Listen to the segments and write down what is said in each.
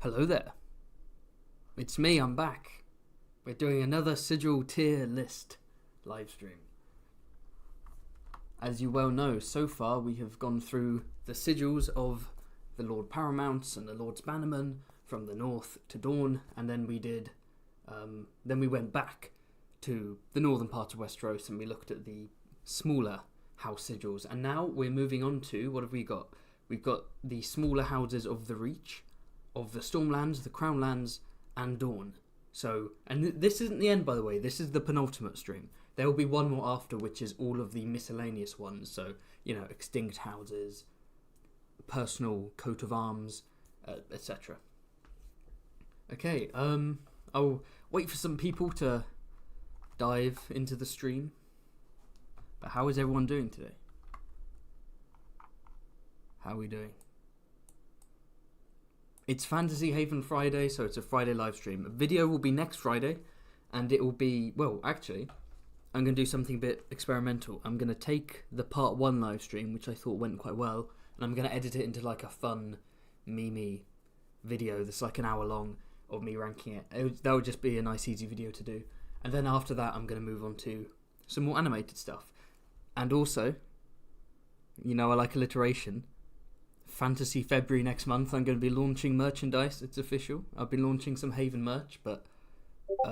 Hello there. It's me, I'm back. We're doing another sigil tier list live stream. As you well know, so far we have gone through the sigils of the Lord Paramounts and the Lord's Bannerman from the north to Dawn, and then we went back to the northern part of Westeros and we looked at the smaller house sigils. And now we're moving on to, what have we got? We've got the smaller houses of the Reach, of the Stormlands, the Crownlands, and Dawn. So, and this isn't the end, by the way. This is the penultimate stream. There will be one more after, which is all of the miscellaneous ones. So, you know, extinct houses, personal coat of arms, etc. Okay, I'll wait for some people to dive into the stream. But how is everyone doing today? How are we doing? It's Fantasy Haven Friday, so it's a Friday live stream. A video will be next Friday, and it will be, well, actually, I'm going to do something a bit experimental. I'm going to take the part 1 live stream, which I thought went quite well, and I'm going to edit it into like a fun, meme video that's like an hour long of me ranking it. That would just be a nice, easy video to do. And then after that, I'm going to move on to some more animated stuff. And also, you know, I like alliteration. Fantasy February next month, I'm going to be launching merchandise. It's official. I'll be launching some Haven merch, but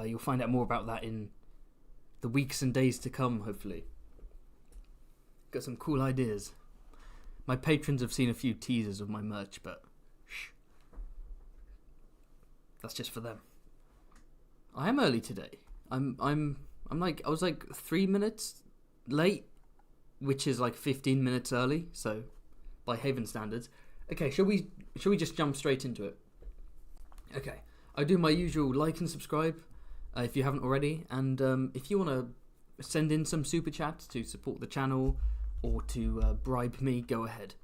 you'll find out more about that in the weeks and days to come, hopefully. Got some cool ideas. My patrons have seen a few teasers of my merch, but shh. That's just for them. I am early today. I was like 3 minutes late, which is like 15 minutes early, so by Haven standards. Okay, shall we just jump straight into it? Okay, I do my usual like and subscribe if you haven't already, and if you want to send in some super chats to support the channel or to bribe me, go ahead.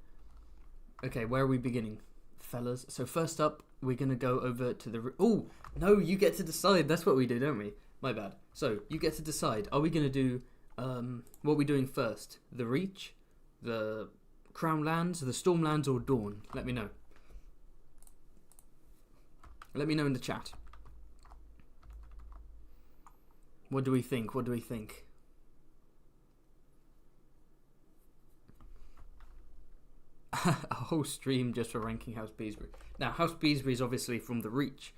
Okay, where are we beginning, fellas? So first up, we're going to go over to the... Oh, no, you get to decide. That's what we do, don't we? My bad. So, you get to decide. Are we going to do... what are we doing first? The Reach? The Crownlands? The Stormlands? Or Dawn? Let me know. Let me know in the chat. What do we think? What do we think? A whole stream just for ranking House Beesbury. Now, House Beesbury is obviously from the Reach,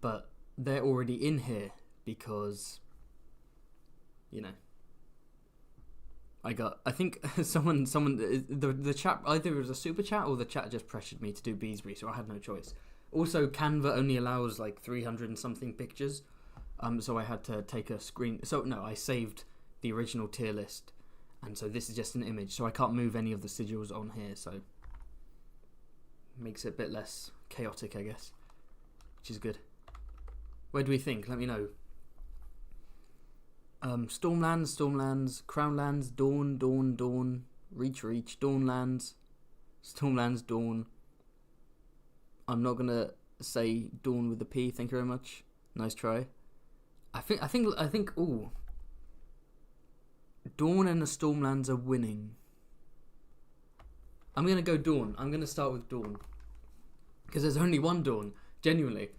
but they're already in here because, you know, I think someone, the chat, either it was a super chat or the chat just pressured me to do Beesbury, so I had no choice. Also, Canva only allows like 300 and something pictures, so I had to take a screen. So no, I saved the original tier list, and so this is just an image, so I can't move any of the sigils on here, so makes it a bit less chaotic, I guess, which is good. Where do we think? Let me know. Stormlands, Crownlands, Dawn, Reach, Dawnlands, Stormlands, Dawn. I'm not gonna say Dawn with a P. Thank you very much. Nice try. I think. Ooh, Dawn and the Stormlands are winning. I'm gonna go Dawn. I'm gonna start with Dawn because there's only one Dawn. Genuinely,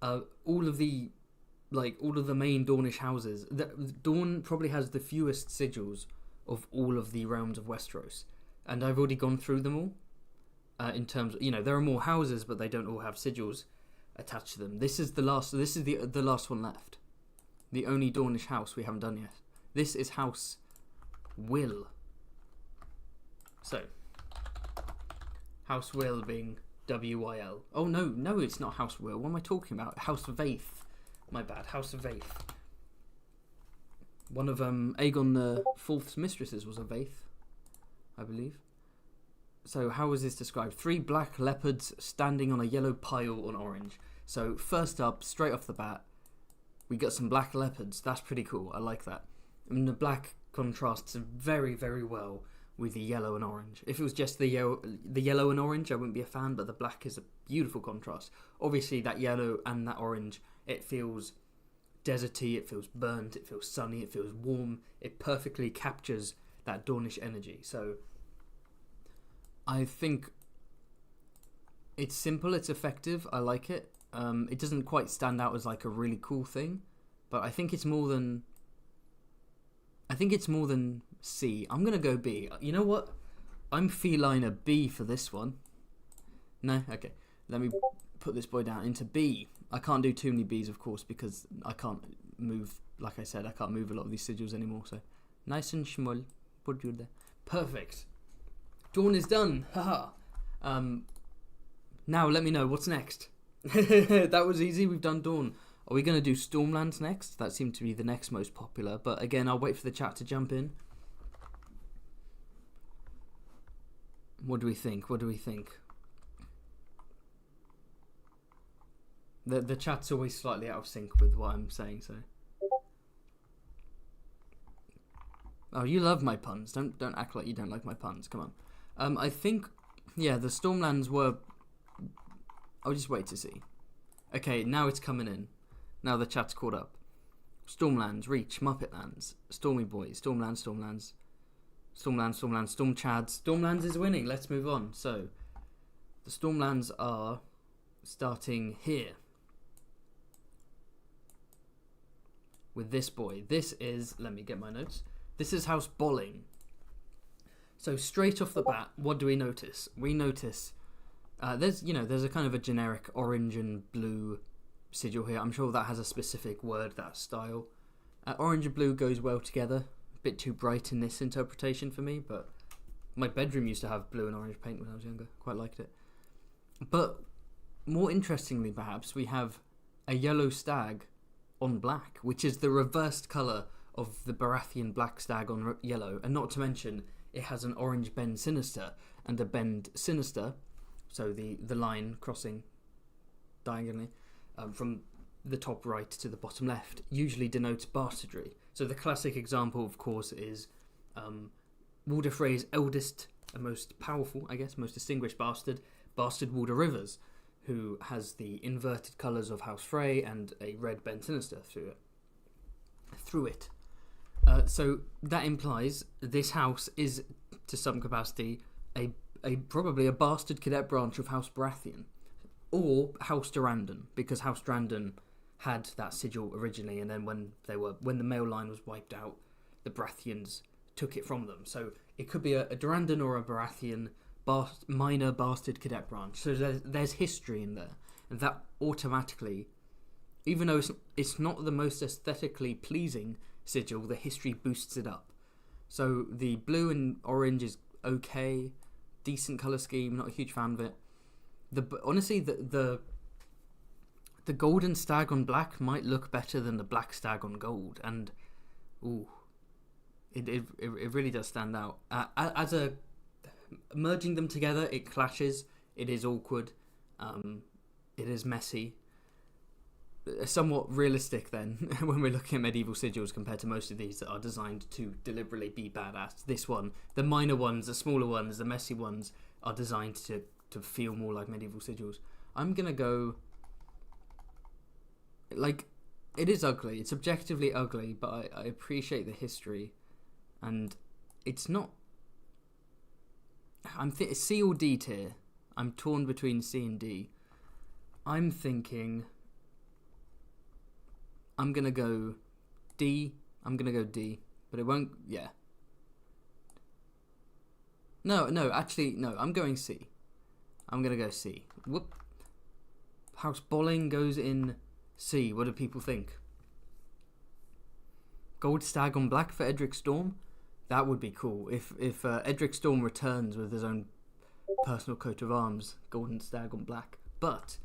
all of the main Dawnish houses. Dawn probably has the fewest sigils of all of the realms of Westeros, and I've already gone through them all. In terms, you know, there are more houses, but they don't all have sigils attached to them. This is the last. This is the last one left. The only Dawnish house we haven't done yet. This is House Will. So, House Will being W-Y-L. Oh no, it's not House Will. What am I talking about? House Vaith. My bad. House of Vaith. One of Aegon the Fourth's mistresses was a Vaith, I believe. So how was this described? 3 black leopards standing on a yellow pile on orange. So first up, straight off the bat, we got some black leopards. That's pretty cool. I like that. I mean, the black contrasts very, very well with the yellow and orange. If it was just the yellow and orange, I wouldn't be a fan, but the black is a beautiful contrast. Obviously, that yellow and that orange, it feels deserty, it feels burnt, it feels sunny, it feels warm. It perfectly captures that Dawnish energy. So I think It's simple, it's effective, I like it. It doesn't quite stand out as like a really cool thing, but I think it's more than C. I'm gonna go B. You know what? I'm feline a B for this one. No? Okay. Let me put this boy down into B. I can't do too many Bs, of course, because I can't move, like I said, I can't move a lot of these sigils anymore, so nice and small. Put you there. Perfect. Dawn is done. Haha. Now let me know what's next. That was easy. We've done Dawn. Are we going to do Stormlands next? That seemed to be the next most popular, but again, I'll wait for the chat to jump in. What do we think? What do we think? The chat's always slightly out of sync with what I'm saying, so. Oh, you love my puns. Don't act like you don't like my puns. Come on. I think, yeah, the Stormlands were. I'll just wait to see. Okay, now it's coming in. Now the chat's caught up. Stormlands, Reach, Muppetlands, Stormy Boys, Stormlands, Stormlands, Stormlands, Stormlands, Storm Chads. Stormlands is winning. Let's move on. So, the Stormlands are starting here. With this boy. This is, let me get my notes. This is House Bolling. So straight off the bat, what do we notice? We notice there's a kind of a generic orange and blue sigil here. I'm sure that has a specific word, that style. Orange and blue goes well together. A bit too bright in this interpretation for me, but my bedroom used to have blue and orange paint when I was younger. Quite liked it. But more interestingly, perhaps, we have a yellow stag on black, which is the reversed colour of the Baratheon black stag on yellow, and not to mention it has an orange bend sinister and a bend sinister, so the line crossing diagonally from the top right to the bottom left usually denotes bastardry. So the classic example, of course, is Walder Frey's eldest and most powerful, I guess, most distinguished bastard Walder Rivers, who has the inverted colours of House Frey and a red bend sinister through it. So that implies this house is, to some capacity, probably a bastard cadet branch of House Baratheon, or House Durrandon, because House Durrandon had that sigil originally, and then when the male line was wiped out, the Baratheons took it from them. So it could be a Durrandon or a Baratheon minor bastard cadet branch. So there's history in there, and that automatically, even though it's not the most aesthetically pleasing sigil, the history boosts it up. So the blue and orange is okay, decent colour scheme, not a huge fan of it. Honestly, the golden stag on black might look better than the black stag on gold, and it really does stand out. Merging them together, it clashes, it is awkward, it is messy. Somewhat realistic then when we're looking at medieval sigils compared to most of these that are designed to deliberately be badass. This one, the minor ones, the smaller ones, the messy ones are designed to feel more like medieval sigils. I'm gonna go, like, it is ugly, it's objectively ugly, but I appreciate the history, and it's not, C or D tier. I'm torn between C and D. I'm thinking I'm going to go D. But it won't, yeah. No, I'm going C. I'm going to go C. Whoop. House Bolling goes in C. What do people think? Gold stag on black for Edric Storm? That would be cool. If Edric Storm returns with his own personal coat of arms, golden stag on black. But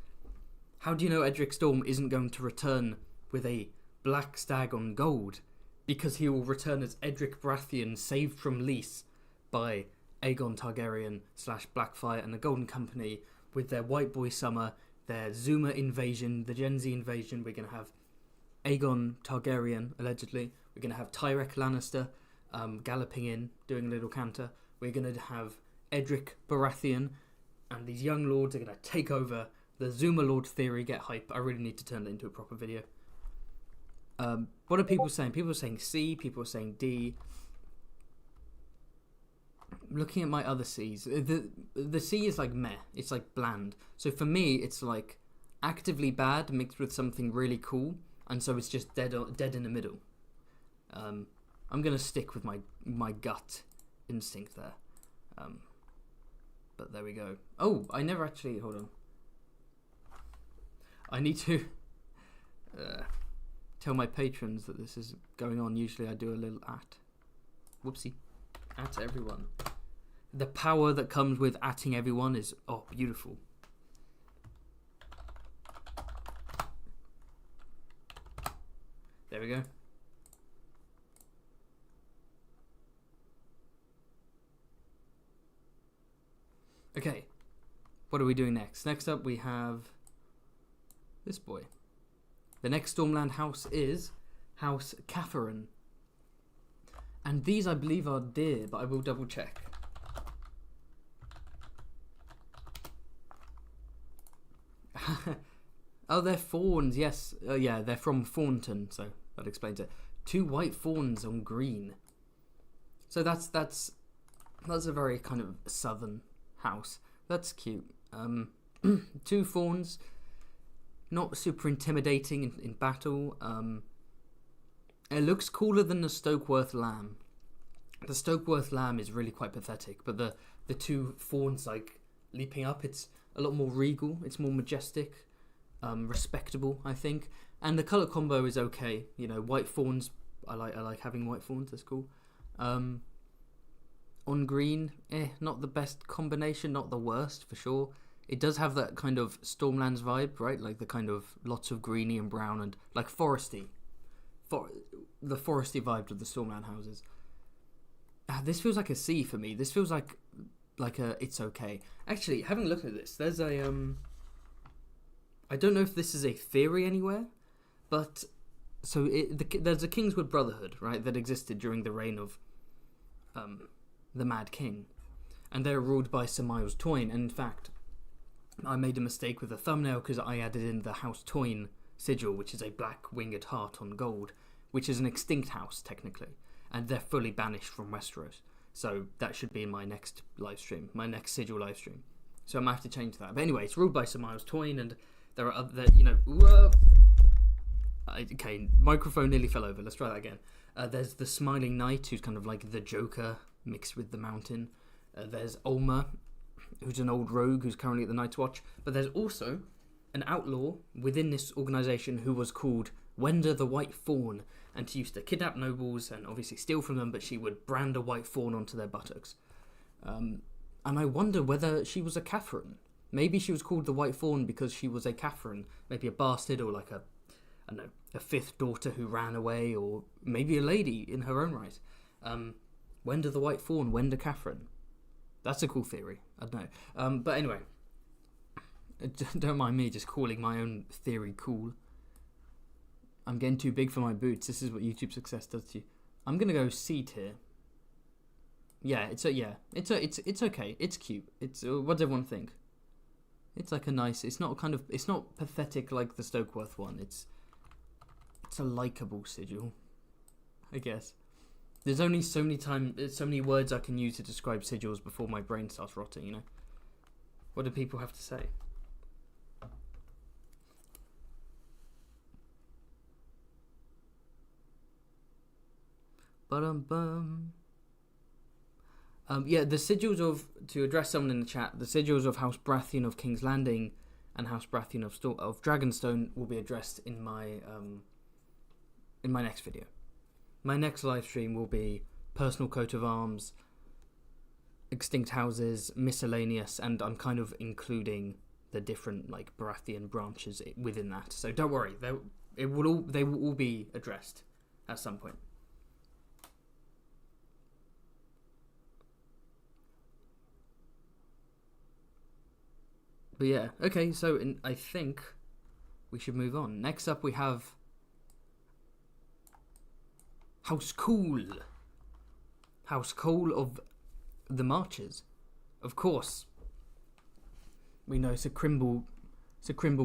how do you know Edric Storm isn't going to return with a black stag on gold? Because he will return as Edric Baratheon, saved from Lys by Aegon Targaryen / Blackfyre and the Golden Company, with their White Boy Summer, their Zoomer invasion, the Gen Z invasion. We're going to have Aegon Targaryen, allegedly. We're going to have Tyrek Lannister galloping in, doing a little canter. We're going to have Edric Baratheon, and these young lords are going to take over. The Zoomer Lord theory, get hype. I really need to turn that into a proper video. What are people saying? People are saying C, people are saying D. looking at my other Cs, the C is like meh. It's like bland. So for me, it's like actively bad mixed with something really cool, and so it's just dead in the middle. I'm gonna stick with my gut instinct there. But there we go. Oh, I never actually... Hold on. I need to tell my patrons that this is going on. Usually I do a little at. Whoopsie. At everyone. The power that comes with atting everyone is... Oh, beautiful. There we go. Okay, what are we doing next? Next up we have this boy. The next Stormland house is House Catherine. And these I believe are deer, but I will double check. Oh, they're fawns, yes. Yeah, they're from Thornton, so that explains it. 2 white fawns on green. So that's a very kind of southern house. That's cute. 2 fawns, not super intimidating in battle. It looks cooler than the Stokeworth lamb. The Stokeworth lamb is really quite pathetic, but the 2 fawns like leaping up, it's a lot more regal. It's more majestic, respectable, I think. And the color combo is okay. You know, white fawns. I like having white fawns. That's cool. On green, not the best combination, not the worst for sure. It does have that kind of Stormlands vibe, right? Like the kind of lots of greeny and brown and like foresty. The foresty vibe of the Stormland houses. This feels like a C for me. This feels like a it's okay. Actually, having a look at this, there's a I don't know if this is a theory anywhere, but so there's a Kingswood Brotherhood, right, that existed during the reign of the Mad King, and they're ruled by Sir Miles Toyne. And in fact, I made a mistake with the thumbnail because I added in the House Toyne sigil, which is a black winged heart on gold, which is an extinct house technically, and they're fully banished from Westeros. So that should be in my next live stream, my next sigil live stream. So I'm gonna have to change that. But anyway, it's ruled by Sir Miles Toyne, and there are other, you know. Whoa. Okay, microphone nearly fell over. Let's try that again. There's the Smiling Knight, who's kind of like the Joker mixed with the Mountain. There's Olma, who's an old rogue who's currently at the Night's Watch. But there's also an outlaw within this organisation who was called Wenda the White Fawn, and she used to kidnap nobles and obviously steal from them, but she would brand a white fawn onto their buttocks. And I wonder whether she was a Catherine. Maybe she was called the White Fawn because she was a Catherine, maybe a bastard or like a 5th daughter who ran away, or maybe a lady in her own right. Wenda the White Fawn, Wenda Catherine. That's a cool theory. I don't know. But anyway, don't mind me just calling my own theory cool. I'm getting too big for my boots. This is what YouTube success does to you. I'm gonna go C tier. Yeah, it's okay. It's cute. It's what does everyone think? It's like a nice. It's not pathetic like the Stokeworth one. It's a likable sigil, I guess. There's only so many words I can use to describe sigils before my brain starts rotting. You know. What do people have to say? Yeah, the sigils to address someone in the chat, the sigils of House Baratheon of King's Landing and House Baratheon of Dragonstone will be addressed in my next video. My next live stream will be personal coat of arms, extinct houses, miscellaneous, and I'm kind of including the different like Baratheon branches within that. So don't worry, they will all be addressed at some point. But yeah, okay, so I think we should move on. Next up we have House Cool. House Cool of the Marches. Of course. We know Sir Crimble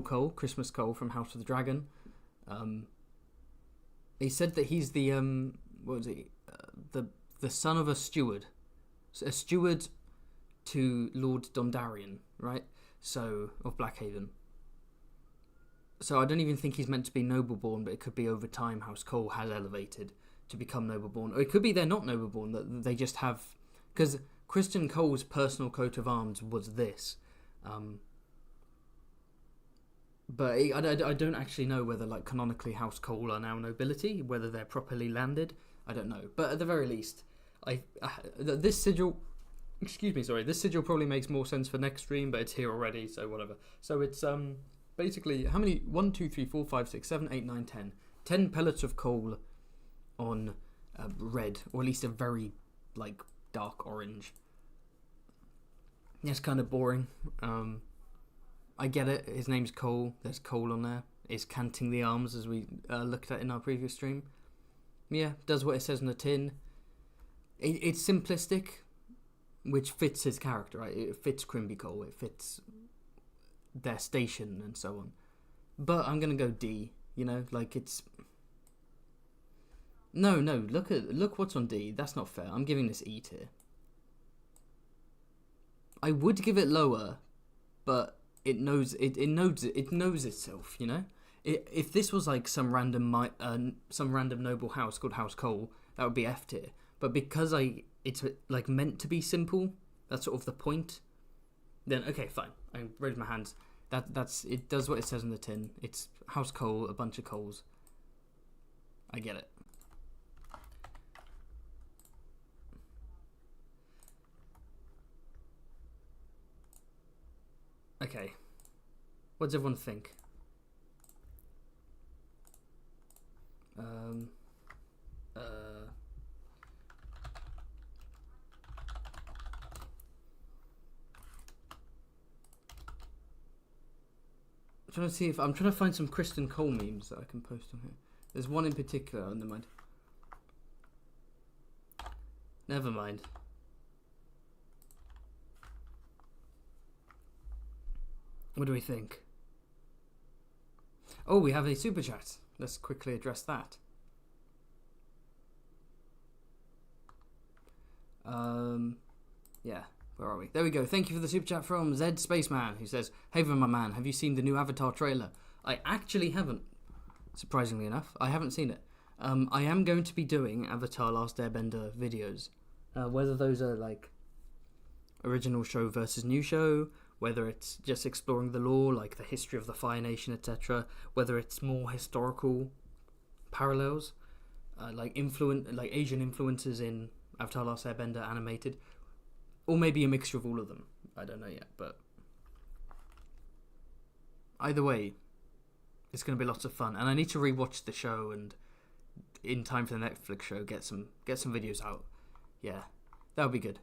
Cole, Christmas Cole from House of the Dragon. He said that he's the what was he? The son of a steward a steward to Lord Dondarrion, right? So, of Blackhaven. So I don't even think he's meant to be nobleborn, but it could be over time House Cole has elevated to become nobleborn. Or it could be they're not nobleborn, that they just have... Because Criston Cole's personal coat of arms was this. But I don't actually know whether, like, canonically House Cole are now nobility, whether they're properly landed. I don't know. But at the very least, this sigil... Excuse me, sorry. This sigil probably makes more sense for next stream, but it's here already, so whatever. So it's basically, how many? 1, 2, 3, 4, 5, 6, 7, 8, 9, 10. 10 pellets of coal on red, or at least a very, like, dark orange. That's kind of boring. I get it. His name's Cole. There's coal on there. It's canting the arms, as we looked at in our previous stream. Yeah, does what it says on the tin. It's simplistic, which fits his character, right? It fits Crimby Cole. It fits their station and so on. But I'm gonna go D. You know, like it's... No. Look what's on D. That's not fair. I'm giving this E tier. I would give it lower, but it knows itself. You know, if this was like some random noble house called House Cole, that would be F tier. But because it's like meant to be simple, that's sort of the point. Then okay, fine. I raise my hands. That's it. Does what it says on the tin. It's House Cole, a bunch of coals. I get it. Okay. What does everyone think? I'm trying to find some Criston Cole memes that I can post on here. There's one in particular. Oh, never mind. What do we think? Oh, we have a super chat. Let's quickly address that. Yeah, where are we? There we go. Thank you for the super chat from Zed Spaceman, who says, "Hey there, my man, have you seen the new Avatar trailer?" I actually haven't, surprisingly enough. I haven't seen it. I am going to be doing Avatar Last Airbender videos. Whether those are like original show versus new show, whether it's just exploring the lore, like the history of the Fire Nation, etc., whether it's more historical parallels, like Asian influences in Avatar Last Airbender animated, or maybe a mixture of all of them. I don't know yet, but either way, it's going to be lots of fun. And I need to rewatch the show, and in time for the Netflix show, get some videos out. Yeah, that would be good.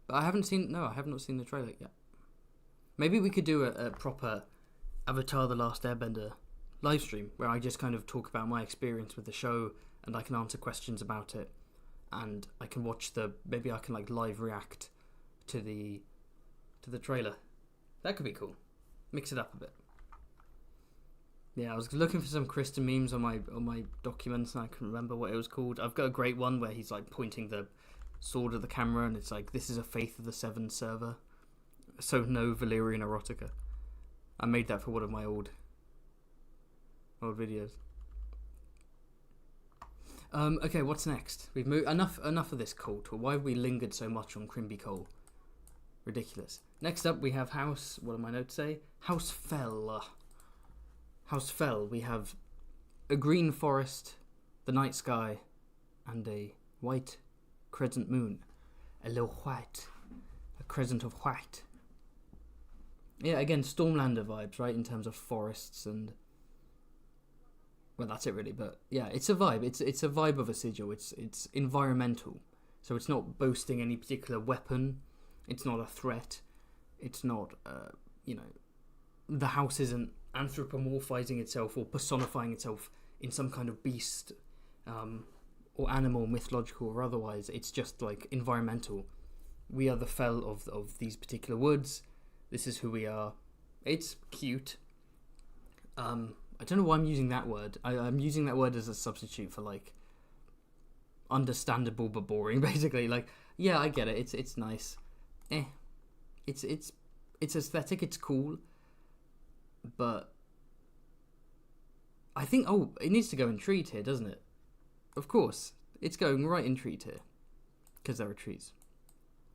But I have not seen the trailer yet. Maybe we could do a proper Avatar The Last Airbender live stream where I just kind of talk about my experience with the show, and I can answer questions about it, and I can watch maybe I can like live react to the trailer. That could be cool. Mix it up a bit. Yeah, I was looking for some Criston memes on my documents, and I couldn't remember what it was called. I've got a great one where he's like pointing the sword at the camera, and it's like, "This is a Faith of the Seven server." So no Valyrian erotica. I made that for one of my old videos. Okay, what's next? We've moved enough of this Cole tour. Why have we lingered so much on Crimby Cole? Ridiculous. Next up, we have House. What do my notes say? House Fell. House Fell. We have a green forest, the night sky, and a white crescent moon. A little white. A crescent of white. Yeah, again, Stormlander vibes, right? In terms of forests and... Well, that's it really, but yeah, it's a vibe. It's a vibe of a sigil. It's environmental. So it's not boasting any particular weapon. It's not a threat. It's not, the house isn't anthropomorphizing itself or personifying itself in some kind of beast or animal, mythological or otherwise. It's just like environmental. We are the fell of these particular woods. This is who we are. It's cute. I don't know why I'm using that word. I'm using that word as a substitute for like understandable but boring, basically. Like Yeah, I get it. It's nice. It's aesthetic. It's cool, but I think it needs to go in tree tier, doesn't it? Of course, it's going right in tree tier because there are trees,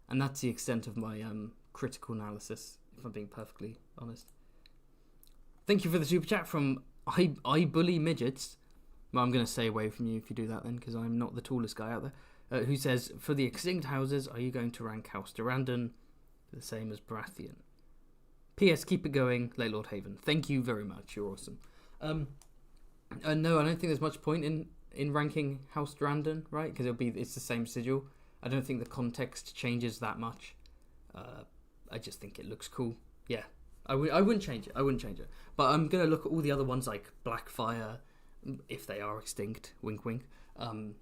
and that's the extent of my critical analysis. If I'm being perfectly honest. Thank you for the super chat from I Bully Midgets. Well, I'm going to stay away from you if you do that then, because I'm not the tallest guy out there. Who says, for the extinct houses, are you going to rank House Durrandon the same as Baratheon? P.S. Keep it going, Late Lord Haven. Thank you very much. You're awesome. No, I don't think there's much point in ranking House Durrandon, right? Because it's the same sigil. I don't think the context changes that much. I just think it looks cool. Yeah, I wouldn't change it. But I'm going to look at all the other ones like Blackfire, if they are extinct, wink wink,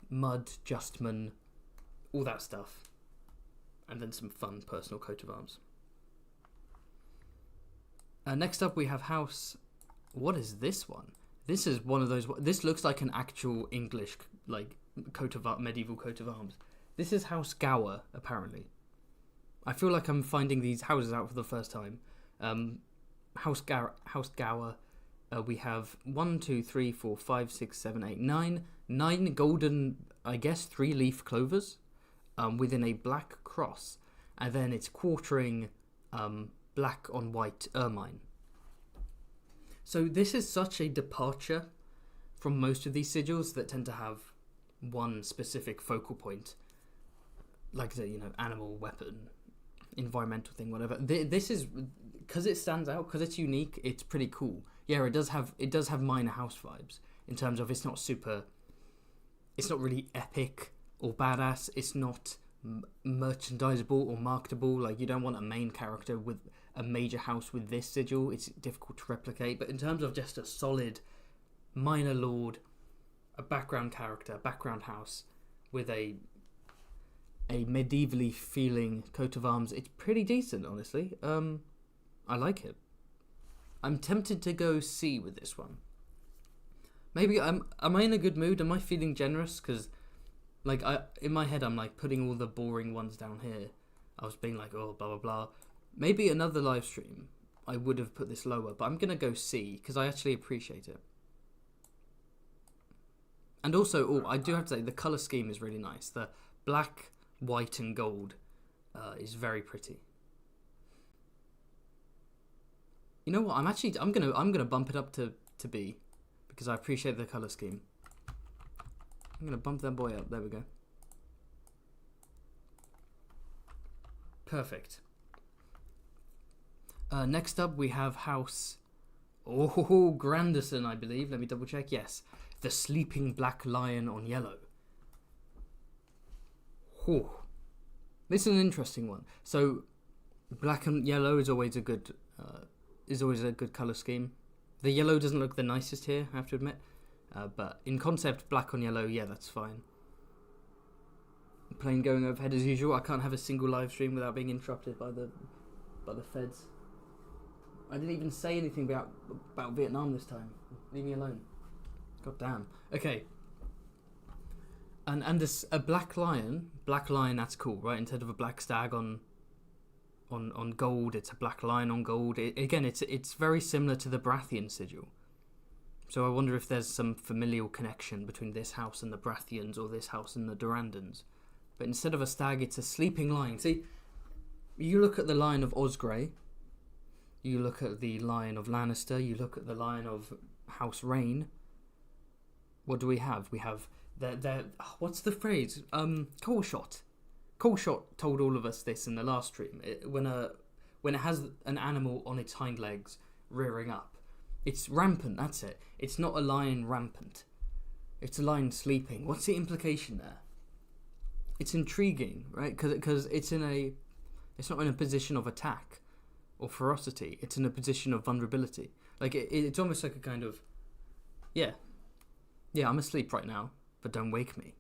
Mud, Justman, all that stuff. And then some fun personal coat of arms. Next up we have House... What is this one? This is one of those... This looks like an actual English medieval coat of arms. This is House Gower, apparently. I feel like I'm finding these houses out for the first time. House Gower, we have 1, 2, 3, 4, 5, 6, 7, 8, 9. 9 golden, I guess, 3-leaf clovers within a black cross. And then it's quartering black on white ermine. So this is such a departure from most of these sigils that tend to have one specific focal point. Like the, animal, weapon, environmental thing, whatever. This is, because it stands out, because it's unique, it's pretty cool. Yeah, it does have minor house vibes in terms of it's not really epic or badass. It's not merchandisable or marketable. Like, you don't want a main character with a major house with this sigil. It's difficult to replicate. But in terms of just a solid minor lord, a background character, background house with a medievally feeling coat of arms, it's pretty decent, honestly. I like it. I'm tempted to go C with this one. Maybe am I in a good mood? Am I feeling generous? Because, in my head, I'm putting all the boring ones down here. I was being like, oh, blah blah blah. Maybe another live stream, I would have put this lower, but I'm gonna go C because I actually appreciate it. And also, I do have to say the color scheme is really nice. The black, white, and gold is very pretty. You know what? I'm gonna bump it up to B because I appreciate the color scheme. I'm gonna bump that boy up. There we go. Perfect. Next up we have House Granderson, I believe. Let me double check. Yes, the sleeping black lion on yellow. Whew. This is an interesting one. So, black and yellow is always a good color scheme. The yellow doesn't look the nicest here, I have to admit. But in concept, black on yellow, yeah, that's fine. Plane going overhead as usual. I can't have a single live stream without being interrupted by the feds. I didn't even say anything about Vietnam this time. Leave me alone. God damn. Okay. And this a black lion, that's cool, right? Instead of a black stag on gold, it's a black lion on gold. It's very similar to the Baratheon sigil. So I wonder if there's some familial connection between this house and the Baratheons, or this house and the Durrandons. But instead of a stag, it's a sleeping lion. See, you look at the line of Osgrey, you look at the line of Lannister, you look at the line of House Rain. What do we have? We have what's the phrase? Coalshot. Coalshot told all of us this in the last stream. When it has an animal on its hind legs rearing up, it's rampant. That's it. It's not a lion rampant. It's a lion sleeping. What's the implication there? It's intriguing, right? Because it's not in a position of attack or ferocity. It's in a position of vulnerability. Like it's almost like a kind of, yeah, I'm asleep right now, but don't wake me.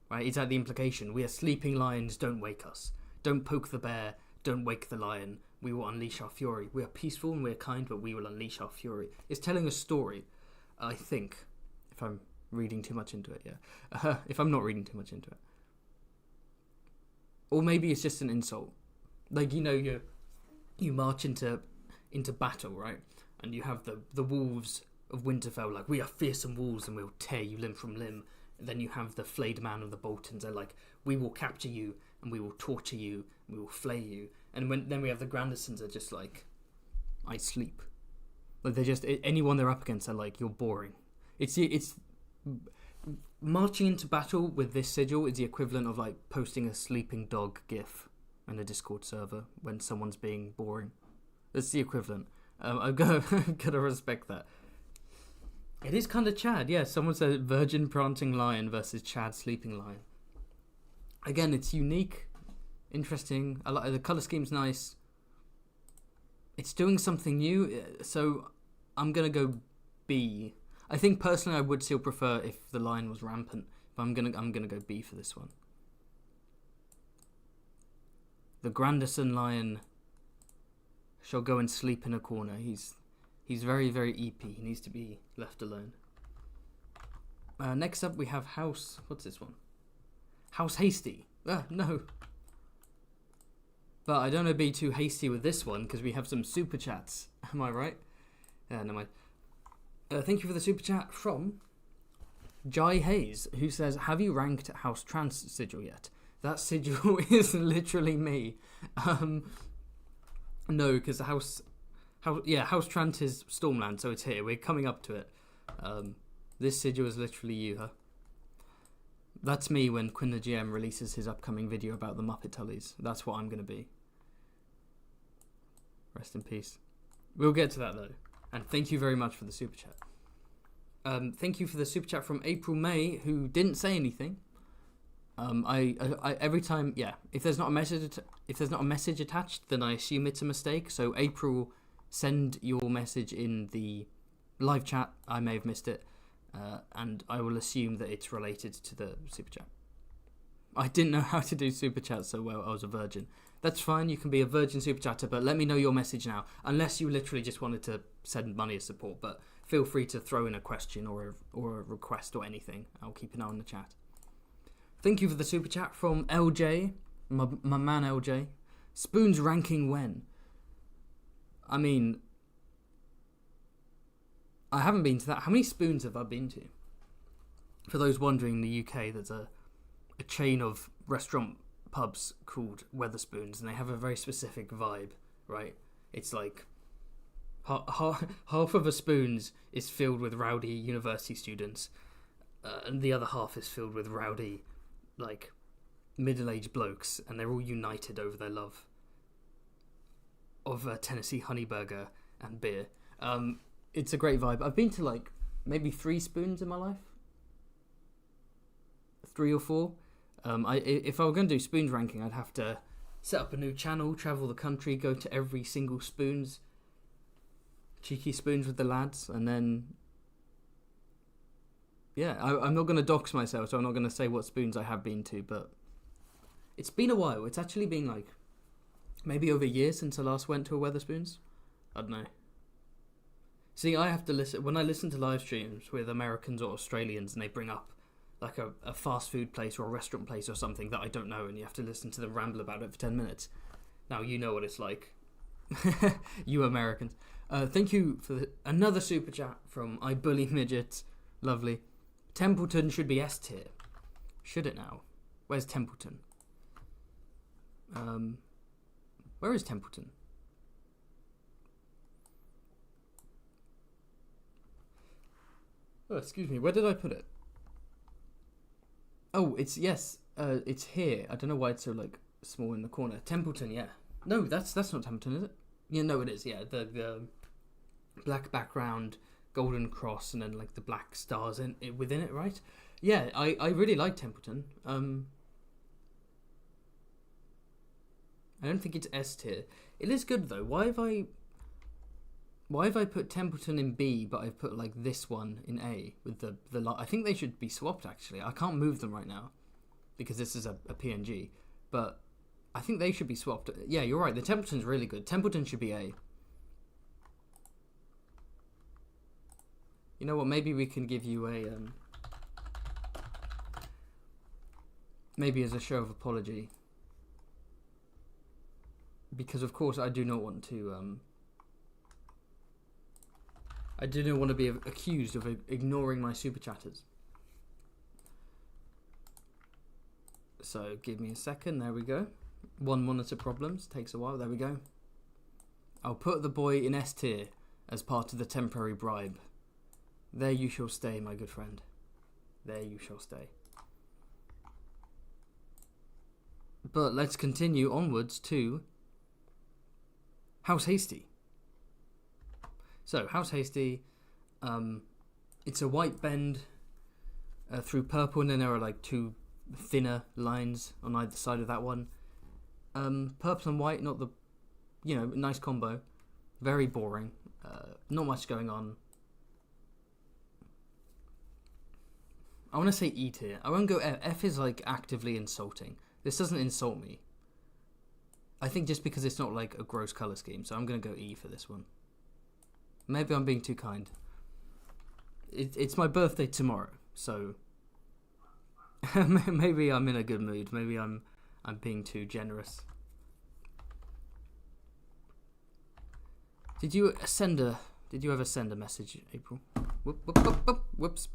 Right? Is that the implication? We are sleeping lions, don't wake us. Don't poke the bear, don't wake the lion. We will unleash our fury. We are peaceful and we are kind, but we will unleash our fury. It's telling a story, I think, if I'm reading too much into it, yeah. If I'm not reading too much into it. Or maybe it's just an insult. Like, you know, you march into battle, right? And you have the wolves of Winterfell, like, we are fearsome wolves and we'll tear you limb from limb. And then you have the flayed man of the Boltons. They're like, we will capture you and we will torture you and we will flay you. And then we have the Grandisons are just like, I sleep. Like, they're just, anyone they're up against are like, you're boring. It's marching into battle with this sigil is the equivalent of like posting a sleeping dog gif in a Discord server when someone's being boring. That's the equivalent. I've got to respect that. It is kind of Chad, yeah. Someone said virgin prancing lion versus Chad sleeping lion. Again, it's unique, interesting. I like the color scheme's nice. It's doing something new, so I'm gonna go B. I think personally I would still prefer if the lion was rampant, but I'm gonna go B for this one. The Grandison lion shall go and sleep in a corner. He's very, very EP. He needs to be left alone. Next up we have House. What's this one? House Hasty. No. But I don't want to be too hasty with this one because we have some super chats. Am I right? Yeah, no mind. Thank you for the super chat from Jai Hayes, who says, have you ranked House Trans sigil yet? That sigil is literally me. No, because House Trant is Stormland, so it's here. We're coming up to it. This sigil is literally you, huh? That's me when Quinn the GM releases his upcoming video about the Muppet Tullies. That's what I'm going to be. Rest in peace. We'll get to that, though. And thank you very much for the super chat. Thank you for the super chat from April May, who didn't say anything. I every time, yeah. If there's not a message attached, then I assume it's a mistake. So April, send your message in the live chat. I may have missed it, and I will assume that it's related to the super chat. I didn't know how to do super chats so well. I was a virgin. That's fine. You can be a virgin super chatter, but let me know your message now. Unless you literally just wanted to send money as support, but feel free to throw in a question or a request or anything. I'll keep an eye on the chat. Thank you for the super chat from LJ, my man LJ. Spoons ranking when? I mean, I haven't been to that. How many spoons have I been to? For those wondering, in the UK, there's a chain of restaurant pubs called Wetherspoons, and they have a very specific vibe, right? It's like half of a spoons is filled with rowdy university students, and the other half is filled with rowdy, like, middle-aged blokes, and they're all united over their love of Tennessee honey burger and beer. It's a great vibe. I've been to like maybe 3 spoons in my life, 3 or 4. If I were going to do spoons ranking, I'd have to set up a new channel, travel the country, go to every single spoons, cheeky spoons with the lads, and then, yeah, I'm not going to dox myself, so I'm not going to say what spoons I have been to, but it's been a while. It's actually been like maybe over a year since I last went to a Wetherspoons. I don't know. See, I have to listen, when I listen to live streams with Americans or Australians and they bring up like a fast food place or a restaurant place or something that I don't know, and you have to listen to them ramble about it for 10 minutes. Now you know what it's like. You Americans. Thank you for another super chat from I Bully Midget. Lovely. Templeton should be S tier. Should it now? Where's Templeton? Where is Templeton? Oh, excuse me. Where did I put it? Oh, it's it's here. I don't know why it's so like small in the corner. Templeton, yeah. No, that's not Templeton, is it? Yeah, no, it is. Yeah, the black background, golden cross, and then like the black stars within it, right? Yeah, I really like Templeton. I don't think it's S tier. It is good though. Why have I put Templeton in B, but I've put like this one in A with the I think they should be swapped actually. I can't move them right now because this is a PNG, but I think they should be swapped. Yeah, you're right. The Templeton's really good. Templeton should be A. You know what? Maybe we can give you a maybe as a show of apology, because of course I do not want to I do not want to be accused of ignoring my super chatters. So give me a second. There we go. One monitor problems. Takes a while. There we go. I'll put the boy in S tier as part of the temporary bribe. There you shall stay, my good friend. There you shall stay. But let's continue onwards to House Hasty. So, House Hasty, it's a white bend through purple, and then there are like two thinner lines on either side of that one. Purple and white, not the, nice combo. Very boring. Not much going on. I want to say E tier. I won't go F. F is like actively insulting. This doesn't insult me. I think just because it's not like a gross colour scheme, so I'm going to go E for this one. Maybe I'm being too kind. It's my birthday tomorrow, so maybe I'm in a good mood. Maybe I'm being too generous. Did you ever send a message, April? Whoops.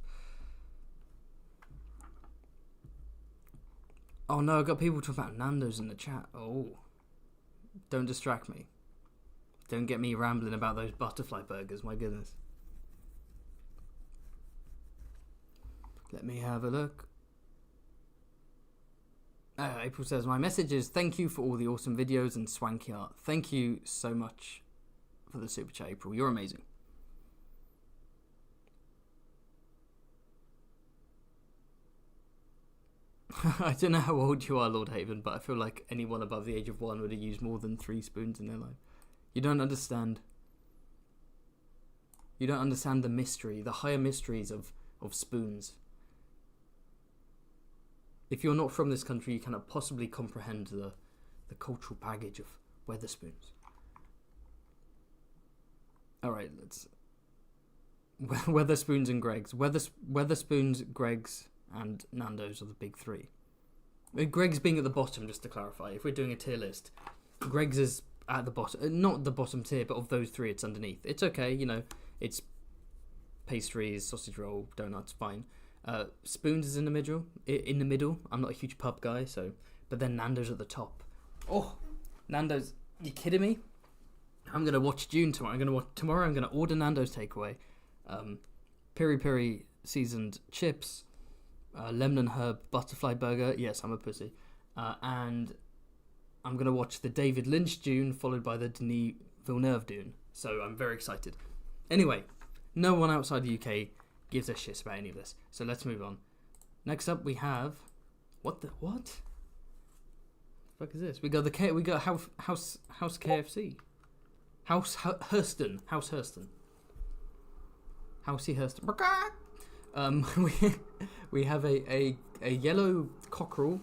Oh no, I got people talking about Nando's in the chat. Oh. Don't distract me. Don't get me rambling about those butterfly burgers, my goodness. Let me have a look. April says, my message is thank you for all the awesome videos and swanky art. Thank you so much for the super chat, April. You're amazing. I don't know how old you are, Lord Haven, but I feel like anyone above the age of 1 would have used more than 3 spoons in their life. You don't understand. You don't understand the mystery, the higher mysteries of spoons. If you're not from this country, you cannot possibly comprehend the cultural baggage of Wetherspoons. Alright, let's... Wetherspoons and Greggs. Wetherspoons, Greggs, and Nando's are the big 3. Greggs being at the bottom, just to clarify. If we're doing a tier list, Greggs is at the bottom. Not the bottom tier, but of those 3, it's underneath. It's okay, it's pastries, sausage roll, donuts, fine. Spoons is in the middle. I'm not a huge pub guy, so... But then Nando's at the top. Oh, Nando's. You kidding me? I'm going to watch Dune tomorrow. I'm going to order Nando's takeaway. Piri piri seasoned chips. Lemon and herb butterfly burger. Yes, I'm a pussy. And I'm going to watch the David Lynch Dune followed by the Denis Villeneuve Dune. So I'm very excited. Anyway, no one outside the UK gives a shit about any of this. So let's move on. Next up we have... What? The fuck is this? We got House KFC. House Hurston. Housey Hurston. We have a yellow cockerel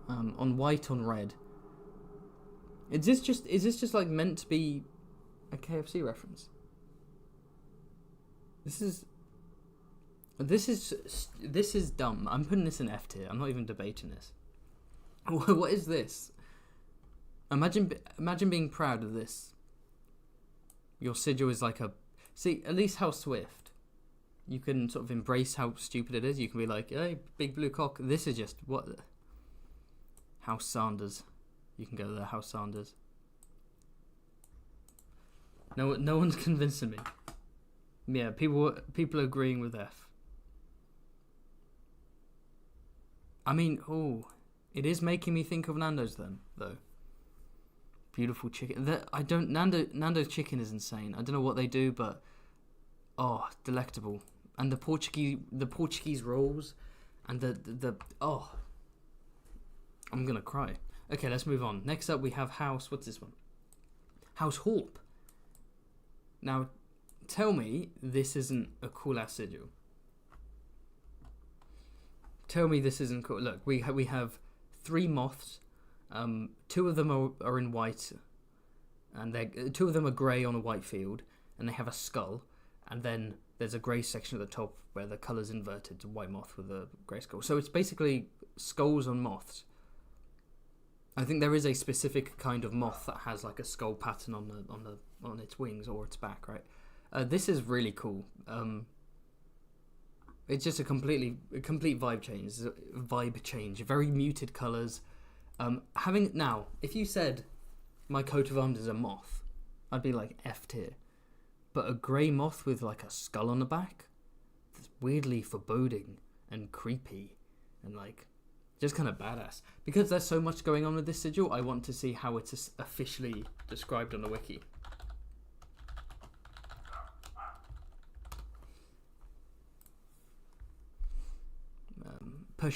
on white on red. Is this just like meant to be a KFC reference? This is dumb. I'm putting this in F tier. I'm not even debating this. What is this? Imagine being proud of this. Your sigil is like a... See, at least House Swift, you can sort of embrace how stupid it is. You can be like, hey, big blue cock. This is just... What? House Sanders. You can go there, House Sanders. No one's convincing me. Yeah, people are agreeing with F. I mean, it is making me think of Nando's then, though. Beautiful chicken. Nando's chicken is insane. I don't know what they do, but delectable. And the Portuguese rolls, and I'm gonna cry. Okay, let's move on. Next up, we have House. What's this one? House Horp. Now, tell me this isn't a cool ass sigil. Tell me this isn't cool. Look, we have 3 moths. 2 of them are in white, and 2 of them are grey on a white field, and they have a skull, and then there's a grey section at the top where the colour's inverted to white moth with a grey skull. So it's basically skulls on moths. I think there is a specific kind of moth that has like a skull pattern on its wings or its back, right? This is really cool. It's just a complete vibe change. Very muted colours. Now, if you said my coat of arms is a moth, I'd be like F tier. But a grey moth with like a skull on the back, that's weirdly foreboding and creepy and like just kind of badass. Because there's so much going on with this sigil, I want to see how it's officially described on the wiki.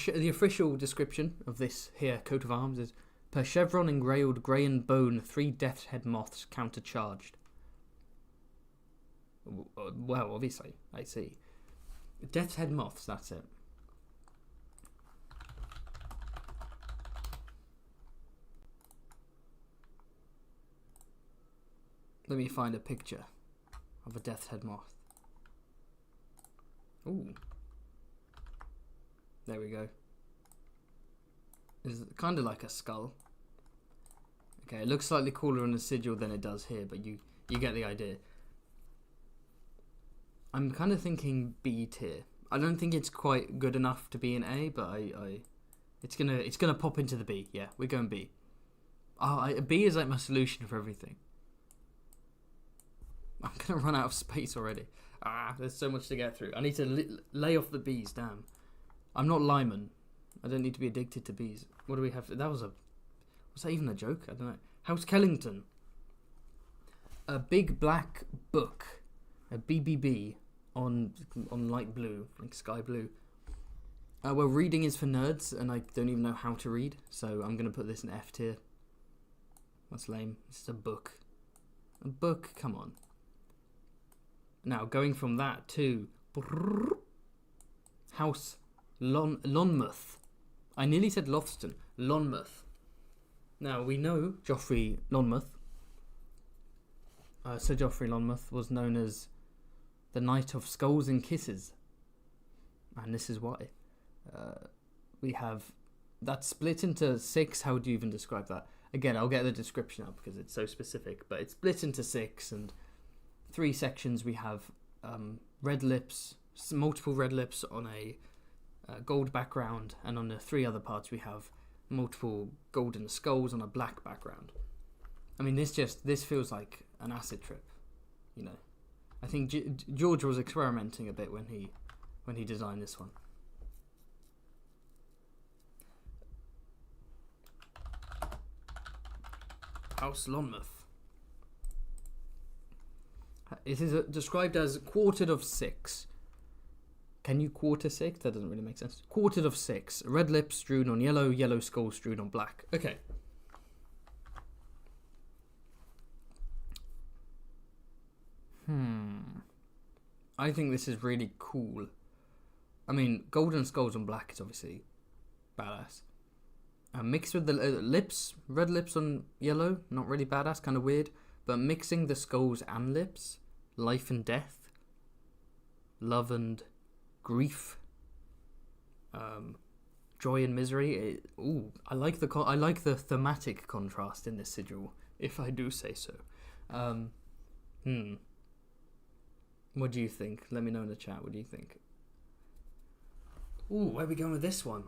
The official description of this here coat of arms is: per chevron engrailed grey and bone, 3 death's head moths countercharged. Well, obviously, I see. Death's head moths, that's it. Let me find a picture of a death's head moth. Ooh. There we go. It's kind of like a skull. Okay, it looks slightly cooler on the sigil than it does here, but you get the idea. I'm kind of thinking B tier. I don't think it's quite good enough to be an A, but it's gonna pop into the B. Yeah, we're going B. B is like my solution for everything. I'm gonna run out of space already. There's so much to get through. I need to lay off the B's. Damn. I'm not Lyman. I don't need to be addicted to bees. What do we have? Was that even a joke? I don't know. House Kellington. A big black book. A BBB on light blue, like sky blue. Well, reading is for nerds, and I don't even know how to read, so I'm going to put this in F tier. That's lame. This is a book. A book? Come on. Now, going from that to House Lonmouth. I nearly said Lothston. Lonmouth. Now, we know Joffrey Lonmouth. Sir Joffrey Lonmouth was known as the Knight of Skulls and Kisses. And this is why. We have that split into 6. How would you even describe that? Again, I'll get the description up because it's so specific. But it's split into 6, and 3 sections. We have red lips, multiple red lips on a gold background, and on the 3 other parts we have multiple golden skulls on a black background. I mean, this feels like an acid trip, you know. I think George was experimenting a bit when he designed this one. House Lonmouth. It is described as quartered of 6. Can you quarter 6? That doesn't really make sense. Quartered of 6. Red lips strewn on yellow, yellow skull strewn on black. Okay. I think this is really cool. I mean, golden skulls on black is obviously badass. Mixed with the lips, red lips on yellow, not really badass, kind of weird. But mixing the skulls and lips, life and death, love and grief, joy and misery. I like the thematic contrast in this sigil, if I do say so. What do you think? Let me know in the chat. What do you think? Where are we going with this one?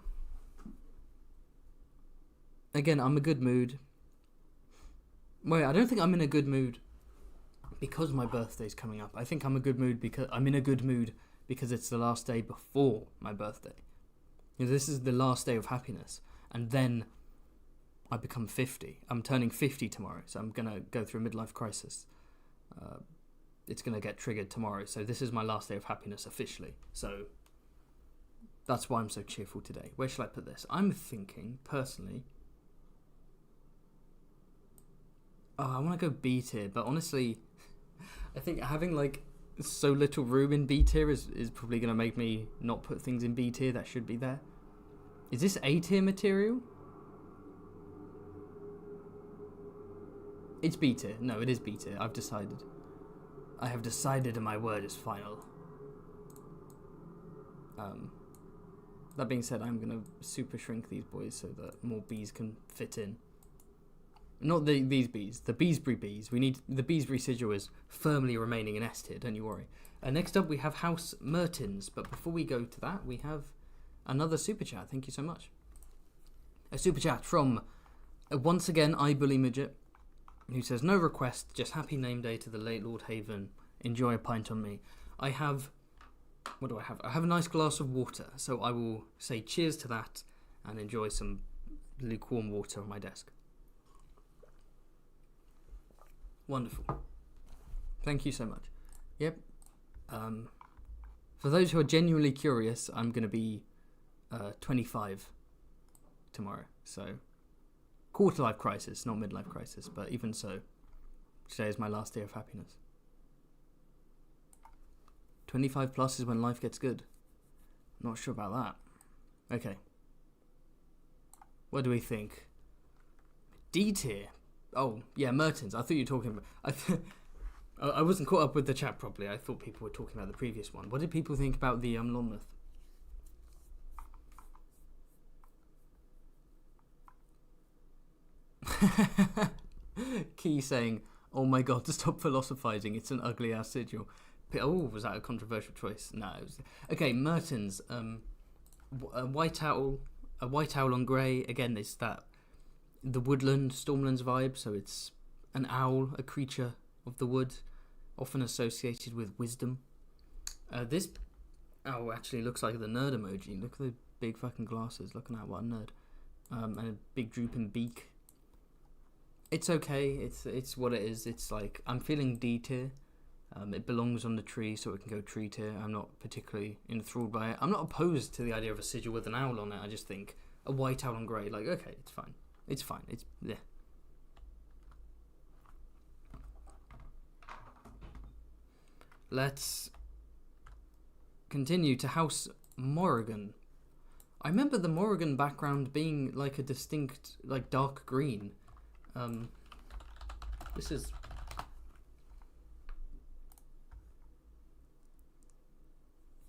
Again, I'm in a good mood. Wait, I don't think I'm in a good mood because my birthday's coming up. I think I'm in a good mood because it's the last day before my birthday. You know, this is the last day of happiness, and then I become 50. I'm turning 50 tomorrow, so I'm gonna go through a midlife crisis. It's gonna get triggered tomorrow, so this is my last day of happiness officially. So that's why I'm so cheerful today. Where shall I put this? I'm thinking personally. I want to go B tier, but honestly, I think having like so little room in B tier is probably going to make me not put things in B tier that should be there. Is this A tier material? It's B tier. No, it is B tier. I've decided. I have decided and my word is final. That being said, I'm going to super shrink these boys so that more Bs can fit in. Not these bees, the Beesbury bees. We need the Beesbury sigil is firmly remaining in S tier, don't you worry. Next up we have House Mertens, but before we go to that we have another super chat. Thank you so much. A super chat from once again iBully Midget, who says no request, just happy name day to the late Lord Haven. Enjoy a pint on me. I have, what do I have? I have a nice glass of water, so I will say cheers to that and enjoy some lukewarm water on my desk. Wonderful. Thank you so much. Yep. For those who are genuinely curious, I'm going to be 25 tomorrow. So, quarter-life crisis, not midlife crisis, but even so, today is my last day of happiness. 25 plus is when life gets good. Not sure about that. Okay. What do we think? D tier. Oh, yeah, Mertens. I thought you were talking about... I wasn't caught up with the chat properly. I thought people were talking about the previous one. What did people think about the Monmouth? Key saying, oh my god, stop philosophizing. It's an ugly-ass sigil. Oh, was that a controversial choice? No. It was... Okay, Mertens. A white owl on grey. Again, it's that... the woodland, Stormlands vibe, so it's an owl, a creature of the wood, often associated with wisdom. This owl actually looks like the nerd emoji. Look at the big fucking glasses. Looking at what a nerd. And a big drooping beak. It's okay. It's what it is. It's like, I'm feeling D tier. It belongs on the tree, so it can go tree tier. I'm not particularly enthralled by it. I'm not opposed to the idea of a sigil with an owl on it. I just think a white owl on grey, like, okay, it's fine. It's fine. It's... yeah. Let's continue to House Morrigan. I remember the Morrigan background being like a distinct, like, dark green. This is...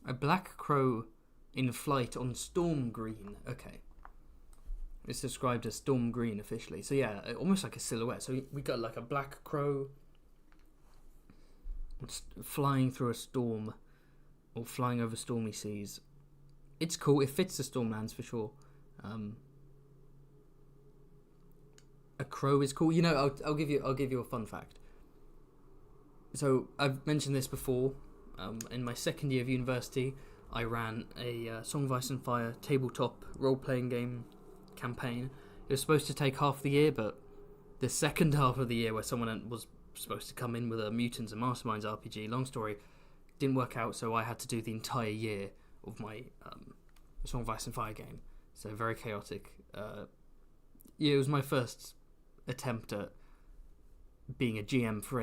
a black crow in flight on storm green. Okay. It's described as storm green officially. So yeah, almost like a silhouette. So we got like a black crow flying through a storm or flying over stormy seas. It's cool. It fits the Stormlands for sure. A crow is cool. You know, I'll give you a fun fact. So I've mentioned this before. In my second year of university, I ran a Song of Ice and Fire tabletop role-playing game campaign. It was supposed to take half the year, but the second half of the year, where someone was supposed to come in with a Mutants and Masterminds RPG, long story, didn't work out, so I had to do the entire year of my Song of Ice and Fire game. So very chaotic. Yeah, it was my first attempt at being a GM for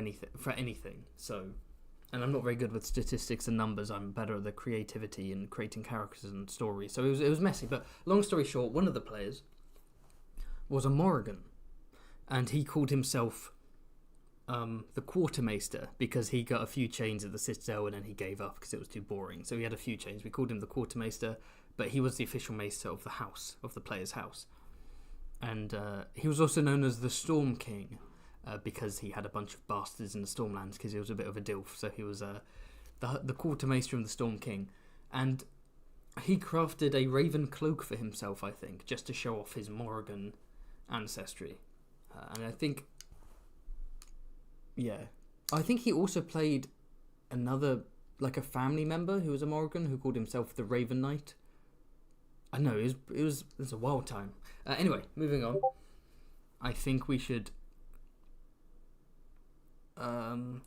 anything. So, and I'm not very good with statistics and numbers. I'm better at the creativity and creating characters and stories. So it was messy. But long story short, one of the players was a Morrigan, and he called himself the Quartermaster because he got a few chains at the Citadel and then he gave up because it was too boring. So he had a few chains. We called him the Quartermaster, but he was the official maester of the house, of the player's house. And he was also known as the Storm King because he had a bunch of bastards in the Stormlands because he was a bit of a dilf. So he was the Quartermaster and the Storm King. And he crafted a raven cloak for himself, I think, just to show off his Morrigan ancestry. And I think... yeah. I think he also played another, like a family member who was a Morrigan who called himself the Raven Knight. I know, it was a wild time. Anyway, moving on. I think we should... I'm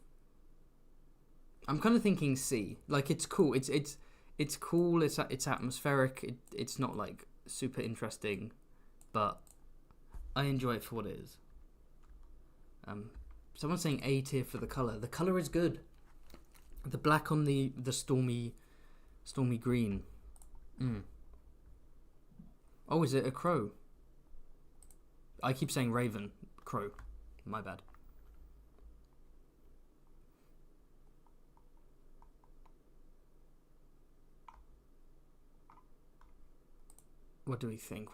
kind of thinking C. Like, it's cool. It's cool. It's atmospheric. It's not, like, super interesting. But I enjoy it for what it is. Someone's saying A tier for the colour. The colour is good. The black on the stormy green. Oh, is it a crow? I keep saying raven. Crow. My bad. What do we think?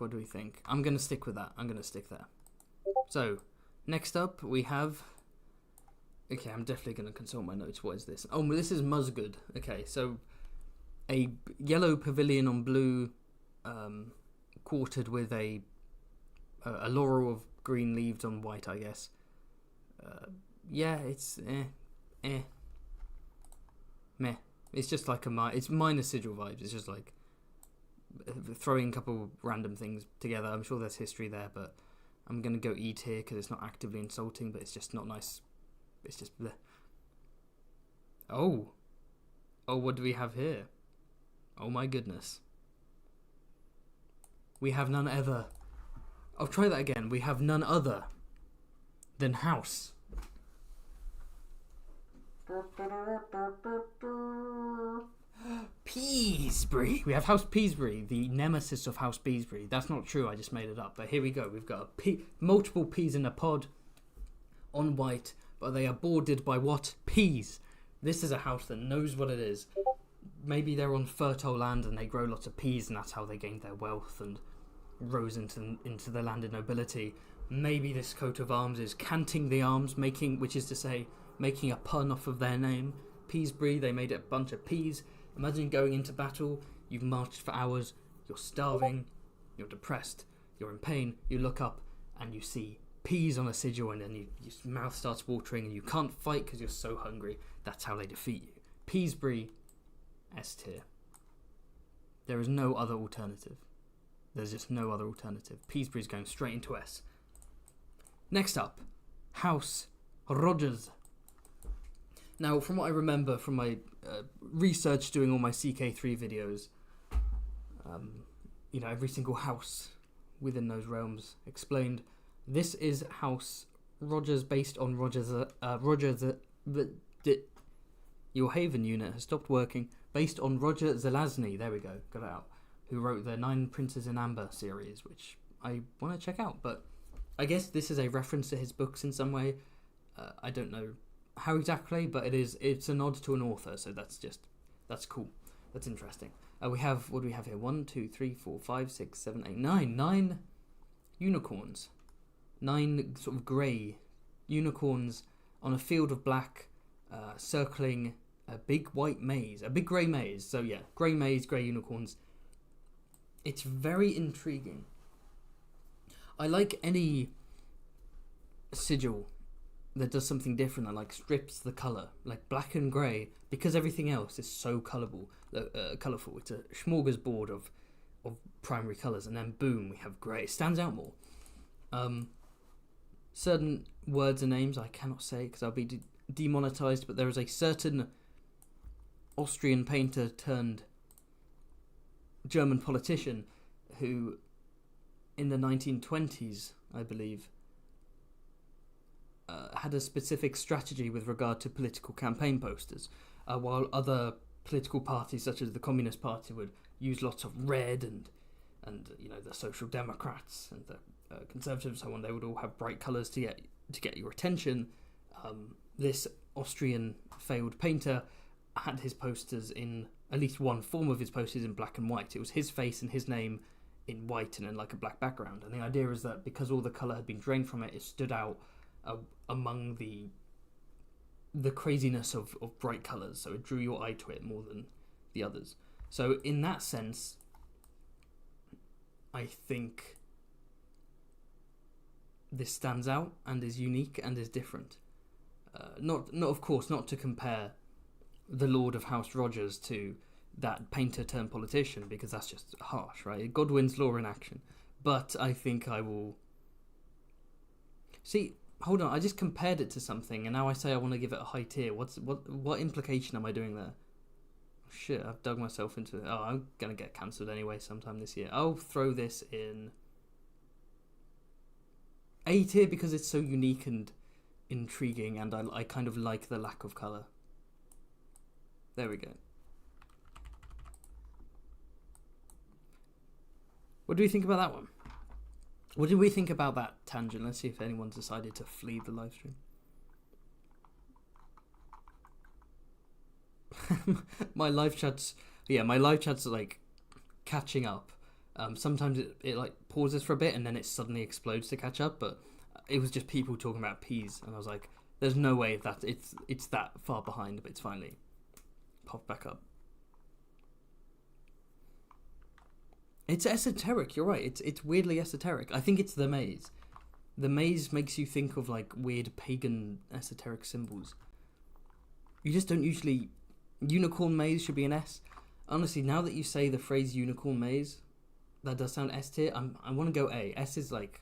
I'm going to stick with that. I'm going to stick there. So, Next up, we have... Okay, I'm definitely going to consult my notes. What is this? Oh, this is Musgood. Okay, so a yellow pavilion on blue, quartered with a laurel of green leaves on white, I guess. Yeah, it's meh. It's just like it's minor sigil vibes. It's just like throwing a couple random things together. I'm sure there's history there, but I'm going to go E tier because it's not actively insulting, but it's just not nice. It's just bleh. Oh, what do we have here? Oh my goodness. We have none other. I'll try that again. We have none other than House. Peasbury. We have House Peasbury, the nemesis of House Peasbury. That's not true, I just made it up. But here we go. We've got multiple peas in a pod on white, but they are bordered by what? Peas. This is a house that knows what it is. Maybe they're on fertile land and they grow lots of peas, and that's how they gained their wealth and rose into the landed nobility. Maybe this coat of arms is canting the arms, which is to say, making a pun off of their name. Peasbury, they made a bunch of peas. Imagine going into battle, you've marched for hours, you're starving, you're depressed, you're in pain, you look up and you see peas on a sigil, and then your mouth starts watering and you can't fight because you're so hungry. That's how they defeat you. Peasbury, S tier. There is no other alternative. There's just no other alternative. Peasbury's going straight into S. Next up, House Rogers. Now, from what I remember from my research doing all my CK3 videos, every single house within those realms explained. This is House Rogers, based on your Haven unit has stopped working. Based on Roger Zelazny, there we go, got it out, who wrote the 9 Princes in Amber series, which I want to check out. But I guess this is a reference to his books in some way. I don't know how exactly, but it's a nod to an author, so that's cool. That's interesting. What do we have here? 1, 2, 3, 4, 5, 6, 7, 8, 9. 9 unicorns. 9 sort of grey unicorns on a field of black, circling a big white maze, a big grey maze. So yeah, grey maze, grey unicorns. It's very intriguing. I like any sigil that does something different, that like strips the colour, like black and grey, because everything else is so colourful. It's a smorgasbord of primary colours, and then boom, we have grey. It stands out more. Certain words and names I cannot say because I'll be demonetized, but there is a certain Austrian painter turned German politician who, in the 1920s, I believe, had a specific strategy with regard to political campaign posters, while other political parties, such as the Communist Party, would use lots of red, and the Social Democrats and the Conservatives and so on, they would all have bright colours to get your attention. This Austrian failed painter had his posters in, at least one form of his posters, in black and white. It was his face and his name in white and then like a black background. And the idea is that because all the colour had been drained from it, it stood out among the craziness of bright colours, so it drew your eye to it more than the others. So in that sense, I think this stands out and is unique and is different. Not of course, not to compare the Lord of House Rogers to that painter turned politician, because that's just harsh, right? Godwin's law in action. But I think I will... See, hold on, I just compared it to something, and now I say I want to give it a high tier. What implication am I doing there? Shit, I've dug myself into it. Oh, I'm going to get cancelled anyway sometime this year. I'll throw this in A tier because it's so unique and intriguing, and I kind of like the lack of colour. There we go. What do we think about that one? What did we think about that tangent? Let's see if anyone's decided to flee the live stream. my live chats are like catching up. Sometimes it like pauses for a bit and then it suddenly explodes to catch up, but it was just people talking about peas, and I was like, there's no way that it's that far behind, but it's finally popped back up. It's esoteric, you're right. It's weirdly esoteric. I think it's the maze. The maze makes you think of like weird pagan esoteric symbols. You just don't usually... Unicorn maze should be an S. Honestly, now that you say the phrase unicorn maze, that does sound S tier. I want to go A. S is like...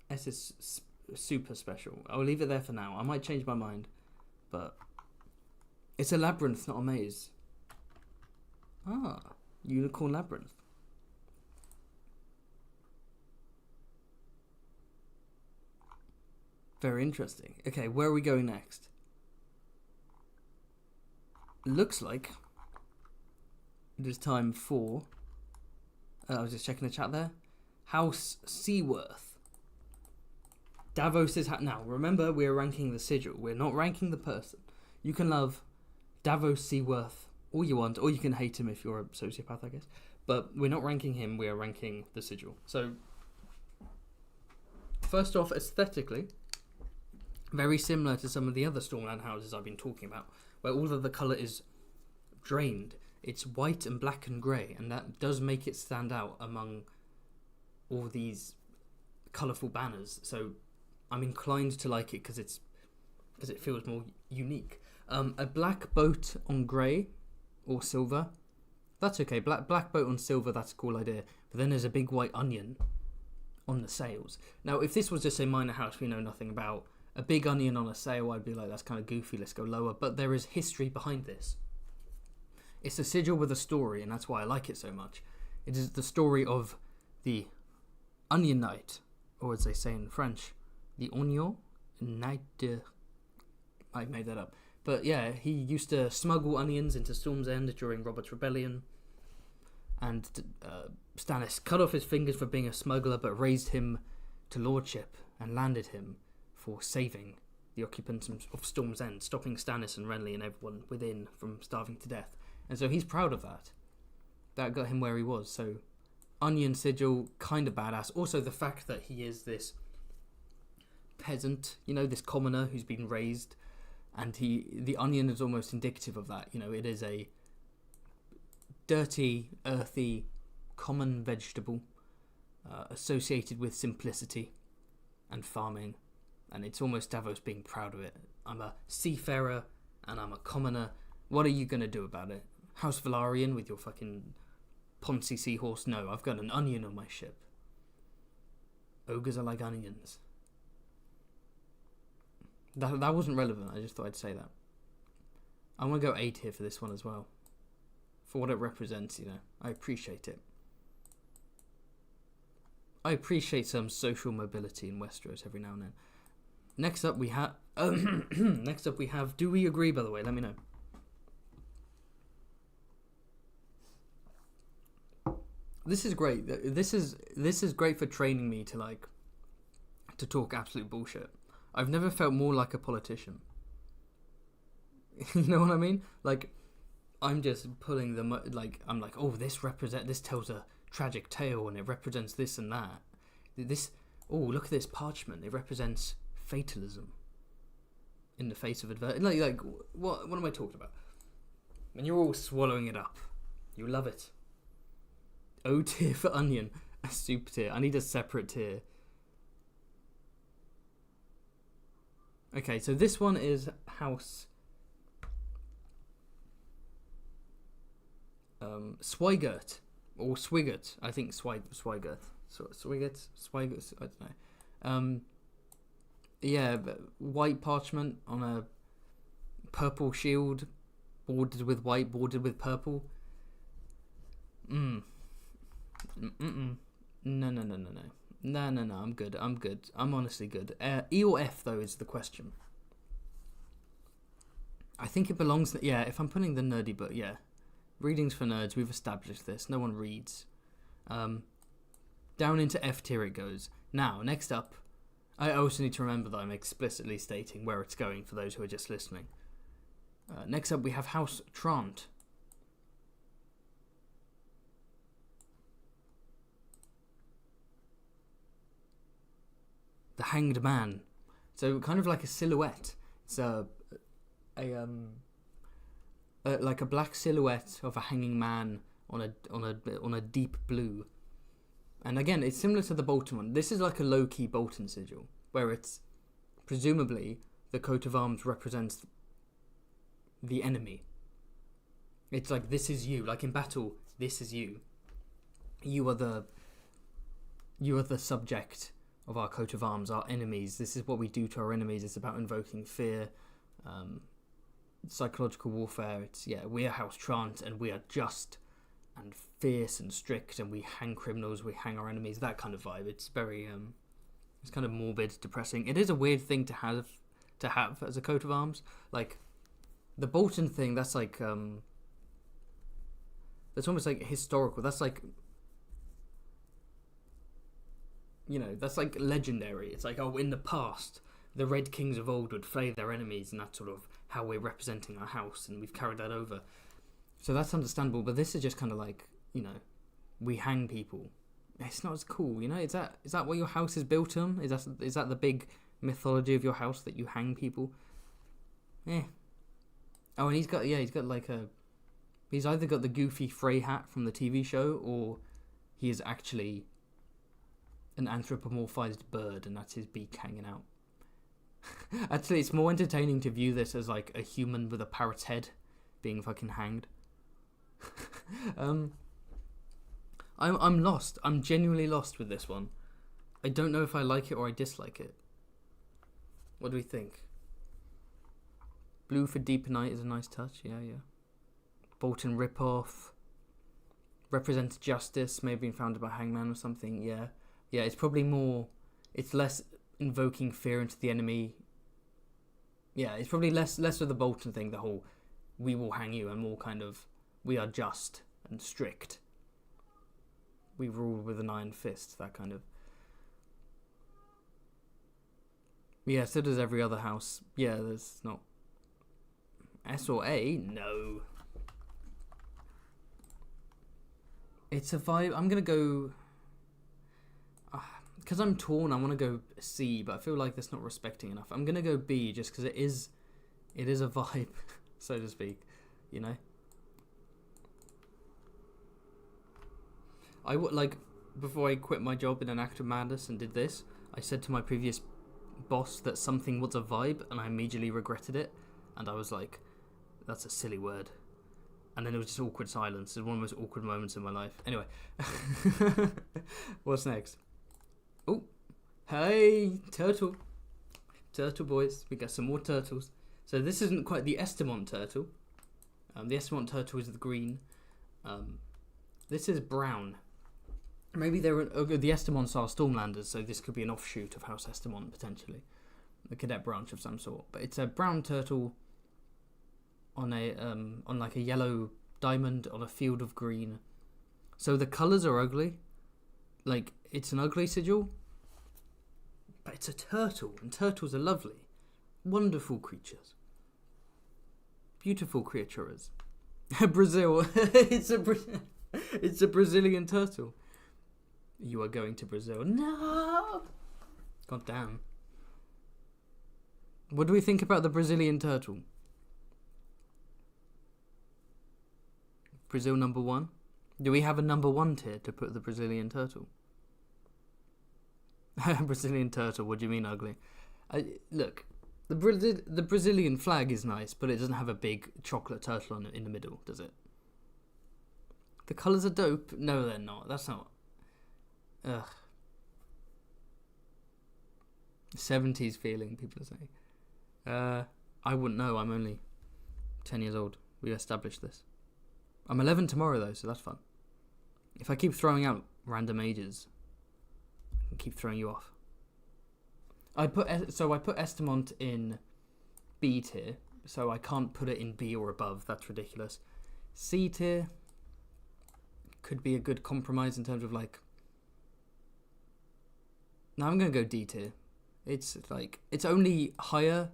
S is super special. I'll leave it there for now. I might change my mind. But it's a labyrinth, not a maze. Ah, unicorn labyrinth. Very interesting. Okay, where are we going next? Looks like it is time for... I was just checking the chat there. House Seaworth. Davos is... Now, remember, we're ranking the sigil. We're not ranking the person. You can love Davos Seaworth all you want, or you can hate him if you're a sociopath, I guess. But we're not ranking him, we are ranking the sigil. So, first off, aesthetically, very similar to some of the other Stormland houses I've been talking about, where all of the colour is drained. It's white and black and grey, and that does make it stand out among all these colourful banners. So I'm inclined to like it because it feels more unique. A black boat on grey or silver, that's okay. Black boat on silver, that's a cool idea. But then there's a big white onion on the sails. Now, if this was just a minor house we know nothing about, a big onion on a sail, I'd be like, that's kind of goofy, let's go lower. But there is history behind this. It's a sigil with a story, and that's why I like it so much. It is the story of the Onion Knight, or as they say in French, the Oignon Knight de... I made that up. But yeah, he used to smuggle onions into Storm's End during Robert's Rebellion. And Stannis cut off his fingers for being a smuggler, but raised him to lordship and landed him for saving the occupants of Storm's End, stopping Stannis and Renly and everyone within from starving to death. And so he's proud of that. That got him where he was. So, Onion Sigil, kind of badass. Also, the fact that he is this peasant, this commoner who's been raised, and the onion is almost indicative of that. It is a dirty, earthy, common vegetable associated with simplicity and farming. And it's almost Davos being proud of it. I'm a seafarer and I'm a commoner. What are you going to do about it? House Velaryon with your fucking Ponzi seahorse? No, I've got an onion on my ship. Ogres are like onions. That wasn't relevant, I just thought I'd say that. I want to go A tier for this one as well. For what it represents, I appreciate it. I appreciate some social mobility in Westeros every now and then. Next up we have... Do we agree, by the way? Let me know. This is great. This is great for training me to talk absolute bullshit. I've never felt more like a politician. You know what I mean? I'm just pulling them. I'm like, oh, this tells a tragic tale, and it represents this and that. Look at this parchment. It represents fatalism in the face of adversity. What am I talking about? And you're all swallowing it up. You love it. O tier for onion. A super tier. I need a separate tier. Okay, so this one is House Swigert or Swigert. I think Swigert. Swigert. I don't know. Yeah, white parchment on a purple shield, bordered with white, bordered with purple. No. No, I'm good. I'm honestly good. E or F, though, is the question. I think it belongs... Yeah, if I'm putting the nerdy book, yeah. Readings for nerds, we've established this. No one reads. Down into F tier it goes. Now, next up, I also need to remember that I'm explicitly stating where it's going for those who are just listening. Next up, we have House Trant. the hanged man. So kind of like a silhouette. It's like a black silhouette of a hanging man on a deep blue. And again, it's similar to the Bolton one. This is like a low-key Bolton sigil, where it's presumably the coat of arms represents the enemy. It's like, this is you. Like in battle, this is you. You are the subject of our coat of arms, our enemies. This is what we do to our enemies. It's about invoking fear, psychological warfare. It's, we are House Trant, and we are just and fierce and strict, and we hang criminals, we hang our enemies, that kind of vibe. It's very, it's kind of morbid, depressing. It is a weird thing to have as a coat of arms. Like, the Bolton thing, that's like, that's almost like historical. That's like, that's like legendary. It's like, in the past, the Red Kings of old would flay their enemies, and that's sort of how we're representing our house, and we've carried that over. So that's understandable, but this is just kind of like, we hang people. It's not as cool, Is that what your house is built on? Is that the big mythology of your house, that you hang people? Yeah. Oh, and he's got like he's either got the goofy Frey hat from the TV show, or he is actually an anthropomorphized bird, and that's his beak hanging out. Actually, it's more entertaining to view this as like a human with a parrot's head being fucking hanged. I'm lost. I'm genuinely lost with this one. I don't know if I like it or I dislike it. What do we think? Blue for Deep Night is a nice touch. Yeah. Bolton ripoff. Represents justice, maybe being founded by Hangman or something. Yeah. It's probably more. It's less invoking fear into the enemy. Yeah, it's probably less of the Bolton thing. The whole we will hang you, and more kind of we are just and strict. We rule with an iron fist. That kind of. Yeah, so does every other house. Yeah, there's not. S or A? No. It's a vibe. I'm going to go. Because I'm torn, I want to go C, but I feel like that's not respecting enough. I'm going to go B just because it is a vibe, so to speak, I would, like, before I quit my job in an act of madness and did this, I said to my previous boss that something was a vibe, and I immediately regretted it, and I was like, that's a silly word. And then it was just awkward silence. It was one of the most awkward moments in my life. Anyway, what's next? Oh, hey, turtle boys. We got some more turtles. So this isn't quite the Estimont turtle. The Estimont turtle is the green. This is brown. Maybe the Estimonts are Stormlanders, so this could be an offshoot of House Estimont potentially, a cadet branch of some sort. But it's a brown turtle on like a yellow diamond on a field of green. So the colours are ugly. Like, it's an ugly sigil, but it's a turtle, and turtles are lovely, wonderful creatures, beautiful creatures. Brazil, it's a Brazilian turtle. You are going to Brazil. No, god damn. What do we think about the Brazilian turtle? Brazil number 1. Do we have a number 1 tier to put the Brazilian turtle? Brazilian turtle, what do you mean ugly? Look, the Brazilian flag is nice, but it doesn't have a big chocolate turtle in the middle, does it? The colours are dope. No, they're not. That's not. Ugh. 70s feeling, people are saying. I wouldn't know. I'm only 10 years old. We established this. I'm 11 tomorrow, though, so that's fun. If I keep throwing out random ages, I can keep throwing you off. I put Estimont in B tier, so I can't put it in B or above. That's ridiculous. C tier could be a good compromise in terms of like. Now I'm gonna go D tier. It's only higher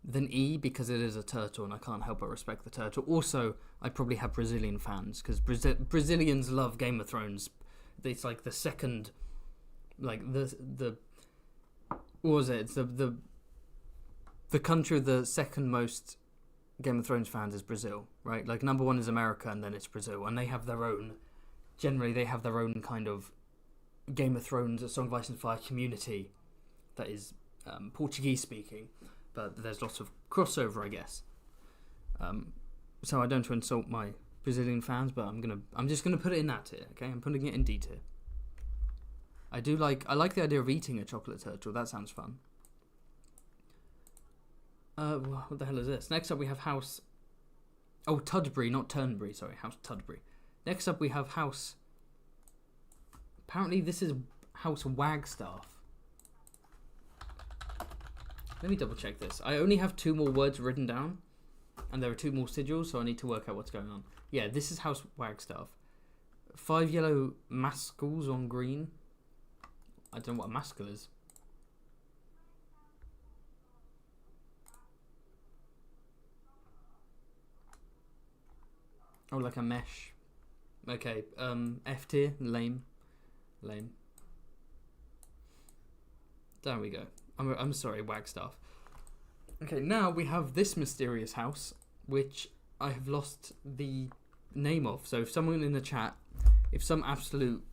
than E because it is a turtle, and I can't help but respect the turtle. Also, I probably have Brazilian fans because Brazilians love Game of Thrones. It's like the second, like the what was it? It's the country with the second most Game of Thrones fans is Brazil, right? Like number one is America, and then it's Brazil, and they have their own. Generally, they have their own kind of Game of Thrones, A Song of Ice and Fire community that is Portuguese speaking, but there's lots of crossover, I guess. So I don't want to insult my Brazilian fans, but I'm just gonna put it in that tier, okay? I'm putting it in D tier. I like the idea of eating a chocolate turtle. That sounds fun. What the hell is this? Next up we have House... Oh, Tudbury, not Turnbury, sorry. House Tudbury. Next up we have House... Apparently this is House Wagstaff. Let me double check this. I only have 2 more words written down. And there are 2 more sigils, so I need to work out what's going on. Yeah, this is House Wagstaff. 5 yellow mascals on green. I don't know what a mascal is. Oh, like a mesh. Okay, F tier, lame. There we go. I'm sorry, Wagstaff. Okay, now we have this mysterious house, which I have lost the name of. So if someone in the chat, if some absolute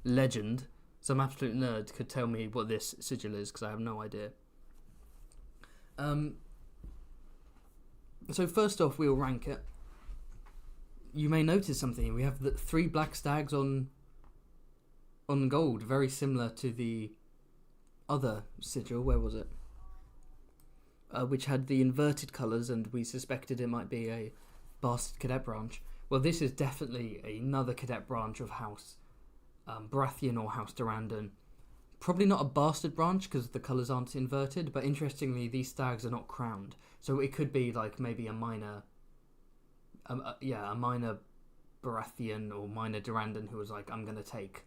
legend, some absolute nerd could tell me what this sigil is, because I have no idea. So first off, we'll rank it. You may notice something. We have the 3 black stags on gold, very similar to the other sigil. Where was it? Which had the inverted colours, and we suspected it might be a bastard cadet branch. Well, this is definitely another cadet branch of House Baratheon or House Durrandon. Probably not a bastard branch because the colours aren't inverted, but interestingly, these stags are not crowned. So it could be like maybe a minor... a minor Baratheon or minor Durrandon who was like, I'm going to take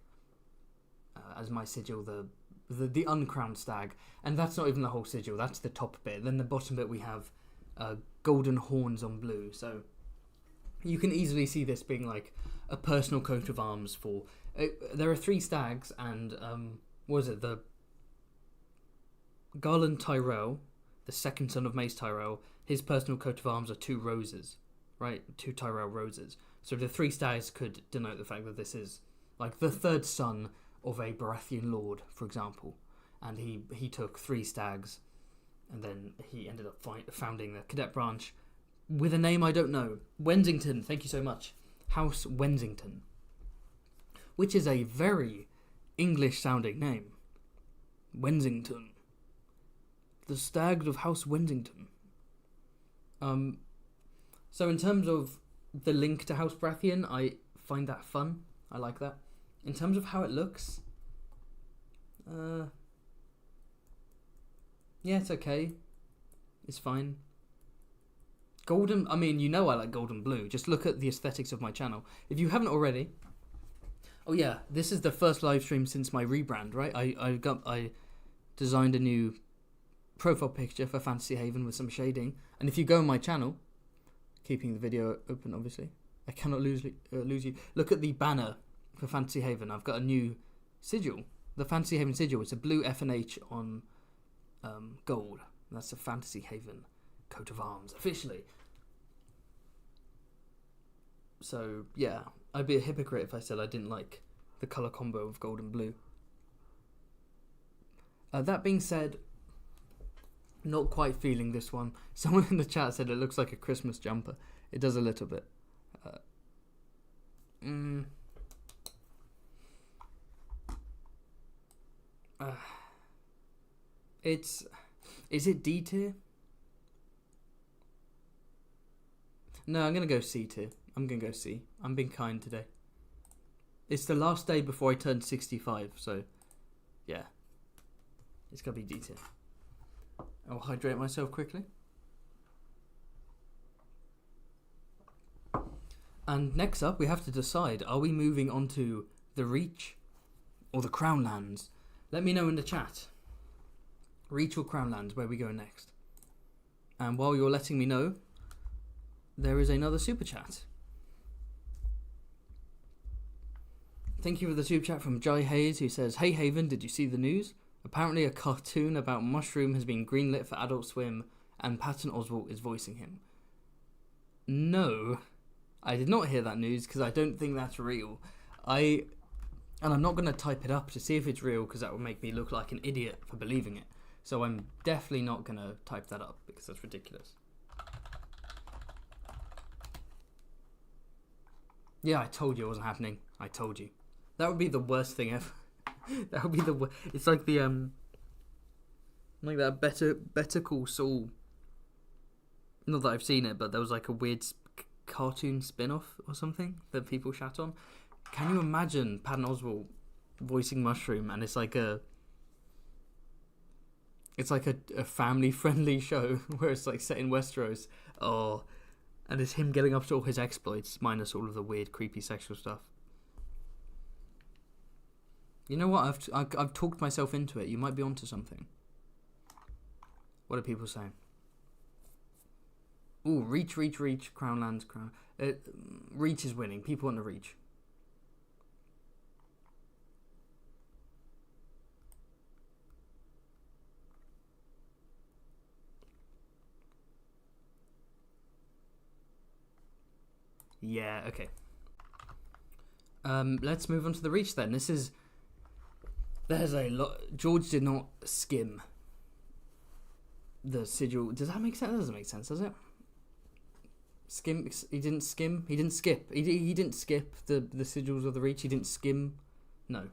as my sigil the uncrowned stag. And that's not even the whole sigil, that's the top bit. Then the bottom bit we have golden horns on blue. So you can easily see this being like a personal coat of arms for... there are 3 stags and, what was it, the Garland Tyrell, the second son of Mace Tyrell, his personal coat of arms are 2 roses. Right, 2 Tyrell roses. So the 3 stags could denote the fact that this is like the 3rd son of a Baratheon lord, for example. And he took 3 stags, and then he ended up founding the cadet branch with a name I don't know. Wensington, thank you so much. House Wensington. Which is a very English-sounding name. Wensington. The stags of House Wensington. So in terms of the link to House Baratheon, I find that fun. I like that. In terms of how it looks, yeah, it's okay. It's fine. Golden, I mean, you know I like gold and blue. Just look at the aesthetics of my channel. If you haven't already... Oh yeah, this is the first live stream since my rebrand, right? I designed a new profile picture for Fantasy Haven with some shading. And if you go on my channel... Keeping the video open, obviously. I cannot lose you. Look at the banner for Fantasy Haven. I've got a new sigil. The Fantasy Haven sigil. It's a blue F&H on gold. That's a Fantasy Haven coat of arms, officially. So, yeah. I'd be a hypocrite if I said I didn't like the colour combo of gold and blue. That being said... Not quite feeling this one. Someone in the chat said it looks like a Christmas jumper. It does a little bit. Is it D tier? No, I'm going to go C tier. I'm going to go C. I'm being kind today. It's the last day before I turn 65, so yeah. It's going to be D tier. I'll hydrate myself quickly. And next up, we have to decide, are we moving on to the Reach or the Crown Lands? Let me know in the chat. Reach or Crown Lands, where we go next. And while you're letting me know, there is another super chat. Thank you for the super chat from Jai Hayes, who says, "Hey Haven, did you see the news? Apparently a cartoon about Mushroom has been greenlit for Adult Swim, and Patton Oswalt is voicing him. No, I did not hear that news because I don't think that's real. And I'm not going to type it up to see if it's real because that would make me look like an idiot for believing it. So I'm definitely not going to type that up because that's ridiculous. Yeah, I told you it wasn't happening. I told you. That would be the worst thing ever. That would be the worst. It's like the like that Better Call Saul. Not that I've seen it, but there was like a weird cartoon spin-off or something that people shat on. Can you imagine Patton Oswalt voicing Mushroom, and it's like a family-friendly show where it's like set in Westeros. Oh, and it's him getting up to all his exploits, minus all of the weird, creepy sexual stuff. You know what? I've talked myself into it. You might be onto something. What are people saying? Ooh, Reach, Crownlands, Crown. Reach is winning. People want the Reach. Yeah, okay. Let's move on to the Reach then. There's a lot. George did not skim the sigil. Does that make sense? That doesn't make sense, does it? Skim. He didn't skim. He didn't skip. He didn't skip the sigils of the Reach. He didn't skim. No.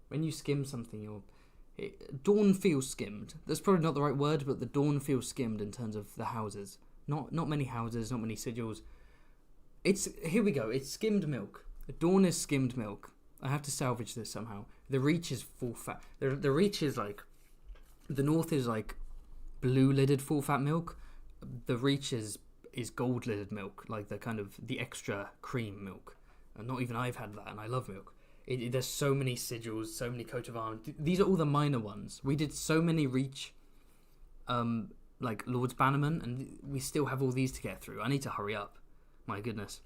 When you skim something, Dawn feels skimmed. That's probably not the right word, but the Dawn feels skimmed in terms of the houses. Not many houses. Not many sigils. Here we go. It's skimmed milk. Dawn is skimmed milk. I have to salvage this somehow. The Reach is full fat. The Reach is like... The North is like blue-lidded full fat milk. The Reach is gold-lidded milk. Like the extra cream milk. And not even I've had that, and I love milk. There's so many sigils, so many coat of arms. These are all the minor ones. We did so many Reach... like Lord's Bannerman, and we still have all these to get through. I need to hurry up. My goodness.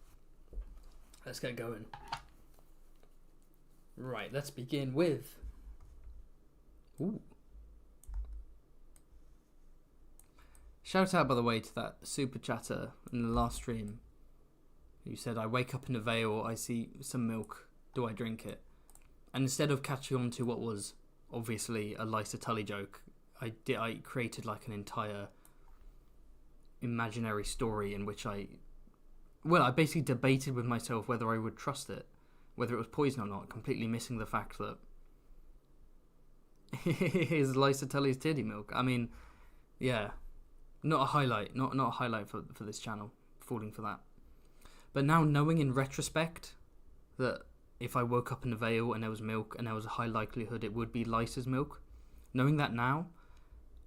Let's get going. Right, let's begin with... Ooh. Shout out, by the way, to that super chatter in the last stream who said, I wake up in a Vale, I see some milk, do I drink it? And instead of catching on to what was obviously a Lysa Tully joke, I created like an entire imaginary story in which I basically debated with myself whether I would trust it, whether it was poison or not, completely missing the fact that it is Lysa Tully's titty milk. I mean, yeah, not a highlight, not a highlight for this channel, falling for that. But now knowing in retrospect that if I woke up in a Vale and there was milk and there was a high likelihood it would be Lysa's milk, knowing that now,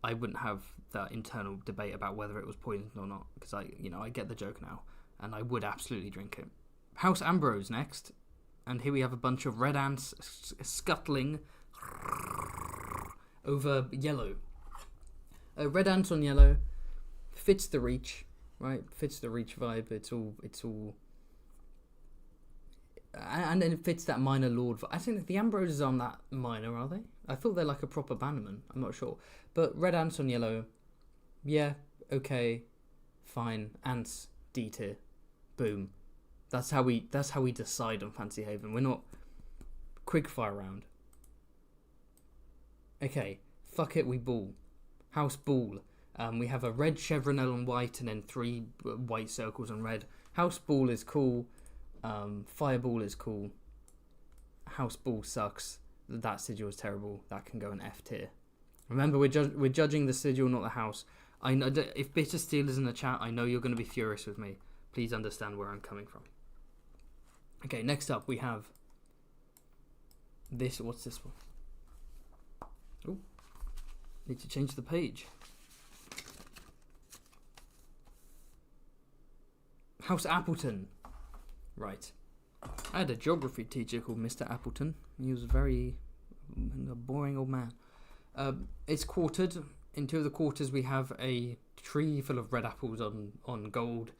I wouldn't have that internal debate about whether it was poisoned or not, because I get the joke now. And I would absolutely drink it. House Ambrose next. And here we have a bunch of red ants scuttling over yellow. Red ants on yellow. Fits the Reach, right? Fits the Reach vibe. It's all... And then it fits that minor lord. I think the Ambroses aren't that minor, are they? I thought they're like a proper bannerman. I'm not sure. But red ants on yellow. Yeah, okay. Fine. Ants, D tier. Boom. That's how we decide on Fancy Haven. We're not quickfire round. Okay, fuck it, we ball. House Ball. We have a red chevronel on white and then 3 white circles on red. House Ball is cool. Fireball is cool. House Ball sucks. That sigil is terrible. That can go in F tier. Remember, we're judging the sigil, not the house. I know if Bitter Steel is in the chat, I know you're going to be furious with me. Please understand where I'm coming from. Okay, next up we have this. What's this one? Oh, need to change the page. House Appleton. Right. I had a geography teacher called Mr. Appleton. He was a boring old man. It's quartered. In 2 of the quarters we have a tree full of red apples on gold.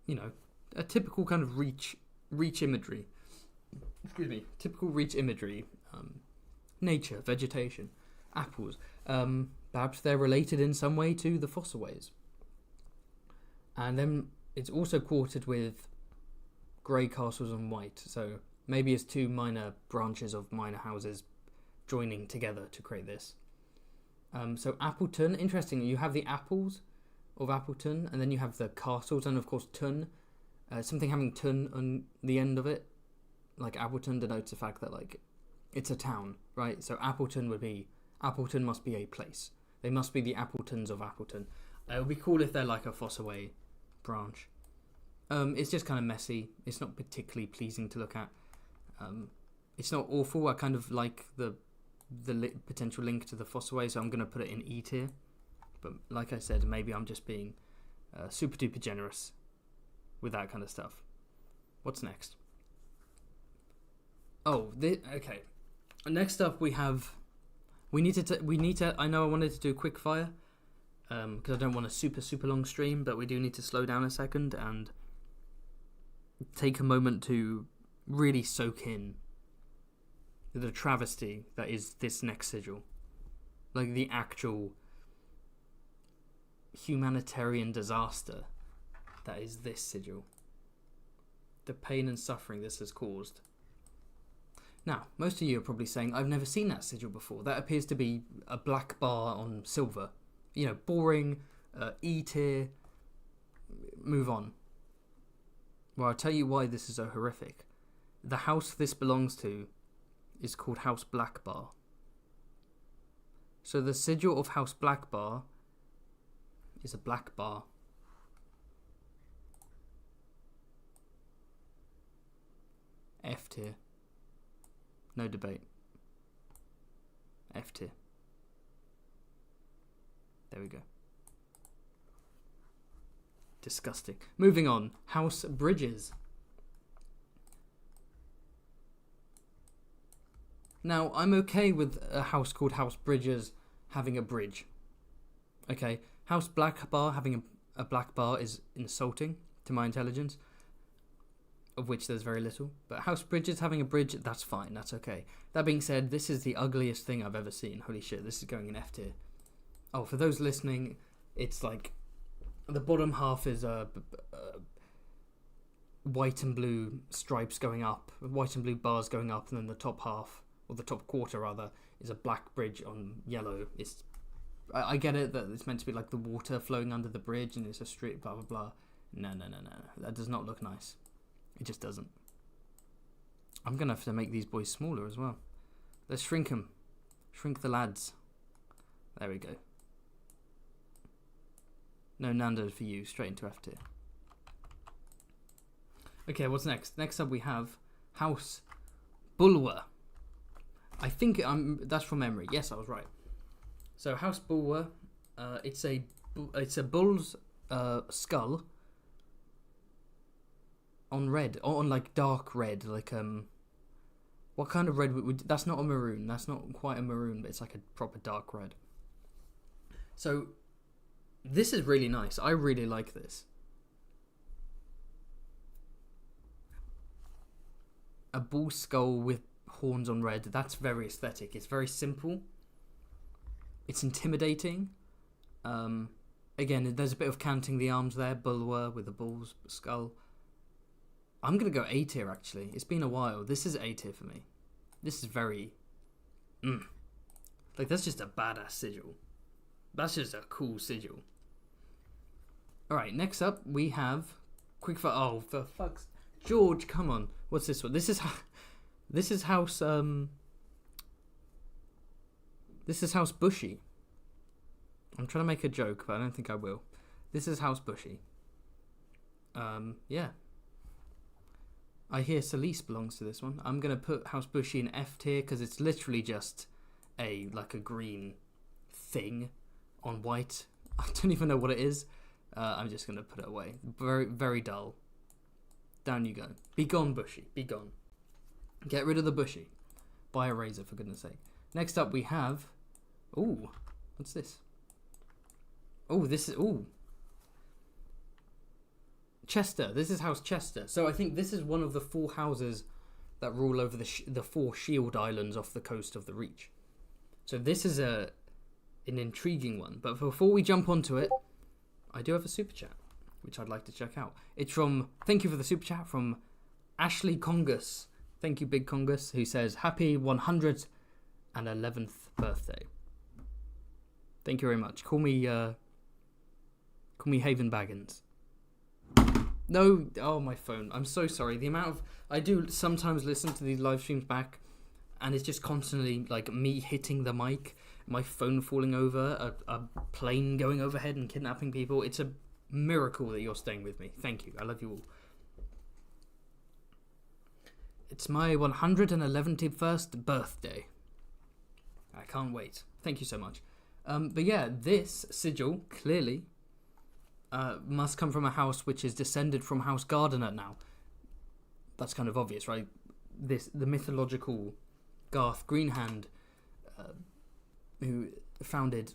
You know, a typical kind of reach imagery. Excuse me. Typical Reach imagery. Nature, vegetation. apples. Perhaps they're related in some way to the Fossways. And then it's also quartered with grey castles and white. So maybe it's two minor branches of minor houses joining together to create this. So Appleton, interesting. You have the apples of Appleton, and then you have the castles, and of course Tun. Something having Tun on the end of it, like Appleton, denotes the fact that like it's a town, right? So Appleton must be a place. They must be the Appletons of Appleton. It would be cool if they're like a Fossaway branch. It's just kind of messy. It's not particularly pleasing to look at. It's not awful. I kind of like the potential link to the Fossaway, so I'm going to put it in E tier. But like I said, maybe I'm just being super duper generous with that kind of stuff. What's next? Oh, okay. Next up we need to. I know I wanted to do a quick fire because I don't want a super long stream, but we do need to slow down a second and take a moment to really soak in the travesty that is this next sigil, like the actual humanitarian disaster that is this sigil, the pain and suffering this has caused. Now, most of you are probably saying, I've never seen that sigil before. That appears to be a black bar on silver. You know, boring, E tier, move on. Well, I'll tell you why this is so horrific. The house this belongs to is called House Blackbar. So the sigil of House Blackbar is a black bar. F tier. No debate. F tier. There we go. Disgusting. Moving on. House Bridges. Now, I'm okay with a house called House Bridges having a bridge. Okay. House Blackbar having a black bar is insulting to my intelligence, of which there's very little. But House Bridges having a bridge, that's fine. That's okay. That being said, this is the ugliest thing I've ever seen. Holy shit, this is going in F tier. Oh, for those listening, it's like the bottom half is white and blue stripes going up, white and blue bars going up, and then the top half, or the top quarter rather, is a black bridge on yellow. I get it that it's meant to be like the water flowing under the bridge and it's a strip, blah blah blah. No. That does not look nice. It just doesn't. I'm going to have to make these boys smaller as well. Let's shrink them. Shrink the lads. There we go. No Nando for you. Straight into F tier. Okay, what's next? Next up we have House Bulwer. I think that's from memory. Yes, I was right. So House Bulwer, it's a bull's skull on red, on like dark red, like what kind of red would that's not a maroon, that's not quite a maroon, but it's like a proper dark red. So this is really nice. I really like this. A bull skull with horns on red, that's very aesthetic. It's very simple. It's intimidating. Again, there's a bit of counting the arms there. Bulwer with a bull's skull. I'm going to go A tier, actually. It's been a while. This is A tier for me. This is very... Like, that's just a badass sigil. That's just a cool sigil. Alright, next up, we have... Quickfire... Oh, for fuck's... George, come on. What's this one? This is House... This is House Bushy. I'm trying to make a joke, but I don't think I will. This is House Bushy. Yeah. I hear Celise belongs to this one. I'm going to put House Bushy in F tier because it's literally just a green thing on white. I don't even know what it is. I'm just going to put it away. Very, very dull. Down you go. Be gone, Bushy. Be gone. Get rid of the Bushy. Buy a razor, for goodness sake. Next up we have... Ooh, what's this? Oh, this is... Ooh. Chester. This is House Chester. So I think this is one of the 4 houses that rule over the 4 shield islands off the coast of the Reach. So this is an intriguing one. But before we jump onto it, I do have a super chat, which I'd like to check out. It's from, thank you for the super chat, from Ashley Congus. Thank you, Big Congus, who says, happy 111th birthday. Thank you very much. Call me Haven Baggins. No, oh, my phone. I'm so sorry. The amount of, I do sometimes listen to these live streams back, and it's just constantly like me hitting the mic, my phone falling over, a plane going overhead and kidnapping people. It's a miracle that you're staying with me. Thank you. I love you all. It's my 111st birthday. I can't wait. Thank you so much. But yeah, this sigil clearly must come from a house which is descended from House Gardener now. That's kind of obvious, right? The mythological Garth Greenhand, who founded,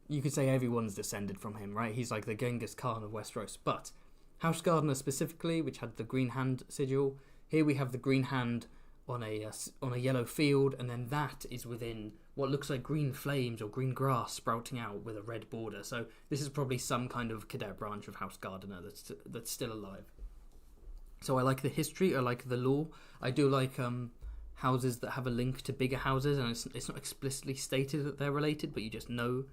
you could say everyone's descended from him, right? He's like the Genghis Khan of Westeros. But House Gardener specifically, which had the Green Hand sigil, here we have the Green Hand on a yellow field, and then that is within what looks like green flames or green grass sprouting out with a red border. So this is probably some kind of cadet branch of House Gardener that's still alive. So I like the history, I like the lore. I do like houses that have a link to bigger houses, and it's not explicitly stated that they're related, but you just know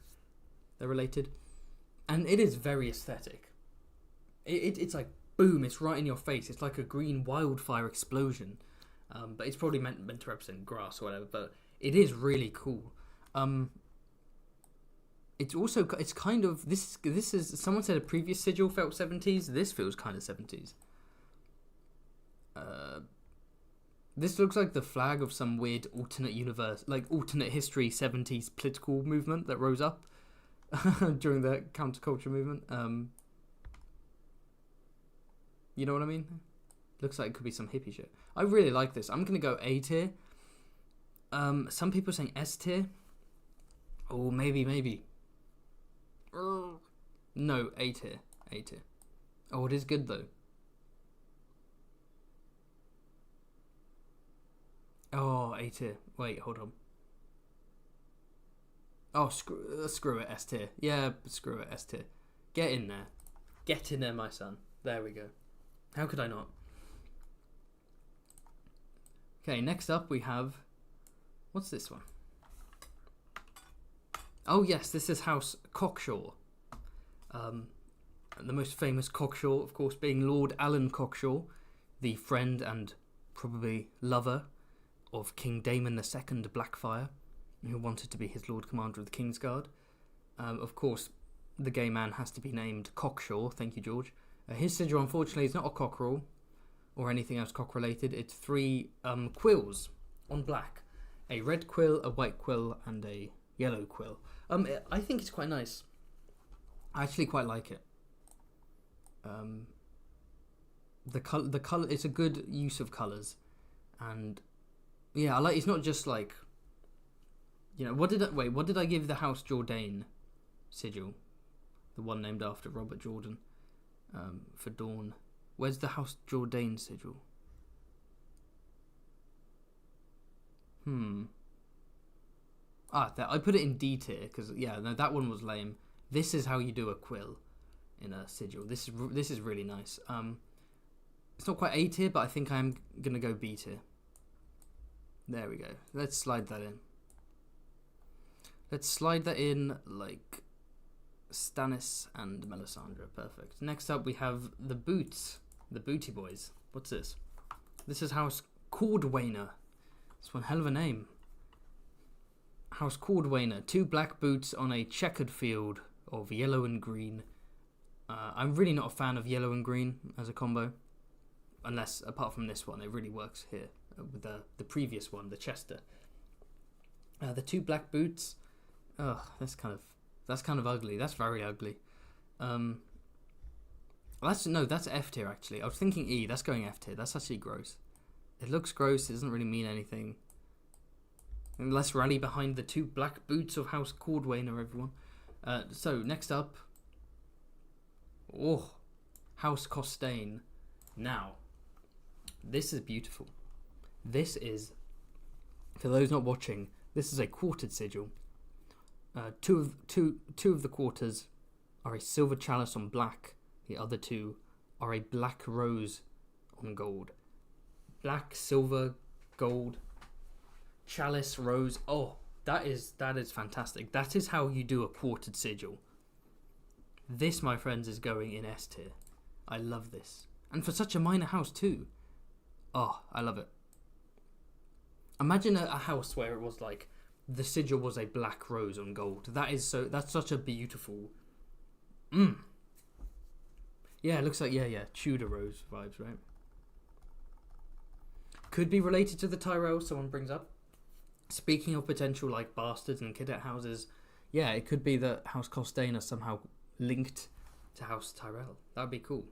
they're related. And it is very aesthetic. It's like, boom, it's right in your face. It's like a green wildfire explosion. But it's probably meant to represent grass or whatever, but it is really cool. It's kind of, this is, someone said a previous sigil felt 70s, this feels kind of 70s. This looks like the flag of some weird alternate universe, like alternate history 70s political movement that rose up during the counterculture movement. You know what I mean? Looks like it could be some hippie shit. I really like this. I'm going to go A tier. Some people are saying S tier. Oh, maybe. No, A tier. Oh, it is good though. Oh, A tier. Wait, hold on. Oh, screw it, S tier. Yeah, screw it, S tier. Get in there. Get in there, my son. There we go. How could I not? Okay, next up we have... What's this one? Oh yes, this is House Cockshaw. The most famous Cockshaw, of course, being Lord Alan Cockshaw, the friend and probably lover of King Daemon II Blackfyre, who wanted to be his Lord Commander of the Kingsguard. Of course, the gay man has to be named Cockshaw. Thank you, George. His sigil, unfortunately, is not a cockerel or anything else cock-related. It's 3 quills on black. A red quill, a white quill, and a yellow quill. I think it's quite nice. I actually quite like it. The color, it's a good use of colours. And yeah, I like, it's not just like, what did I give the House Jourdain sigil? The one named after Robert Jordan. For Dawn. Where's the House Jourdain sigil? I put it in D tier because that one was lame. This is how you do a quill in a sigil. This is really nice. It's not quite A tier, but I think I'm gonna go B tier. There we go. Let's slide that in. Let's slide that in like Stannis and Melisandre. Perfect. Next up we have the Boots. The Booty Boys. What's this? This is House Cordwainer. It's one hell of a name. House Cordwainer. 2 black boots on a checkered field of yellow and green. I'm really not a fan of yellow and green as a combo. Unless, apart from this one, it really works here. With the previous one, the Chester. The 2 black boots. Ugh, that's kind of ugly. That's very ugly. That's F tier actually. I was thinking E. That's going F tier. That's actually gross. It looks gross. It doesn't really mean anything. And let's rally behind the 2 black boots of House Cordwainer, everyone. So next up, House Costain. Now, this is beautiful. This is, for those not watching, This is a quartered sigil. Two of the quarters are a silver chalice on black. The other two are a black rose on gold. Black, silver, gold, chalice, rose. Oh, that is fantastic. That is how you do a quartered sigil. This, my friends, is going in S tier. I love this. And for such a minor house too. Oh, I love it. Imagine a house where it was like the sigil was a black rose on gold. That's such a beautiful. Yeah, it looks like Tudor rose vibes, right? Could be related to the Tyrell, someone brings up. Speaking of potential like bastards and cadet houses, yeah, it could be that House Costain are somehow linked to House Tyrell. That'd be cool.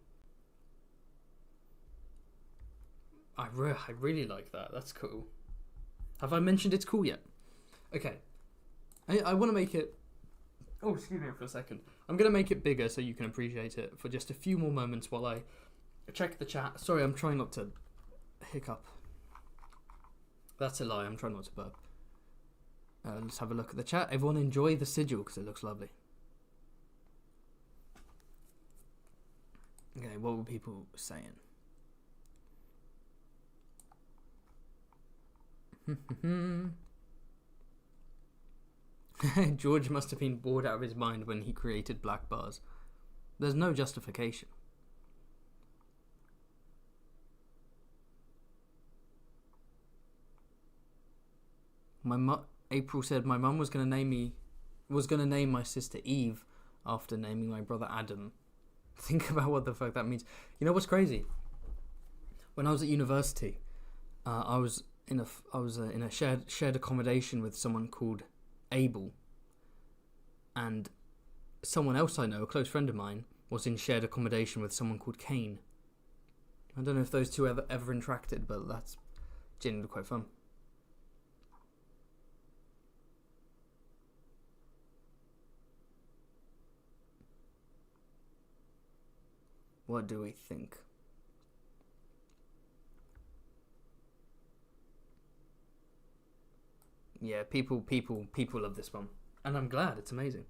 I really like that. That's cool. Have I mentioned it's cool yet? Okay. I want to make it... Oh, excuse me for a second. I'm going to make it bigger so you can appreciate it for just a few more moments while I check the chat. Sorry, I'm trying not to hiccup. That's a lie. I'm trying not to burp. Let's have a look at the chat. Everyone enjoy the sigil because it looks lovely. Okay, what were people saying? George must have been bored out of his mind when he created black bars. There's no justification. April said my mum was going to name my sister Eve after naming my brother Adam. Think about what the fuck that means. You know what's crazy? When I was at university, I was in a shared accommodation with someone called Abel, and someone else I know, a close friend of mine, was in shared accommodation with someone called Cain. I don't know if those two ever interacted, but that's genuinely quite fun. What do we think? Yeah, people love this one. And I'm glad, it's amazing.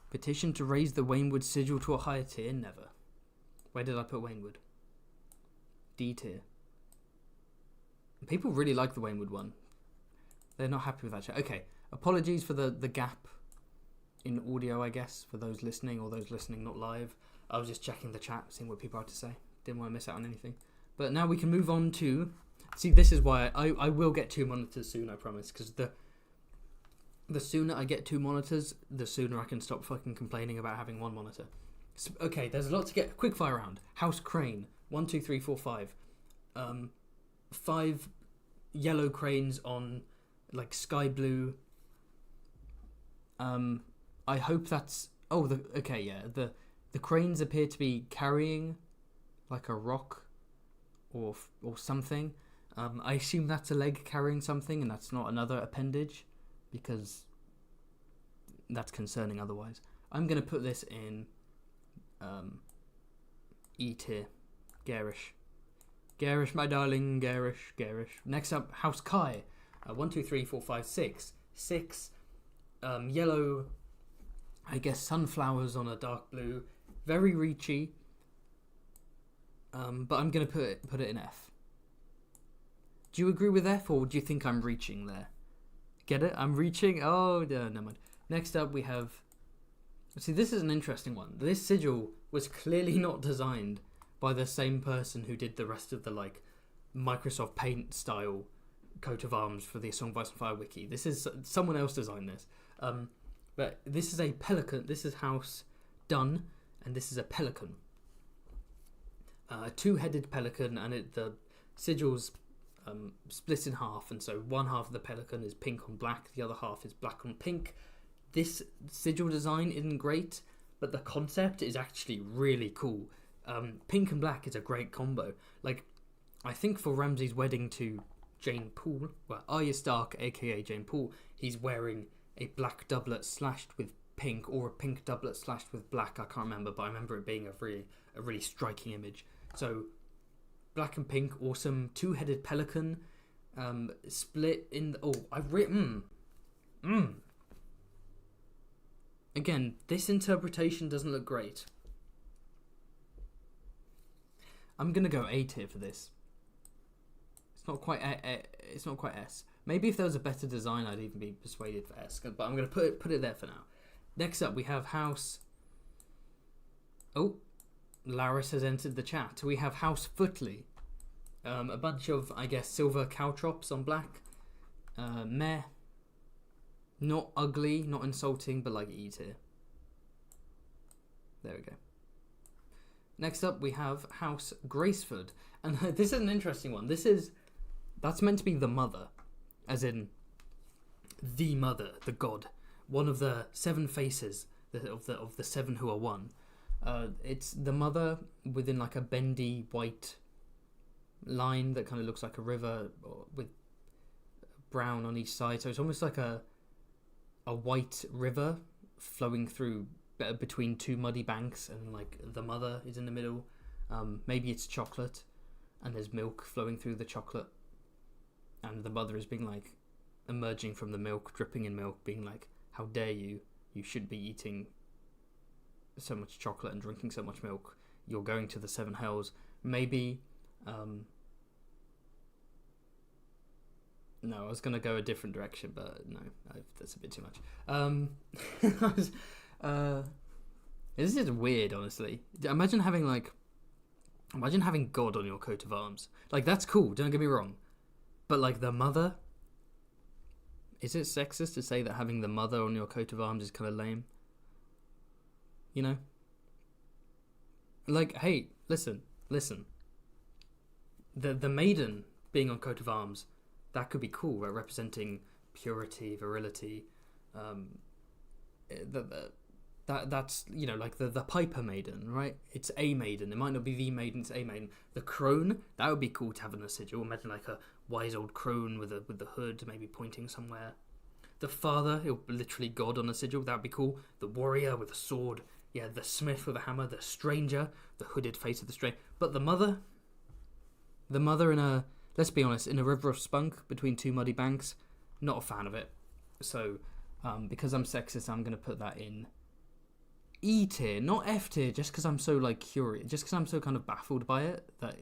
Petition to raise the Waynwood sigil to a higher tier? Never. Where did I put Waynwood? D tier. People really like the Waynwood one. They're not happy with that shit. Okay, apologies for the gap in audio, I guess, for those listening or those listening not live. I was just checking the chat, seeing what people had to say. Didn't want to miss out on anything. But now we can move on to... See, this is why I will get 2 monitors soon, I promise. Because the sooner I get 2 monitors, the sooner I can stop fucking complaining about having 1 monitor. So, okay, there's a lot to get. Quick fire round. House Crane. 1, 2, 3, 4, 5. 5 yellow cranes on, like, sky blue. I hope that's... Oh, okay, yeah. The cranes appear to be carrying, like, a rock or something. I assume that's a leg carrying something and that's not another appendage, because that's concerning otherwise. I'm going to put this in E tier. Garish. Garish, my darling. Garish. Next up, House Kai. 1, 2, 3, 4, 5, 6. 6 yellow, I guess, sunflowers on a dark blue. Very reachy. But I'm going to put it in F. Do you agree with F, or do you think I'm reaching there? Get it? I'm reaching? Oh, no, never mind. Next up, we have... See, this is an interesting one. This sigil was clearly not designed by the same person who did the rest of the, like, Microsoft Paint style coat of arms for the A Song of Ice and Fire wiki. This is... Someone else designed this. But this is a pelican. This is House Dunn, and this is a pelican. A 2-headed pelican, and the sigil's split in half, and so one half of the pelican is pink on black, the other half is black on pink. This sigil design isn't great, but the concept is actually really cool. Pink and black is a great combo. Like, I think for Ramsay's wedding to Jane Poole, well, Arya Stark, aka Jane Poole, he's wearing a black doublet slashed with pink, or a pink doublet slashed with black. I can't remember, but I remember it being a really striking image. So black and pink, awesome. 2-headed pelican, split in... Again, this interpretation doesn't look great. I'm gonna go A tier for this. It's not quite it's not quite S. Maybe if there was a better design, I'd even be persuaded for S. But I'm gonna put it there for now. Next up, we have House. Oh, Laris has entered the chat. We have House Footley. A bunch of, I guess, silver caltrops on black. Meh. Not ugly, not insulting, but like E tier. There we go. Next up, we have House Graceford. And this is an interesting one. That's meant to be the mother. As in, the mother, the god. One of the 7 faces of the 7 who are one. It's the mother within like a bendy white line that kind of looks like a river with brown on each side. So it's almost like a white river flowing through between 2 muddy banks, and like the mother is in the middle. Maybe it's chocolate and there's milk flowing through the chocolate, and the mother is being like emerging from the milk, dripping in milk, being like, how dare you should be eating so much chocolate and drinking so much milk. You're going to the 7 hells. Maybe no, I was going to go a different direction, but no, that's a bit too much. This is weird, honestly. Imagine having God on your coat of arms. Like, that's cool, don't get me wrong. But like the mother, is it sexist to say that having the mother on your coat of arms is kind of lame? You know? Like, hey, listen. The maiden being on coat of arms, that could be cool, right? Representing purity, virility. That's, you know, like the Piper maiden, right? It's a maiden. It might not be the maiden, it's a maiden. The crone, that would be cool to have in a sigil. Imagine like a wise old crone with the hood, maybe pointing somewhere. The father, literally God on a sigil, that would be cool. The warrior with a sword. Yeah, the smith with a hammer. The stranger, the hooded face of the stranger. But the mother in a, let's be honest, in a river of spunk between 2 muddy banks, not a fan of it. So, because I'm sexist, I'm going to put that in E tier, not F tier, just because I'm so like curious, just because I'm so kind of baffled by it, that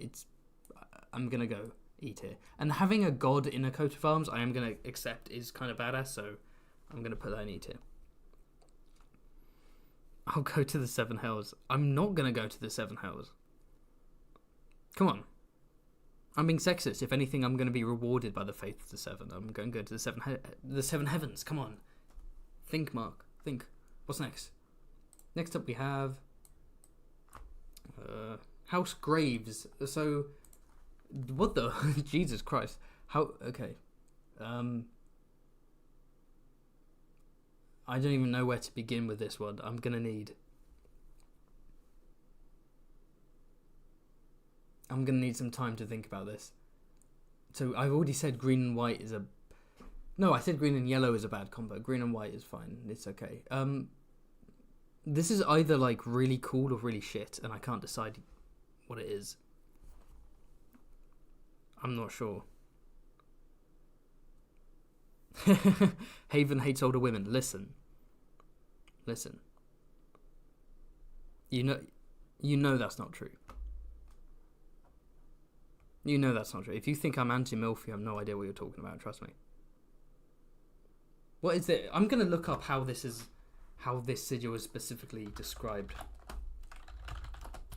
I'm going to go E tier. And having a god in a coat of arms, I am going to accept is kind of badass, so I'm going to put that in E tier. I'll go to the 7 hells. I'm not going to go to the 7 hells. Come on. I'm being sexist. If anything, I'm going to be rewarded by the faith of the 7. I'm going to go to the 7 heavens. Come on. Think, Mark. Think. What's next? Next up we have House Graves. So, what the? Jesus Christ. Okay. I don't even know where to begin with this one. I'm going to need some time to think about this. So I've already said green and white is No, I said green and yellow is a bad combo. Green and white is fine. It's okay. This is either like really cool or really shit, and I can't decide what it is. I'm not sure. Haven hates older women. Listen. You know that's not true. You know that's not true. If you think I'm anti-MILF, you have no idea what you're talking about, trust me. What is it? I'm going to look up how this sigil is specifically described.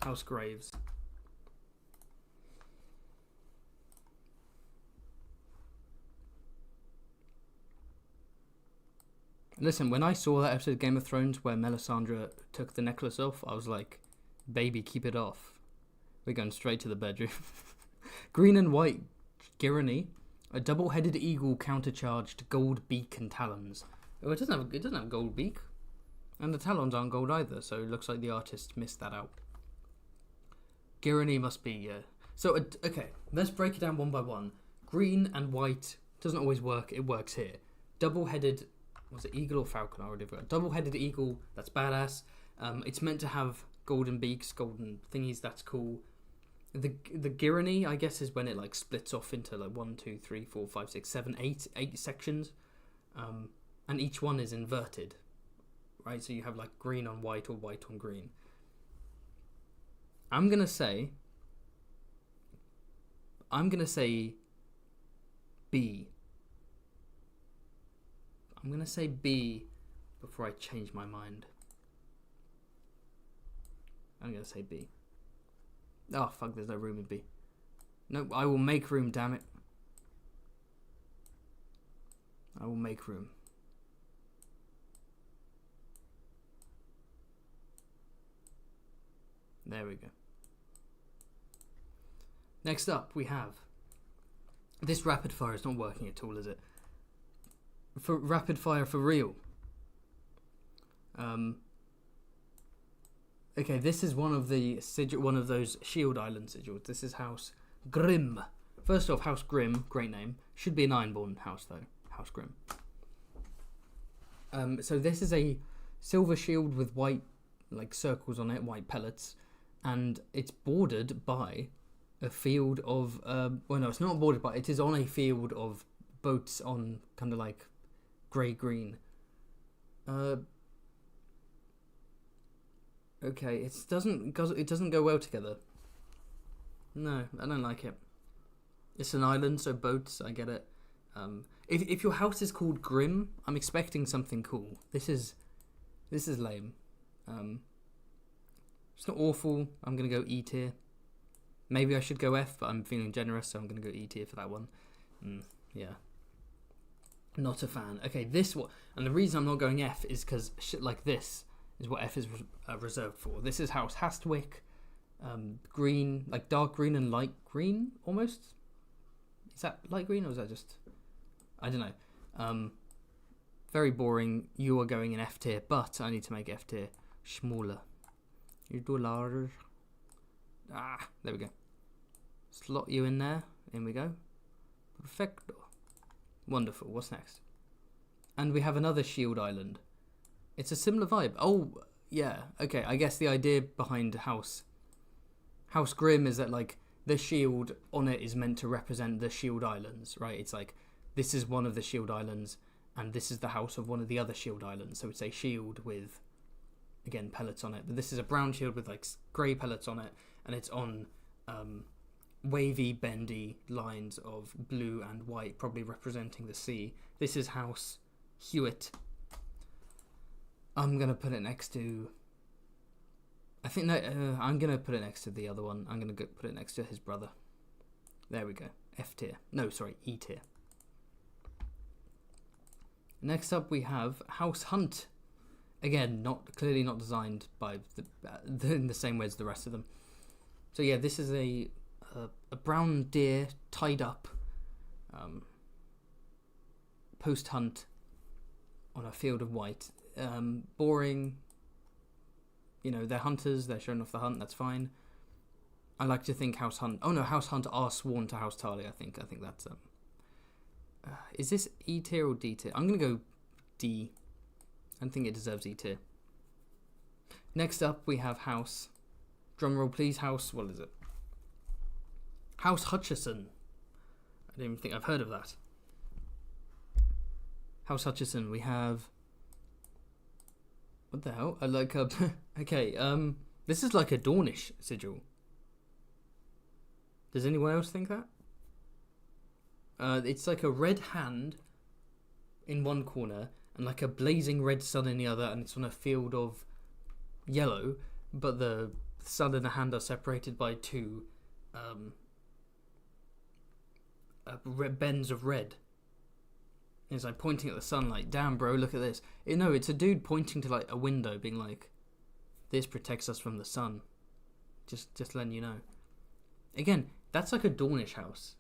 House Graves. Listen, when I saw that episode of Game of Thrones where Melisandre took the necklace off, I was like, baby, keep it off. We're going straight to the bedroom. Green and white Gyrany, a double-headed eagle countercharged gold beak and talons. Oh, it doesn't have gold beak, and the talons aren't gold either. So it looks like the artist missed that out. Gyrany must be So okay, let's break it down one by one. Green and white doesn't always work. It works here. Double-headed, was it eagle or falcon? I already forgot. Double-headed eagle. That's badass. It's meant to have golden beaks, golden thingies. That's cool. The Gyrany, I guess, is when it like splits off into like 1, 2, 3, 4, 5, 6, 7, 8 sections. and each one is inverted, right? So you have like green on white or white on green. I'm gonna say B. I'm gonna say B before I change my mind. I'm gonna say B. Oh fuck, there's no room in B. No, I will make room, damn it. I will make room. There we go. Next up, we have... This rapid fire is not working at all, is it? For rapid fire for real. Okay, this is one of those Shield Island sigils. This is House Grimm. First off, House Grimm, great name. Should be an Ironborn house though. House Grimm. So this is a silver shield with white like circles on it, white pellets, and it's bordered by a field of well no, it's not bordered by, it is on a field of boats on kind of like grey green. Okay, it doesn't go well together. No, I don't like it. It's an island, so boats, I get it. If your house is called Grimm, I'm expecting something cool. This is lame. It's not awful. I'm gonna go E tier. Maybe I should go F, but I'm feeling generous, so I'm gonna go E tier for that one. Yeah. Not a fan. Okay, this one, and the reason I'm not going F is because shit like this is what F is reserved for. This is House Hastwick. Green, like dark green and light green, almost. Is that light green or is that just... I don't know. Very boring. You are going in F tier, but I need to make F tier smaller. You do larger. Ah, there we go. Slot you in there. In we go. Perfecto. Wonderful. What's next? And we have another Shield Island. It's a similar vibe. Oh, yeah. Okay, I guess the idea behind House Grimm is that, like, the shield on it is meant to represent the Shield Islands, right? It's like, this is one of the Shield Islands, and this is the house of one of the other Shield Islands. So it's a shield with, again, pellets on it. But this is a brown shield with, like, grey pellets on it, and it's on wavy, bendy lines of blue and white, probably representing the sea. This is House Hewitt. I'm going to put it next to... I think that I'm going to put it next to the other one. I'm going to put it next to his brother. There we go. F tier. No, sorry, E tier. Next up we have House Hunt. Again, clearly not designed by in the same way as the rest of them. So yeah, this is a brown deer tied up post-hunt on a field of white. Boring. You know, they're hunters, they're showing off the hunt, that's fine. I like to think House Hunt... Oh no, House Hunt are sworn to House Tarly, I think that's... is this E tier or D tier? I'm going to go D. I don't think it deserves E tier. Next up, we have House... Drumroll please, House... What is it? House Hutchison. I don't even think I've heard of that. House Hutchison, we have... What the hell? I like a... Okay, this is like a Dornish sigil. Does anyone else think that? It's like a red hand in one corner and like a blazing red sun in the other, and it's on a field of yellow, but the sun and the hand are separated by two bends of red. And it's like pointing at the sun like, damn bro, look at this. No, it's a dude pointing to like a window being like, this protects us from the sun. Just letting you know. Again, that's like a Dornish house.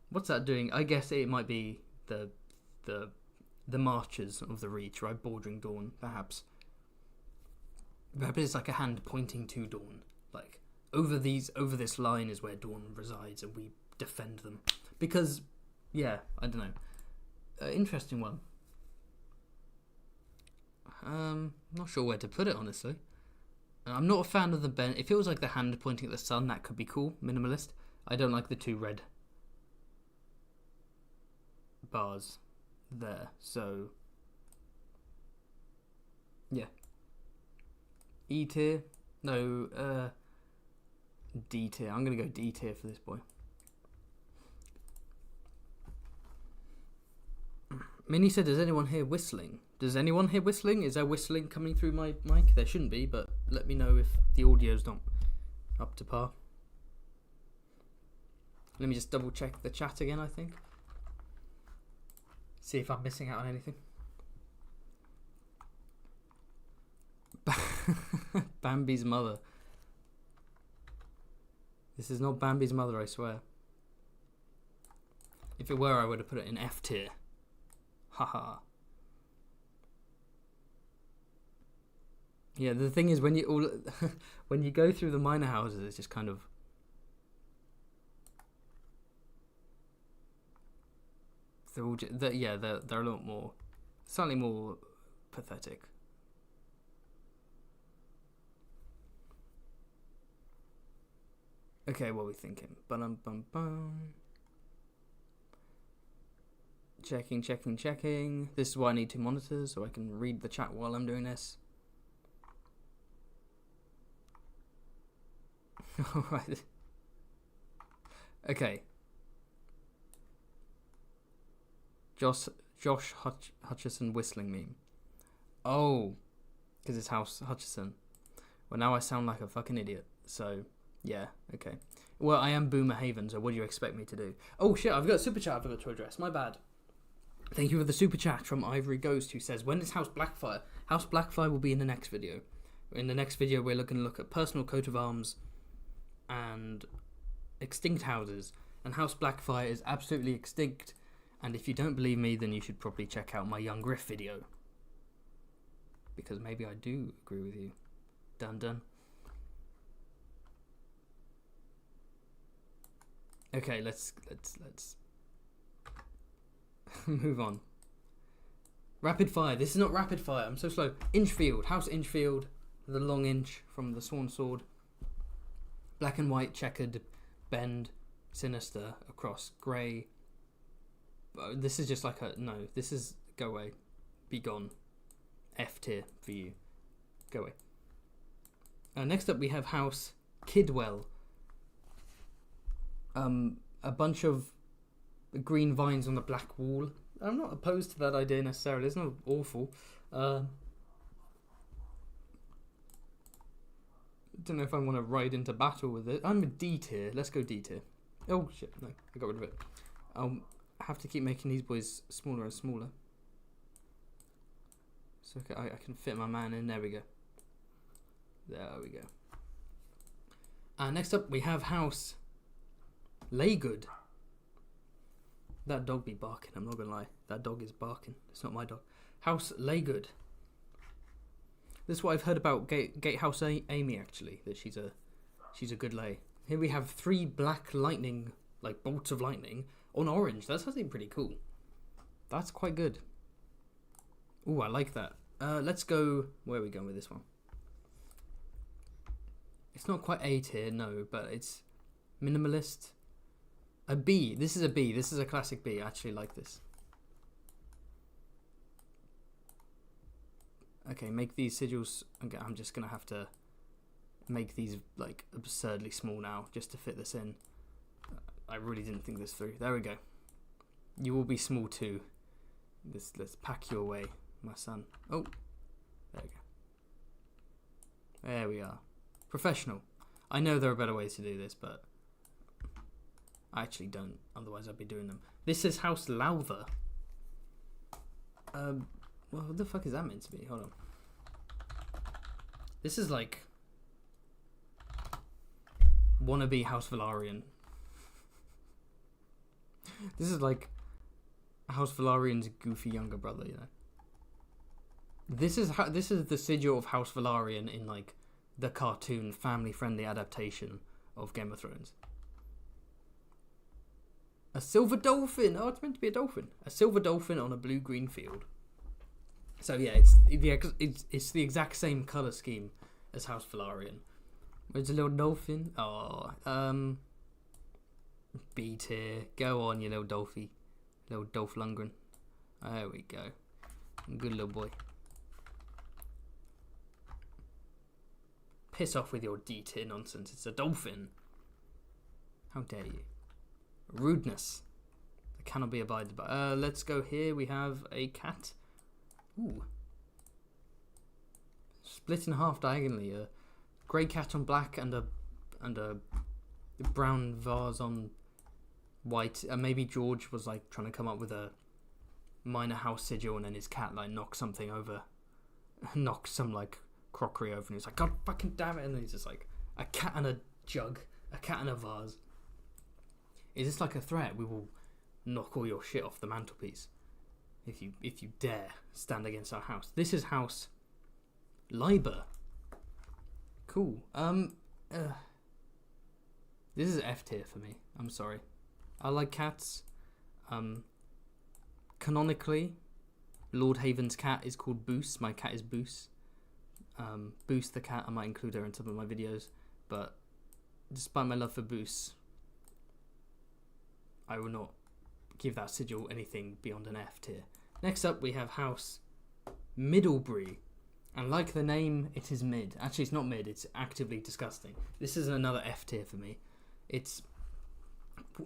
What's that doing? I guess it might be the marches of the Reach, right? Bordering Dawn, perhaps. Perhaps it's like a hand pointing to Dawn. Like, over this line is where Dawn resides, and we defend them. Because, yeah, I don't know. Interesting one. Not sure where to put it, honestly. I'm not a fan of the bend. It feels like the hand pointing at the sun. That could be cool. Minimalist. I don't like the two red bars there. So, Yeah. E tier. No, D tier. I'm gonna go D tier for this boy. Minnie said, does anyone hear whistling? Does anyone hear whistling? Is there whistling coming through my mic? There shouldn't be, but let me know if the audio's not up to par. Let me just double check the chat again, I think. See if I'm missing out on anything. Bambi's mother. This is not Bambi's mother, I swear. If it were, I would have put it in F tier. Haha. Yeah, the thing is, when you all when you go through the minor houses, it's just kind of they're all they're a lot more, slightly more pathetic. Okay, what are we thinking? Bum bum bum. Checking. This is why I need 2 monitors, so I can read the chat while I'm doing this. Alright. Okay. Josh Hutchison whistling meme. Oh, because it's House Hutchison. Well, now I sound like a fucking idiot. So, yeah, okay. Well, I am Boomer Haven, so what do you expect me to do? Oh shit, I've got a super chat I've got to address. My bad. Thank you for the super chat from Ivory Ghost, who says, when is House Blackfire? House Blackfire will be in the next video. In the next video, we're looking to look at personal coat of arms and extinct houses. And House Blackfire is absolutely extinct. And if you don't believe me, then you should probably check out my Young Griff video. Because maybe I do agree with you. Dun dun. Okay, let's move on. Rapid fire. This is not rapid fire. I'm so slow. Inchfield. House Inchfield. The long inch from the Sworn Sword. Black and white, checkered, bend, sinister, across, grey. This is just like a... No, this is... Go away. Be gone. F tier for you. Go away. Next up we have House Kidwell. A bunch of green vines on the black wall. I'm not opposed to that idea necessarily. It's not awful. Don't know if I want to ride into battle with it. I'm a D tier. Let's go D tier. Oh shit, no, I got rid of it. I'll have to keep making these boys smaller and smaller. So I can fit my man in. There we go. There we go. Next up we have House Laygood. That dog be barking, I'm not gonna lie. That dog is barking. It's not my dog. House Laygood. This is what I've heard about Gatehouse Amy, actually. That she's a good lay. Here we have 3 black lightning, like bolts of lightning, on orange. That's something pretty cool. That's quite good. Ooh, I like that. Let's go... Where are we going with this one? It's not quite A tier, no, but it's minimalist. A B. This is a B. This is a classic B. I actually like this. Okay, make these sigils... Okay, I'm just going to have to make these, like, absurdly small now, just to fit this in. I really didn't think this through. There we go. You will be small too. Let's pack you away, my son. Oh, there we go. There we are. Professional. I know there are better ways to do this, but I actually don't. Otherwise, I'd be doing them. This is House Lowther. Well, what the fuck is that meant to be? Hold on. This is like wannabe House Velaryon. This is like House Velaryon's goofy younger brother, you know. This is the sigil of House Velaryon in like the cartoon family-friendly adaptation of Game of Thrones. A silver dolphin. Oh, it's meant to be a dolphin. A silver dolphin on a blue-green field. So yeah, it's the exact same color scheme as House Velaryon. Where's a little dolphin? Oh, B tier. Go on, you little Dolphy. Little Dolph Lundgren. There we go. Good little boy. Piss off with your D tier nonsense. It's a dolphin. How dare you? Rudeness. That cannot be abided by. Let's go here. We have a cat. Ooh. Split in half diagonally. A grey cat on black and a brown vase on white. Maybe George was like trying to come up with a minor house sigil, and then his cat like knocked something over, knocked some like crockery over, and he's like, God fucking damn it! And then he's just like, a cat and a jug, a cat and a vase. Is this like a threat? We will knock all your shit off the mantelpiece if you dare stand against our house. This is House Liber. Cool. This is F tier for me. I'm sorry. I like cats. Canonically, Lord Haven's cat is called Boos. My cat is Boos. Boos the cat. I might include her in some of my videos, but despite my love for Boos, I will not give that sigil anything beyond an F tier. Next up, we have House Middlebury. And like the name, it is mid. Actually, it's not mid. It's actively disgusting. This is another F tier for me. It's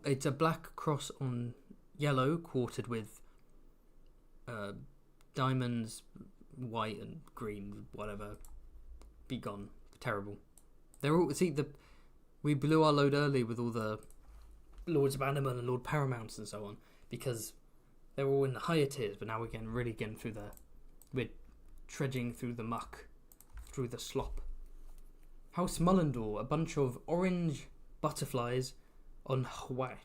a black cross on yellow, quartered with diamonds, white and green, whatever. Be gone. Terrible. They're all we blew our load early with all the Lords of Bannerman and Lord Paramounts and so on, because they were all in the higher tiers, but now we're getting through we're trudging through the muck, through the slop. House Mullendor, a bunch of orange butterflies on white.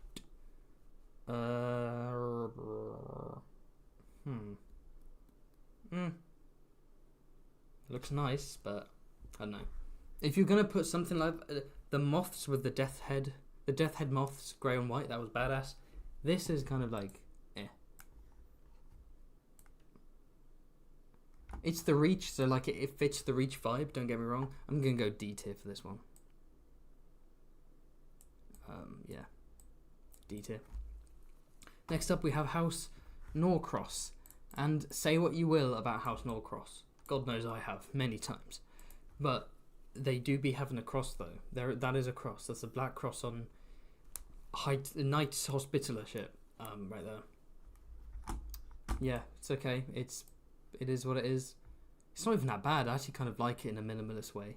Looks nice, but I don't know. If you're gonna put something like the moths with the death head moths, grey and white, that was badass. This is kind of like, It's the Reach, so like it fits the Reach vibe, don't get me wrong. I'm gonna go D tier for this one. Yeah. D tier. Next up we have House Norcross. And say what you will about House Norcross. God knows I have, many times. But they do be having a cross though. That is a cross. That's a black cross on Knight's Hospitaller shit. Right there. Yeah, it's okay. It is what it is. It's not even that bad. I actually kind of like it in a minimalist way.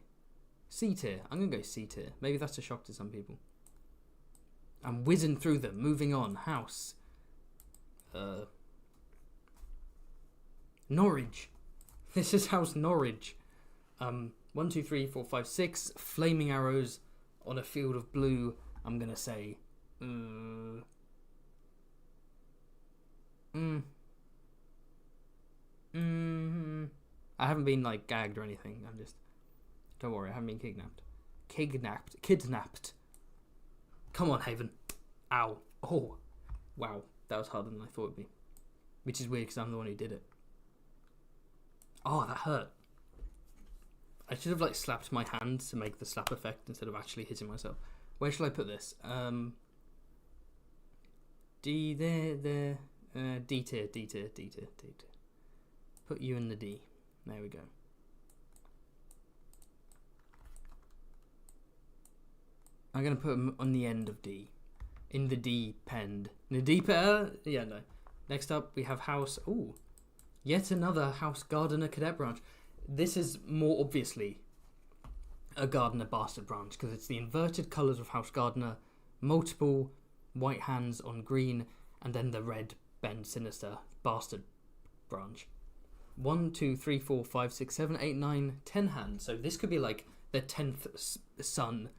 C tier. I'm going to go C tier. Maybe that's a shock to some people. I'm whizzing through them. Moving on. House. Norwich. This is House Norwich. 1, 2, 3, 4, 5, 6 flaming arrows on a field of blue. I'm going to say... I haven't been like gagged or anything. I'm just, don't worry, I haven't been kidnapped. Come on, Haven. Ow. Oh, wow, that was harder than I thought it'd be. Which is weird because I'm the one who did it. Oh, that hurt. I should have like slapped my hand to make the slap effect instead of actually hitting myself. Where shall I put this? D there. D tier. Put you in the D. There we go. I'm going to put him on the end of D. In the D pend. In the D yeah, no. Next up, we have House... Ooh. Yet another House Gardener Cadet branch. This is more obviously a Gardener Bastard branch, because it's the inverted colours of House Gardener, multiple white hands on green, and then the red Bend Sinister Bastard branch. 1, 2, 3, 4, 5, 6, 7, 8, 9, 10 hands. So this could be like the 10th son,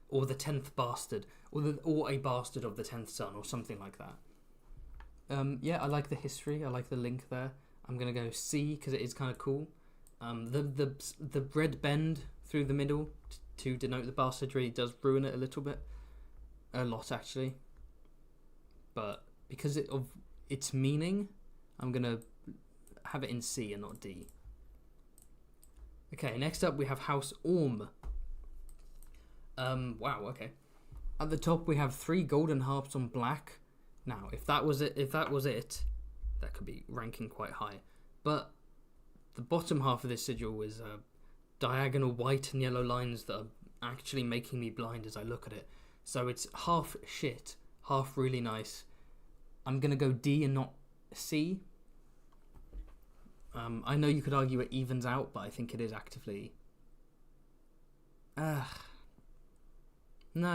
or the 10th bastard, or a bastard of the 10th son, or something like that. Yeah, I like the history. I like the link there. I'm gonna go C because it is kind of cool. The red bend through the middle to denote the bastardry does ruin it a little bit, a lot actually. But because of its meaning, I'm gonna have it in C and not D. Okay, next up we have House Orm. Wow, okay. At the top we have 3 golden harps on black. Now, if that was it, that could be ranking quite high. But the bottom half of this sigil is diagonal white and yellow lines that are actually making me blind as I look at it. So it's half shit, half really nice. I'm going to go D and not C. I know you could argue it evens out, but I think it is actively... No,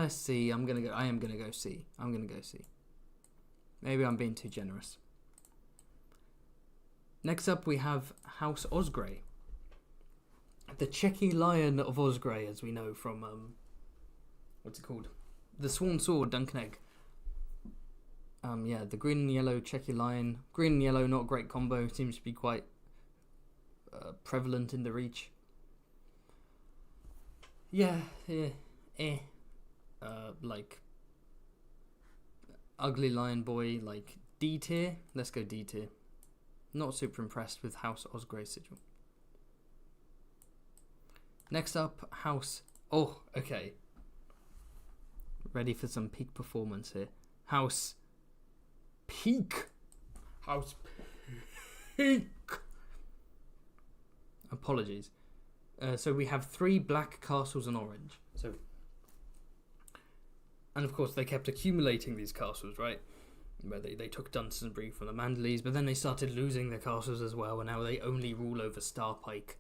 C. I am going to go C. I'm going to go C. Maybe I'm being too generous. Next up, we have House Osgrey. The Cheeky Lion of Osgrey, as we know from... what's it called? The Sworn Sword, Duncan Egg. Yeah, the green and yellow Cheeky Lion. Green and yellow, not a great combo. Seems to be quite prevalent in the Reach. Yeah. Like Ugly Lion Boy, like D tier. Let's go D tier. Not super impressed with House Osgrey sigil. Next up, House... Oh, okay. Ready for some peak performance here. House Peak. House Peak. Apologies. So we have 3 black castles and orange. So, and of course they kept accumulating these castles, right? Where they took Dunstonbury from the Manderleys, but then they started losing their castles as well, and now they only rule over Starpike.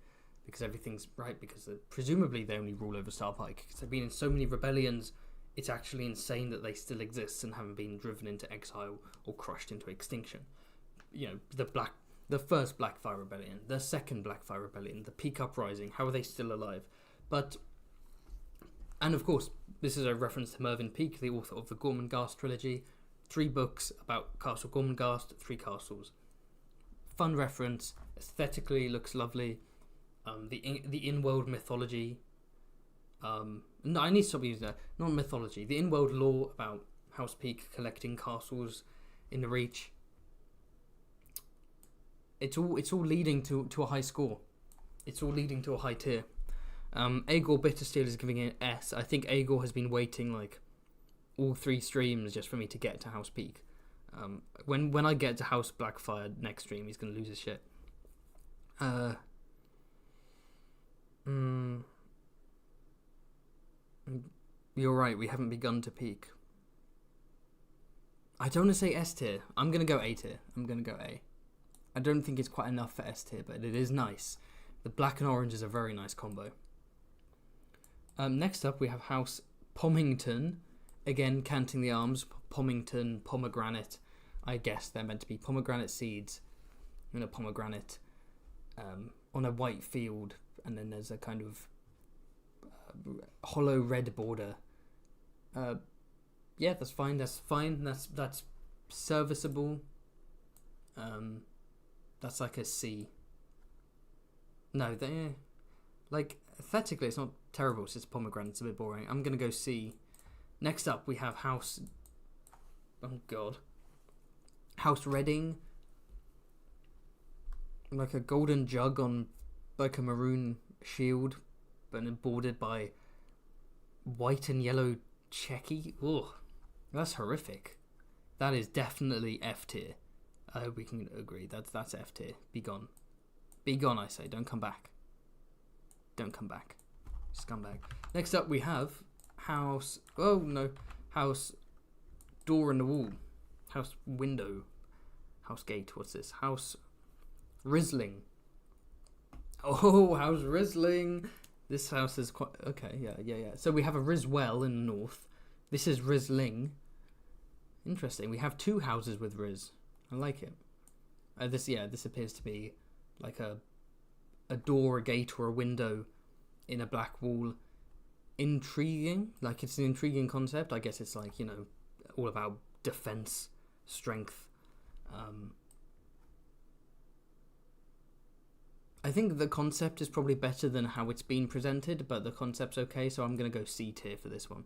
Because everything's right, because presumably they only rule over Starpike. Because they've been in so many rebellions, it's actually insane that they still exist and haven't been driven into exile or crushed into extinction. You know, the first Blackfire Rebellion, the second Blackfire Rebellion, the Peak Uprising, how are they still alive? But, and of course, this is a reference to Mervyn Peake, the author of the Gormenghast trilogy. 3 books about Castle Gormenghast, 3 castles. Fun reference, aesthetically looks lovely. The in-world mythology. No, I need to stop using that. Not mythology. The in-world lore about House Peak collecting castles in the Reach. It's all leading to a high score. It's all leading to a high tier. Aegor Bittersteel is giving it an S. I think Aegor has been waiting like all 3 streams just for me to get to House Peak. When I get to House Blackfire next stream, he's gonna lose his shit. You're right, we haven't begun to peak. I don't want to say S tier. I'm going to go A tier. I'm going to go A. I don't think it's quite enough for S tier, but it is nice. The black and orange is a very nice combo. Next up, we have House Pomington. Again, canting the arms. Pomington, pomegranate. I guess they're meant to be pomegranate seeds and a pomegranate on a white field. And then there's a kind of hollow red border. Yeah, that's fine. That's serviceable. That's like a C. No, they like aesthetically it's not terrible. It's just pomegranate. It's a bit boring. I'm gonna go C. Next up, we have House. Oh God. House Reading. Like a golden jug on like a maroon shield, but bordered by white and yellow checky. Ugh, that's horrific. That is definitely F tier. I hope we can agree. That's F tier. Be gone. Be gone, I say. Don't come back. Don't come back. Scumbag. Next up we have House... Oh, no. House Door in the Wall. House Window. House Gate. What's this? House Rizzling. Oh, House Rizzling. This house is quite... Okay, yeah. So we have a Rizwell in the north. This is Rizzling. Interesting. We have 2 houses with Riz. I like it. This appears to be like a door, a gate, or a window in a black wall. Intriguing. Like, it's an intriguing concept. I guess it's like, all about defense, strength. I think the concept is probably better than how it's been presented, but the concept's okay, so I'm going to go C tier for this one.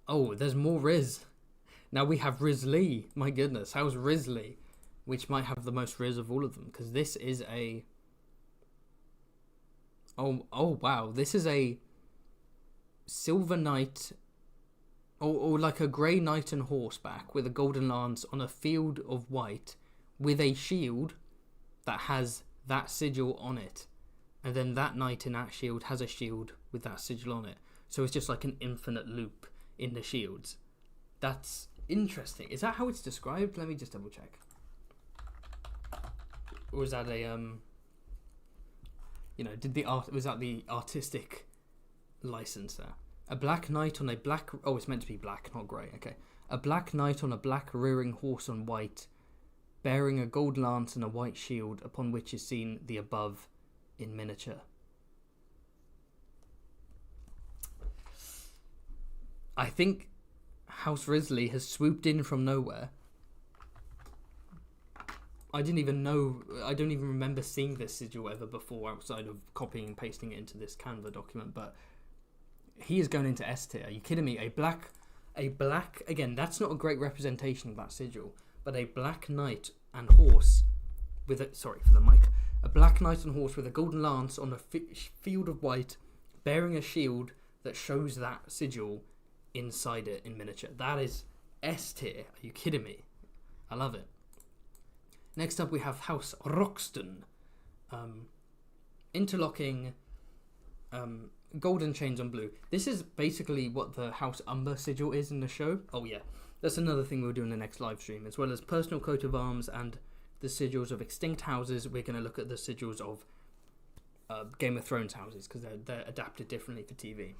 Oh, there's more Riz. Now we have Risley. My goodness, how's Risley? Which might have the most Riz of all of them, because this is a... Oh wow, this is a silver knight, or like a grey knight on horseback with a golden lance on a field of white with a shield that has that sigil on it, and then that knight in that shield has a shield with that sigil on it. So it's just like an infinite loop in the shields. That's interesting. Is that how it's described? Let me just double check. Or is that a was that the artistic license there? A black knight on a black... Oh, it's meant to be black, not grey. Okay. A black knight on a black rearing horse on white, bearing a gold lance and a white shield, upon which is seen the above in miniature. I think House Risley has swooped in from nowhere. I don't even remember seeing this sigil ever before outside of copying and pasting it into this Canva document, but he is going into S tier. Are you kidding me? A black, again, that's not a great representation of that sigil, but a black knight and horse with a, sorry for the mic, a black knight and horse with a golden lance on a field of white, bearing a shield that shows that sigil inside it in miniature. That is S tier. Are you kidding me? I love it. Next up we have House Roxton. Interlocking golden chains on blue. This is basically what the House Umber sigil is in the show. Oh yeah, that's another thing we'll do in the next live stream. As well as personal coat of arms and the sigils of extinct houses, we're going to look at the sigils of Game of Thrones houses, because they're adapted differently for TV.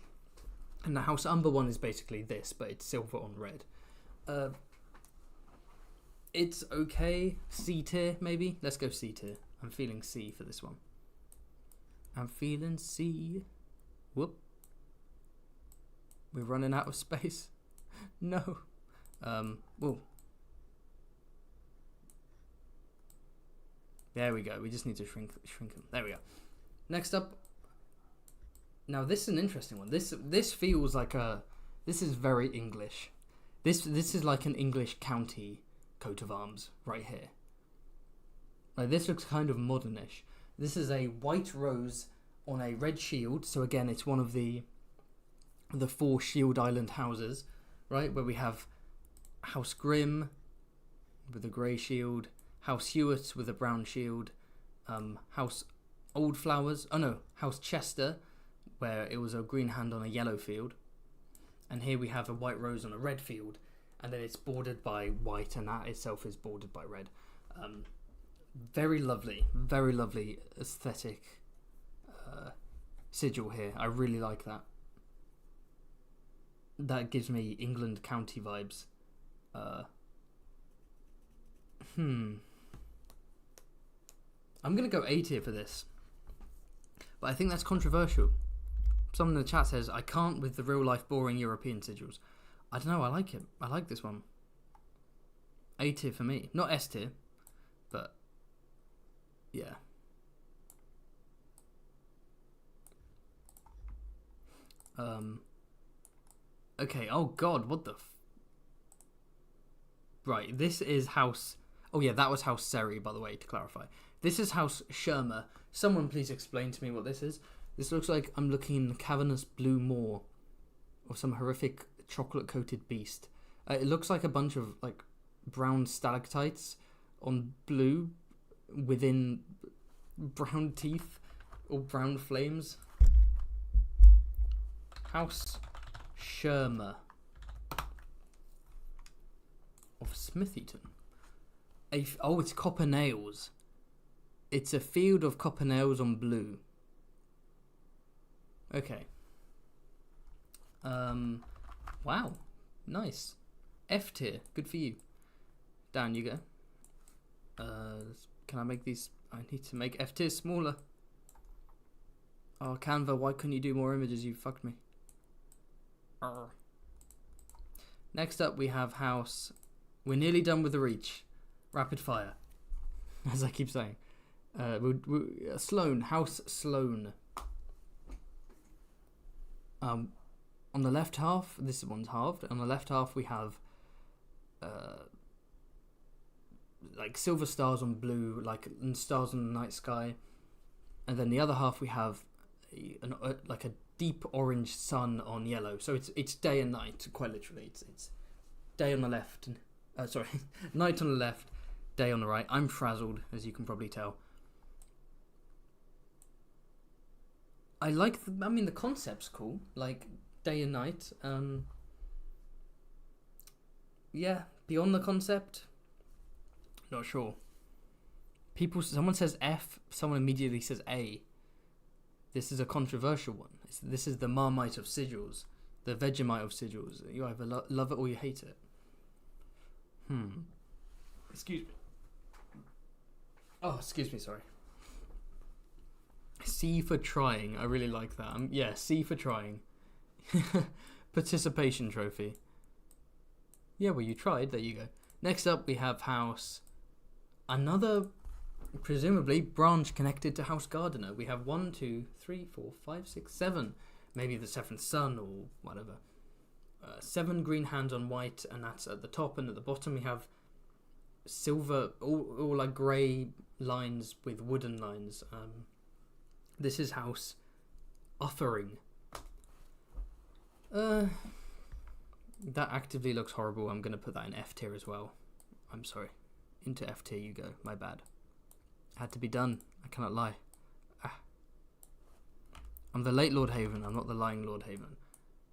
And the House Umber one is basically this, but it's silver on red. It's okay. C tier, maybe? Let's go C tier. I'm feeling C for this one. I'm feeling C. Whoop. We're running out of space. No. Whoa. There we go. We just need to shrink them. There we go. Next up. Now this is an interesting one. This feels like this is very English. This is like an English county coat of arms right here. Like, this looks kind of modernish. This is a white rose on a red shield. So again, it's one of the 4 Shield Island houses, right? Where we have House Grimm with a grey shield, House Hewitt with a brown shield, House Old Flowers. Oh no, House Chester, where it was a green hand on a yellow field, and here we have a white rose on a red field. And then it's bordered by white, and that itself is bordered by red. Very lovely aesthetic sigil here. I really like that. That gives me England county vibes. I'm going to go A tier for this. But I think that's controversial. Someone in the chat says, I can't with the real life boring European sigils. I don't know, I like it. I like this one. A tier for me. Not S tier, but yeah. Okay, oh god, what the right, this is House... Oh yeah, that was House Seri, by the way, to clarify. This is House Shermer. Someone please explain to me what this is. This looks like I'm looking in the cavernous blue maw of some horrific chocolate-coated beast. It looks like a bunch of like brown stalactites on blue within brown teeth or brown flames. House Shermer of Smithyton. Oh, it's copper nails. It's a field of copper nails on blue. Okay. Wow, nice. F tier, good for you. Down you go. Can I make these? I need to make F tier smaller. Oh, Canva, why couldn't you do more images? You fucked me. Arr. Next up, we have House. We're nearly done with the reach. Rapid fire, as I keep saying. Sloane, House Sloane. On the left half, this one's halved. On the left half, we have like silver stars on blue, like and stars on the night sky, and then the other half we have like a deep orange sun on yellow. So it's day and night, quite literally. It's day on the left, sorry, night on the left, day on the right. I'm frazzled, as you can probably tell. I like. I mean, the concept's cool. Like day and night. Yeah. Beyond the concept, not sure. Someone says F. Someone immediately says A. This is a controversial one. This is the Marmite of Sigils, the Vegemite of Sigils. You either love it or you hate it. Excuse me. Oh, excuse me, sorry. C for trying. I really like that. Yeah, C for trying. Participation trophy. Yeah, well, you tried. There you go. Next up, we have House. Another, presumably, branch connected to House Gardener. We have 1, 2, 3, 4, 5, 6, 7. Maybe the 7th son or whatever. 7 green hands on white, and that's at the top. And at the bottom, we have silver, all like grey lines with wooden lines. This is House Uthering. That actively looks horrible. I'm going to put that in F tier as well. I'm sorry. Into F tier you go. My bad. Had to be done. I cannot lie. I'm the late Lord Haven. I'm not the lying Lord Haven.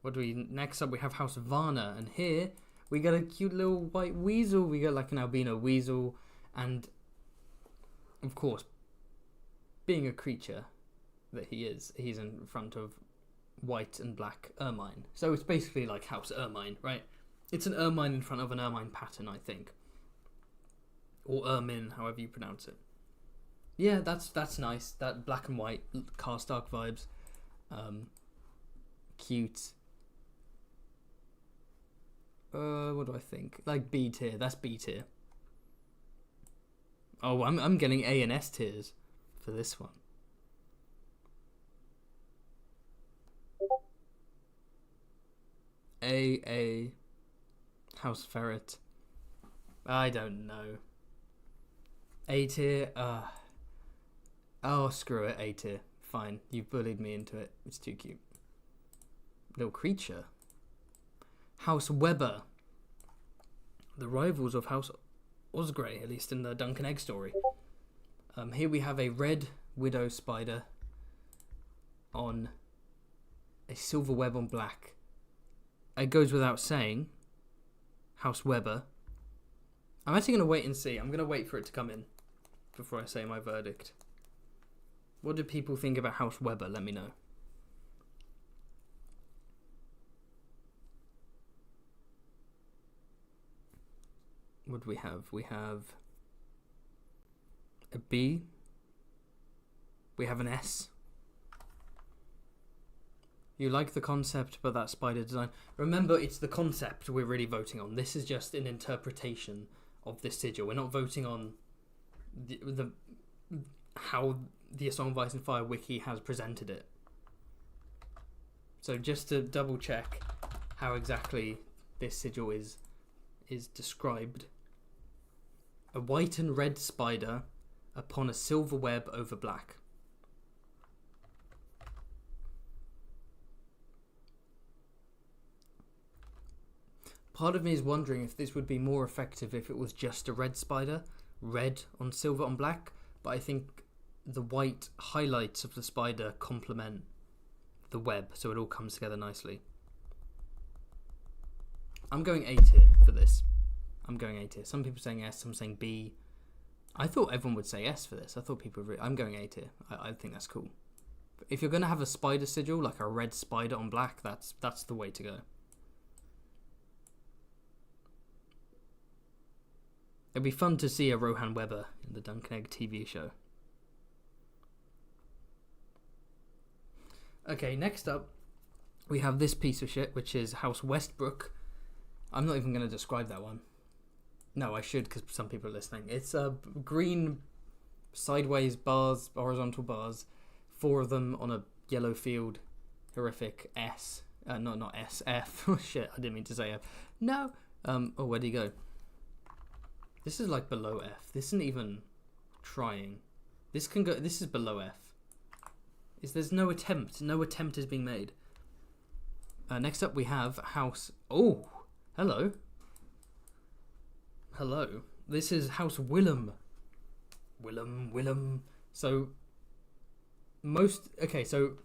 What do we... Next up we have House Varna. And here we got a cute little white weasel. We got like an albino weasel. And of course, being a creature that he is, he's in front of white and black ermine. So it's basically like House Ermine, right? It's an ermine in front of an ermine pattern, I think. Or ermine, however you pronounce it. Yeah, that's nice. That black and white Karstark vibes. Cute. What do I think? Like B tier. That's B tier. Oh, I'm getting A and S tiers for this one. A House Ferret. I don't know. A tier. Oh, screw it. A tier. Fine. You've bullied me into it. It's too cute. Little creature. House Weber. The rivals of House Osgrey, at least in the Duncan Egg story. Here we have a red widow spider on a silver web on black. It goes without saying, House Weber. I'm actually going to wait and see. I'm going to wait for it to come in before I say my verdict. What do people think about House Weber? Let me know. What do we have? We have a B. We have an S. You like the concept, but that spider design. Remember, it's the concept we're really voting on. This is just an interpretation of this sigil. We're not voting on the how the A Song of Ice and Fire wiki has presented it. So just to double check how exactly this sigil is described. A white and red spider upon a silver web over black. Part of me is wondering if this would be more effective if it was just a red spider, red on silver on black, but I think the white highlights of the spider complement the web, so it all comes together nicely. I'm going A tier for this. I'm going A tier. Some people saying S, some saying B. I thought everyone would say S for this. I thought people I'm going A tier. I think that's cool. If you're going to have a spider sigil, like a red spider on black, that's the way to go. It'd be fun to see a Rohan Weber in the Duncan Egg TV show. Okay, next up, we have this piece of shit, which is House Westbrook. I'm not even going to describe that one. No, I should, because some people are listening. It's green sideways bars, horizontal bars, 4 of them on a yellow field. Horrific. S. Not S. F. Oh, shit, I didn't mean to say F. No. Oh, where'd he go? This is like below F. This isn't even trying. This can go. This is below F. There's no attempt. No attempt is being made. Next up we have House... Oh! Hello. Hello. This is House Willem. Willem. So... Okay, so...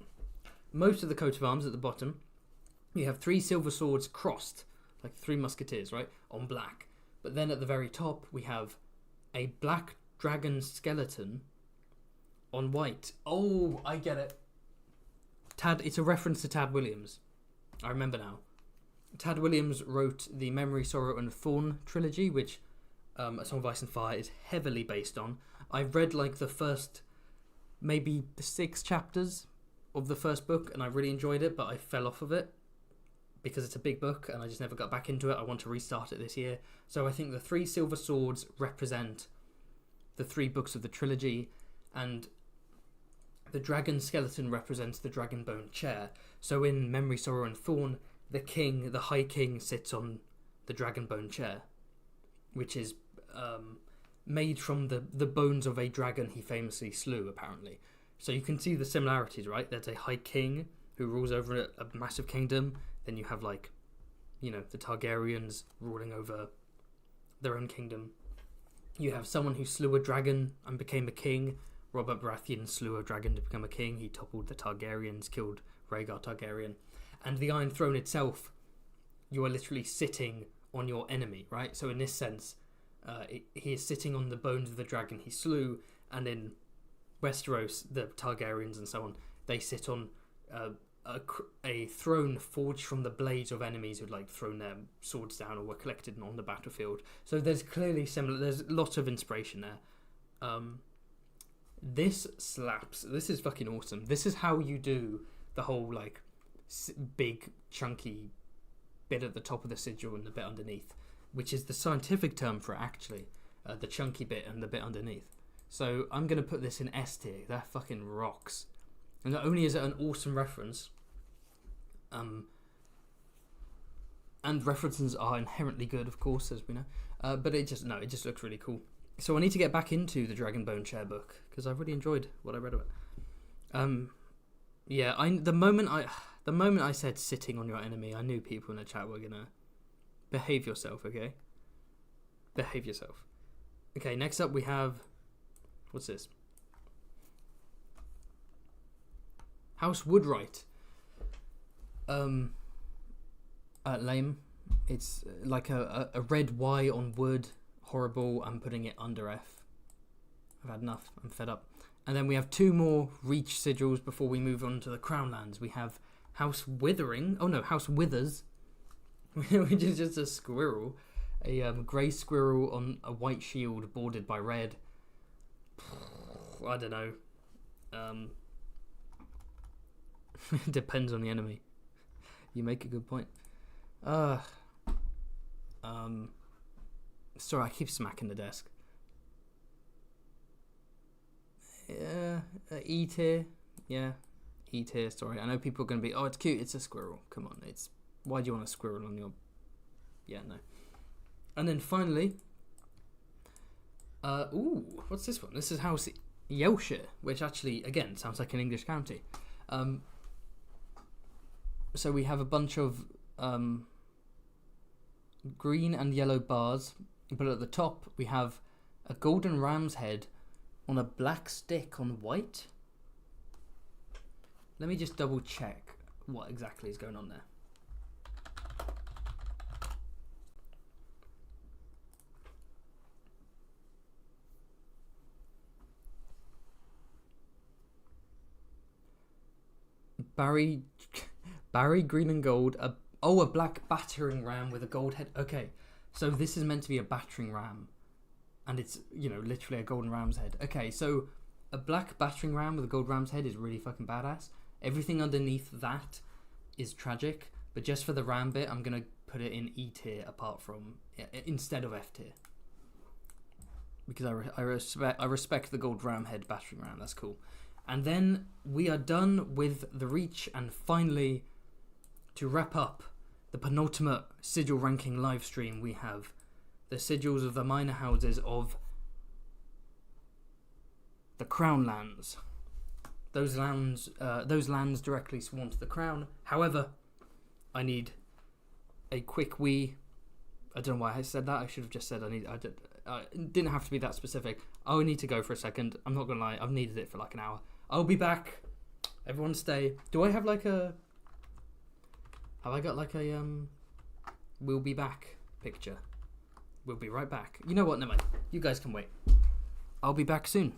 most of the coat of arms at the bottom, you have 3 silver swords crossed, like 3 musketeers, right, on black. But then at the very top, we have a black dragon skeleton on white. Oh, I get it. It's a reference to Tad Williams. I remember now. Tad Williams wrote the Memory, Sorrow and Thorn trilogy, which A Song of Ice and Fire is heavily based on. I've read like the first maybe 6 chapters of the first book, and I really enjoyed it, but I fell off of it because it's a big book and I just never got back into it. I want to restart it this year. So I think the 3 silver swords represent the 3 books of the trilogy, and the dragon skeleton represents the dragon bone chair. So in Memory, Sorrow and Thorn, the High King, sits on the dragon bone chair, which is made from the bones of a dragon he famously slew, apparently. So you can see the similarities, right? There's a High King who rules over a massive kingdom. Then you have, like, you know, the Targaryens ruling over their own kingdom. You have someone who slew a dragon and became a king. Robert Baratheon slew a dragon to become a king. He toppled the Targaryens, killed Rhaegar Targaryen. And the Iron Throne itself, you are literally sitting on your enemy, right? So in this sense, he is sitting on the bones of the dragon he slew, and in Westeros, the Targaryens and so on, they sit on a throne forged from the blades of enemies who'd like thrown their swords down or were collected on the battlefield. So there's clearly similar. There's lots of inspiration there. This slaps. This is fucking awesome. This is how you do the whole like big chunky bit at the top of the sigil and the bit underneath, which is the scientific term for it, actually. The chunky bit and the bit underneath. So I'm going to put this in S tier. That fucking rocks. And not only is it an awesome reference, and references are inherently good, of course, as we know, but it just looks really cool. So I need to get back into the Dragon Bone Chair book, because I've really enjoyed what I read of it. Yeah, the moment I said sitting on your enemy, I knew people in the chat were gonna behave yourself, okay? Behave yourself. Okay, next up we have, what's this? House Woodwright. Lame. It's like a red Y on wood. Horrible. I'm putting it under F. I've had enough. I'm fed up. And then we have 2 more Reach sigils before we move on to the Crown Lands. We have House Withering. Oh no, House Withers. Which is just a squirrel. A grey squirrel on a white shield bordered by red. I don't know. Depends on the enemy. You make a good point. Sorry, I keep smacking the desk. Yeah, E tier. Yeah, E tier. Sorry, I know people are going to be, oh, it's cute. It's a squirrel. Come on, why do you want a squirrel on your? Yeah, no. And then finally, what's this one? This is House Yorkshire, which actually, again, sounds like an English county. So we have a bunch of green and yellow bars, but at the top we have a golden ram's head on a black stick on white. Let me just double check what exactly is going on there. Barry, green and gold. A black battering ram with a gold head. Okay, so this is meant to be a battering ram, and it's, you know, literally a golden ram's head. Okay, so a black battering ram with a gold ram's head is really fucking badass. Everything underneath that is tragic, but just for the ram bit, I'm gonna put it in E tier instead of F tier, because I respect the gold ram head battering ram. That's cool. And then we are done with the Reach, and finally, to wrap up the penultimate sigil ranking live stream, we have the sigils of the minor houses of the Crown Lands. Those lands directly sworn to the crown. However, I need a quick wee. I don't know why I said that. I should have just said it didn't have to be that specific. I need to go for a second. I'm not gonna lie. I've needed it for like an hour. I'll be back Everyone stay. Do I have like a... Have I got like a, we'll be back picture? We'll be right back. You know what? Never mind. You guys can wait. I'll be back soon.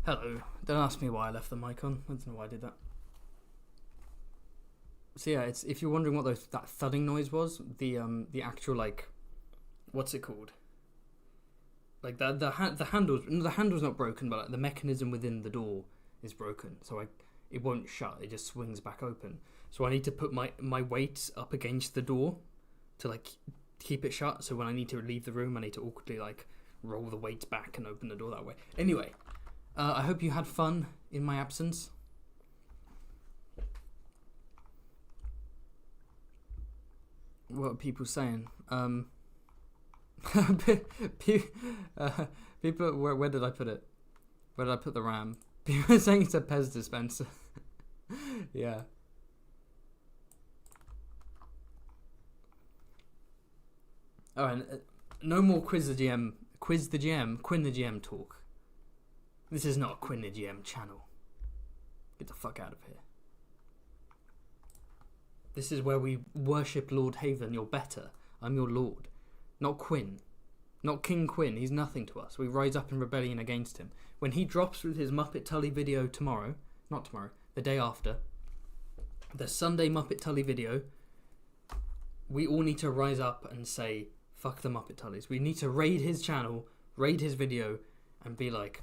Hello. Don't ask me why I left the mic on. I don't know why I did that. So yeah, it's, if you're wondering what that thudding noise was, the actual, like, what's it called? Like the handle's not broken, but like the mechanism within the door is broken, so it won't shut. It just swings back open. So I need to put my weight up against the door to like keep it shut. So when I need to leave the room, I need to awkwardly like roll the weight back and open the door that way. Anyway. I hope you had fun in my absence. What are people saying? People, where did I put it? Where did I put the RAM? People are saying it's a Pez dispenser. Yeah. Alright, no more Quinn the GM talk. This is not a Quinn the GM channel. Get the fuck out of here. This is where we worship Lord Haven. You're better. I'm your lord. Not Quinn. Not King Quinn. He's nothing to us. We rise up in rebellion against him. When he drops with his Muppet Tully video tomorrow, not tomorrow, the day after, the Sunday Muppet Tully video, we all need to rise up and say, fuck the Muppet Tullys. We need to raid his channel, raid his video, and be like,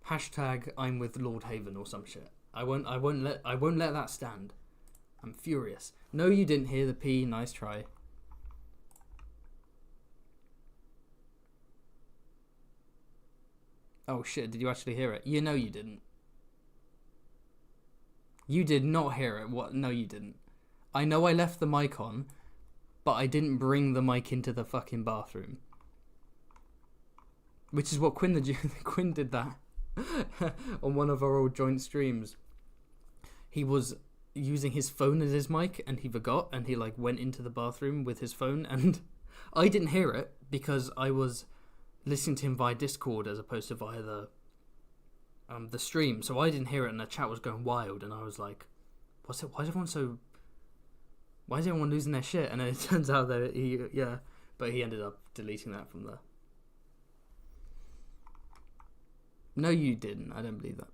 hashtag I'm with Lord Haven or some shit. I won't let that stand. I'm furious. No, you didn't hear the P. Nice try. Oh shit, did you actually hear it? You know you didn't. You did not hear it. What? No, you didn't. I know I left the mic on, but I didn't bring the mic into the fucking bathroom. Which is what Quinn did that on one of our old joint streams. He was using his phone as his mic and he forgot and he like went into the bathroom with his phone, and I didn't hear it because I was listening to him via Discord as opposed to via the stream, so I didn't hear it and the chat was going wild and I was like, what's it? Why is everyone losing their shit? And then it turns out that he ended up deleting that from there. No, you didn't. I don't believe that.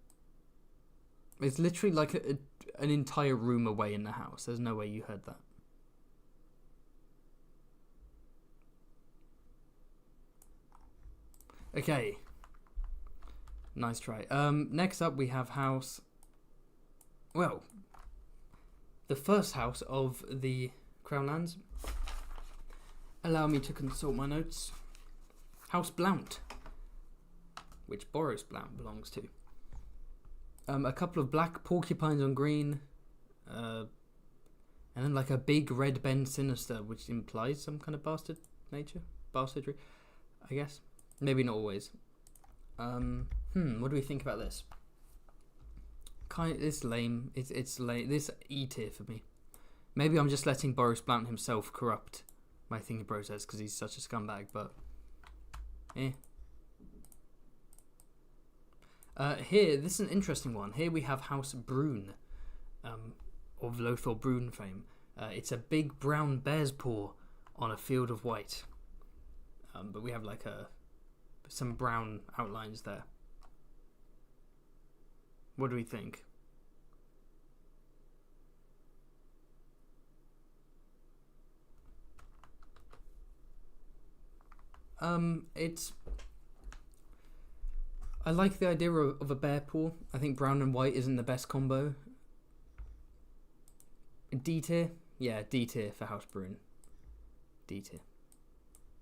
It's literally like an entire room away in the house. There's no way you heard that. Okay. Nice try. Next up we have house. Well, the first house of the Crown Lands. Allow me to consult my notes. House Blount, which Boros Blount belongs to. A couple of black porcupines on green, and then like a big red Ben Sinister, which implies some kind of bastardry, I guess. Maybe not always. What do we think about this? It's lame. It's lame. This E tier for me. Maybe I'm just letting Boros Blount himself corrupt my thinking process because he's such a scumbag. But here, this is an interesting one. Here we have House Brune, of Lothar Brune fame. It's a big brown bear's paw on a field of white. But we have like some brown outlines there. What do we think? I like the idea of a bear paw. I think brown and white isn't the best combo. D tier? Yeah, D tier for House Brune. D tier.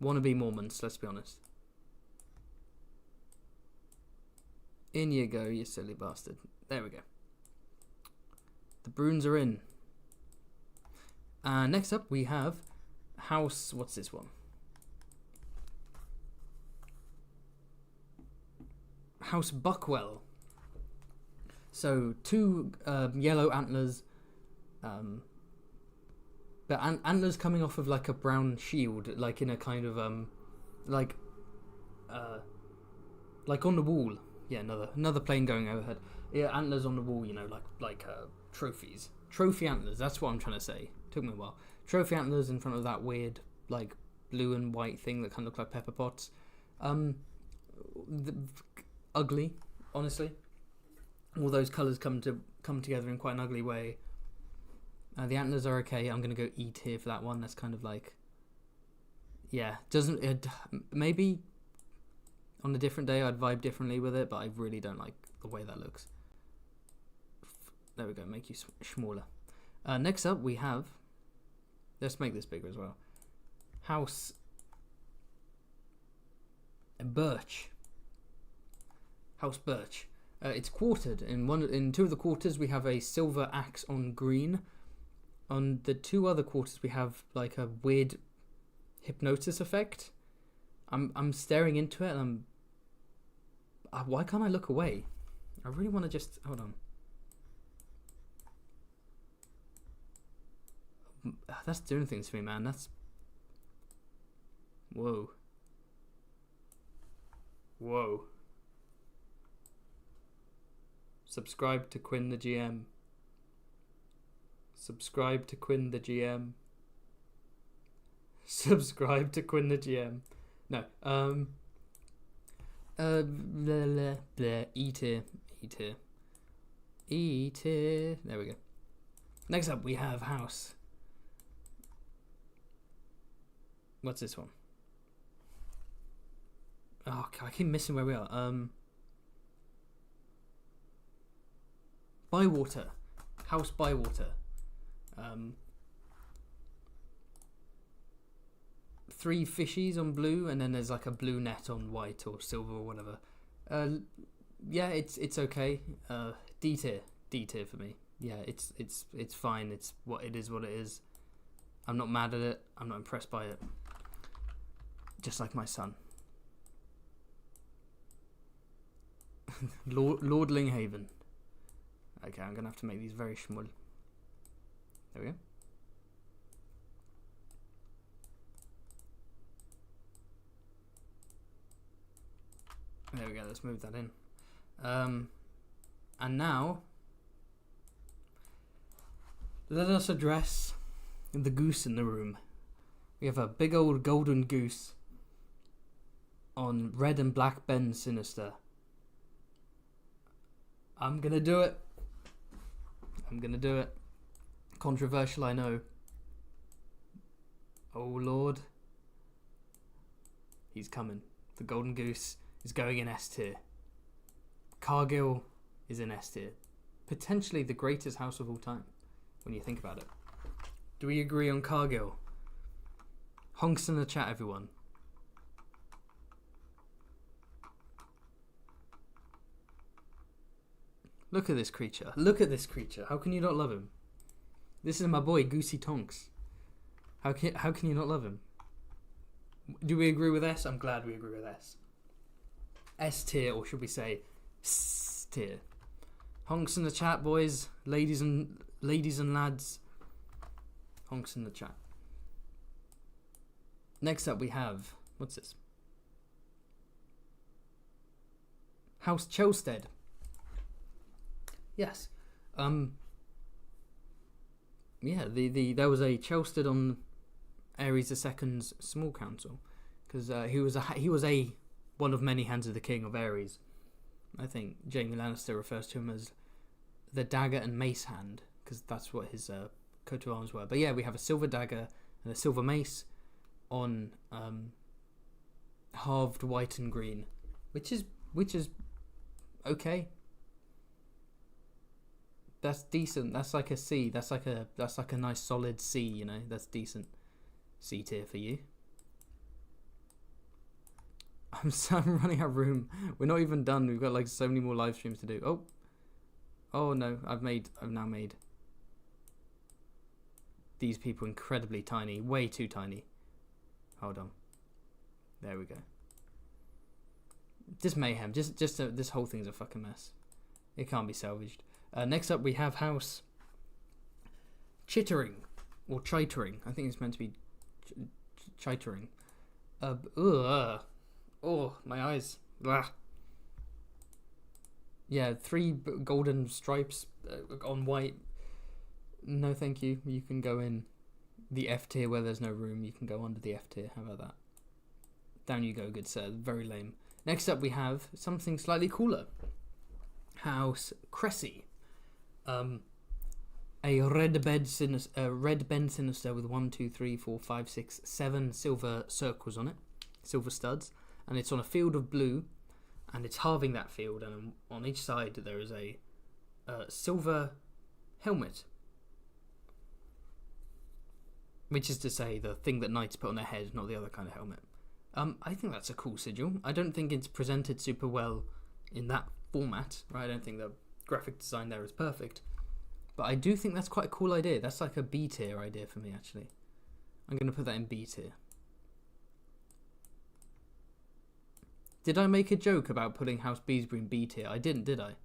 Wannabe Mormons, let's be honest. In you go, you silly bastard. There we go. The Brunes are in. Next up, we have House... What's this one? House Buckwell. So, 2 yellow antlers. But antlers coming off of like a brown shield, like in a kind of like on the wall. Yeah, another plane going overhead. Yeah, antlers on the wall. You know, like trophies, trophy antlers. That's what I'm trying to say. Took me a while. Trophy antlers in front of that weird like blue and white thing that kind of look like pepper pots. Ugly, honestly. All those colours come together in quite an ugly way. The antlers are okay. I'm gonna go E tier for that one. That's kind of like, yeah, doesn't it? Maybe on a different day I'd vibe differently with it, but I really don't like the way that looks. There we go. Make you smaller. Next up we have. Let's make this bigger as well. House Birch. House Birch. It's quartered. In 2 of the quarters we have a silver axe on green. On the 2 other quarters we have like a weird hypnosis effect. I'm staring into it and why can't I look away? I really want to just hold on. That's doing things to me, man. That's whoa. Subscribe to Quinn the GM. Subscribe to Quinn the GM. Subscribe to Quinn the GM. No. Blah, blah. E tier. There we go. Next up we have House. What's this one? Oh, I keep missing where we are. Bywater. House Bywater. 3 fishies on blue, and then there's like a blue net on white or silver or whatever. Yeah, it's okay. D tier for me. Yeah, it's fine. It's what it is. I'm not mad at it. I'm not impressed by it. Just like my son. Lord Linghaven. Okay, I'm gonna have to make these very small. There we go. There we go, let's move that in. And now, let us address the goose in the room. We have a big old golden goose on red and black Ben Sinister. I'm gonna do it. Controversial, I know. Oh Lord. He's coming. The golden goose is going in S tier. Cargill is in S tier. Potentially the greatest house of all time. when you think about it. Do we agree on Cargill? Honks in the chat, everyone. Look at this creature. Look at this creature. How can you not love him? This is my boy, Goosey Tonks. How can you not love him? Do we agree with S? I'm glad we agree with S. S tier, or should we say S tier? Honks in the chat, boys, ladies and lads. Honks in the chat. Next up we have, what's this? House Chelstead. Yes. Yeah, there was a Chelstead on Aerys II's small council, because he was one of many hands of the king of Aerys. I think Jaime Lannister refers to him as the dagger and mace hand, because that's what his coat of arms were. But yeah, we have a silver dagger and a silver mace on halved white and green, which is okay. That's decent. That's like a C. That's like a nice solid C. You know, that's decent. C tier for you. I'm running out of room. We're not even done. We've got like so many more live streams to do. Oh no! I've now made these people incredibly tiny, way too tiny. Hold on. There we go. Just mayhem. Just this whole thing's a fucking mess. It can't be salvaged. Next up, we have House Chittering, or Chitering. I think it's meant to be Chitering. Oh, my eyes. Blah. Yeah, 3 golden stripes on white. No, thank you. You can go in the F tier where there's no room. You can go under the F tier. How about that? Down you go, good sir. Very lame. Next up, we have something slightly cooler. House Cressy. A red bend sinister with 1, 2, 3, 4, 5, 6, 7 silver circles on it, silver studs, and it's on a field of blue, and it's halving that field, and on each side there is a silver helmet, which is to say the thing that knights put on their head, not the other kind of helmet. I think that's a cool sigil. I don't think it's presented super well in that format, right? I don't think the graphic design there is perfect, but I do think that's quite a cool idea. That's like a B tier idea for me, actually. I'm going to put that in B tier. Did I make a joke about putting House Beesbury in B tier? I didn't, did I?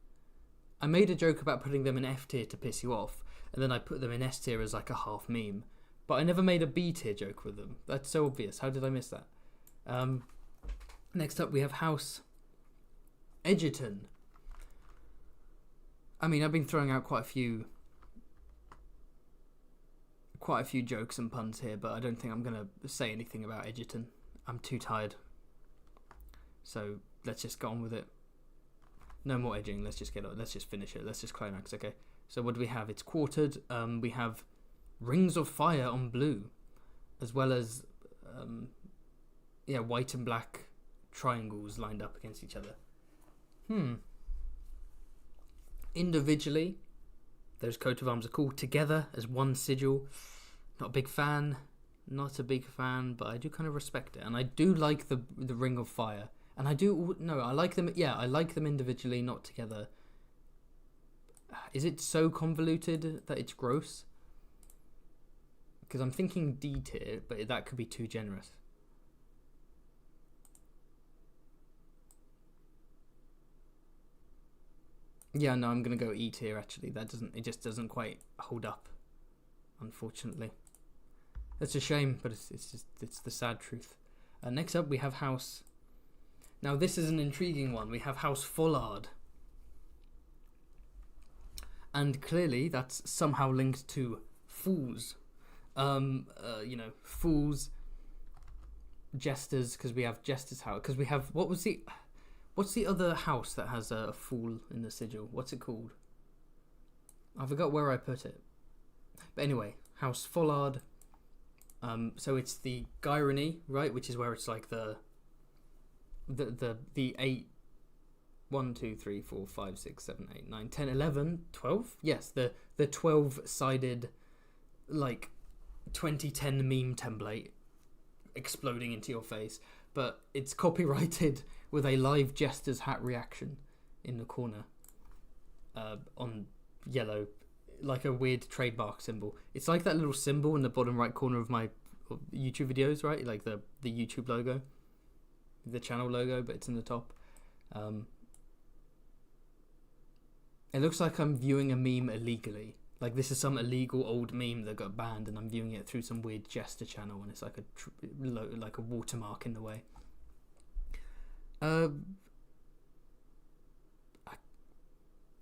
I made a joke about putting them in F tier to piss you off, and then I put them in S tier as like a half meme, but I never made a B tier joke with them. That's so obvious. How did I miss that? Next up we have House Edgerton. I mean, I've been throwing out quite a few jokes and puns here, but I don't think I'm going to say anything about Edgerton. I'm too tired. So let's just go on with it. No more edging. Let's just finish it. Let's just climax, okay? So what do we have? It's quartered. We have rings of fire on blue, as well as white and black triangles lined up against each other. Individually, those coat of arms are cool. Together as one sigil, not a big fan, but I do kind of respect it, and I do like the ring of fire, and I like them. Yeah, I like them individually, not together. Is it so convoluted that it's gross? Because I'm thinking D tier, but that could be too generous. Yeah, no, I'm gonna go E tier. Actually, it just doesn't quite hold up, unfortunately. That's a shame, but it's the sad truth. Next up, we have House. Now, this is an intriguing one. We have House Follard, and clearly that's somehow linked to fools. Fools, jesters, because we have Jester's house. Because we have what's the other house that has a fool in the sigil? What's it called? I forgot where I put it. But anyway, House Follard. So it's the Gyrony, right? Which is where it's like the 8 1, 2, 3, 4, 5, 6, 7, 8, 9, 10, 11, 12? Yes, the 12-sided, like, 2010 meme template exploding into your face. But it's copyrighted with a live jester's hat reaction in the corner on yellow, like a weird trademark symbol. It's like that little symbol in the bottom right corner of my YouTube videos, right? Like the YouTube logo, the channel logo, but it's in the top. It looks like I'm viewing a meme illegally. Like this is some illegal old meme that got banned, and I'm viewing it through some weird jester channel, and it's like a watermark in the way.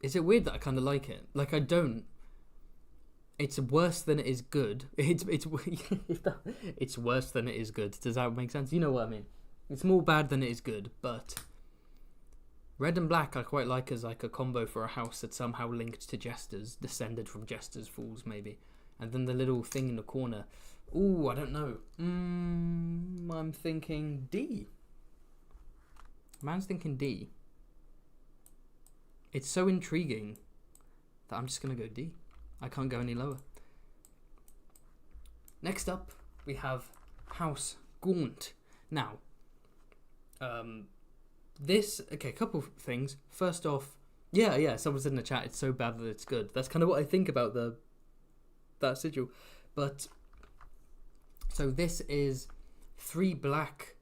Is it weird that I kind of like it? Like I don't. It's worse than it is good. It's worse than it is good. Does that make sense? You know what I mean. It's more bad than it is good, but red and black I quite like as like a combo for a house that's somehow linked to jesters, descended from jesters' fools maybe. And then the little thing in the corner. Ooh, I don't know. I'm thinking D. Man's thinking D. It's so intriguing that I'm just going to go D. I can't go any lower. Next up, we have House Gaunt. Now, a couple of things. First off, yeah, someone said in the chat, it's so bad that it's good. That's kind of what I think about that sigil. But, so this is 3 black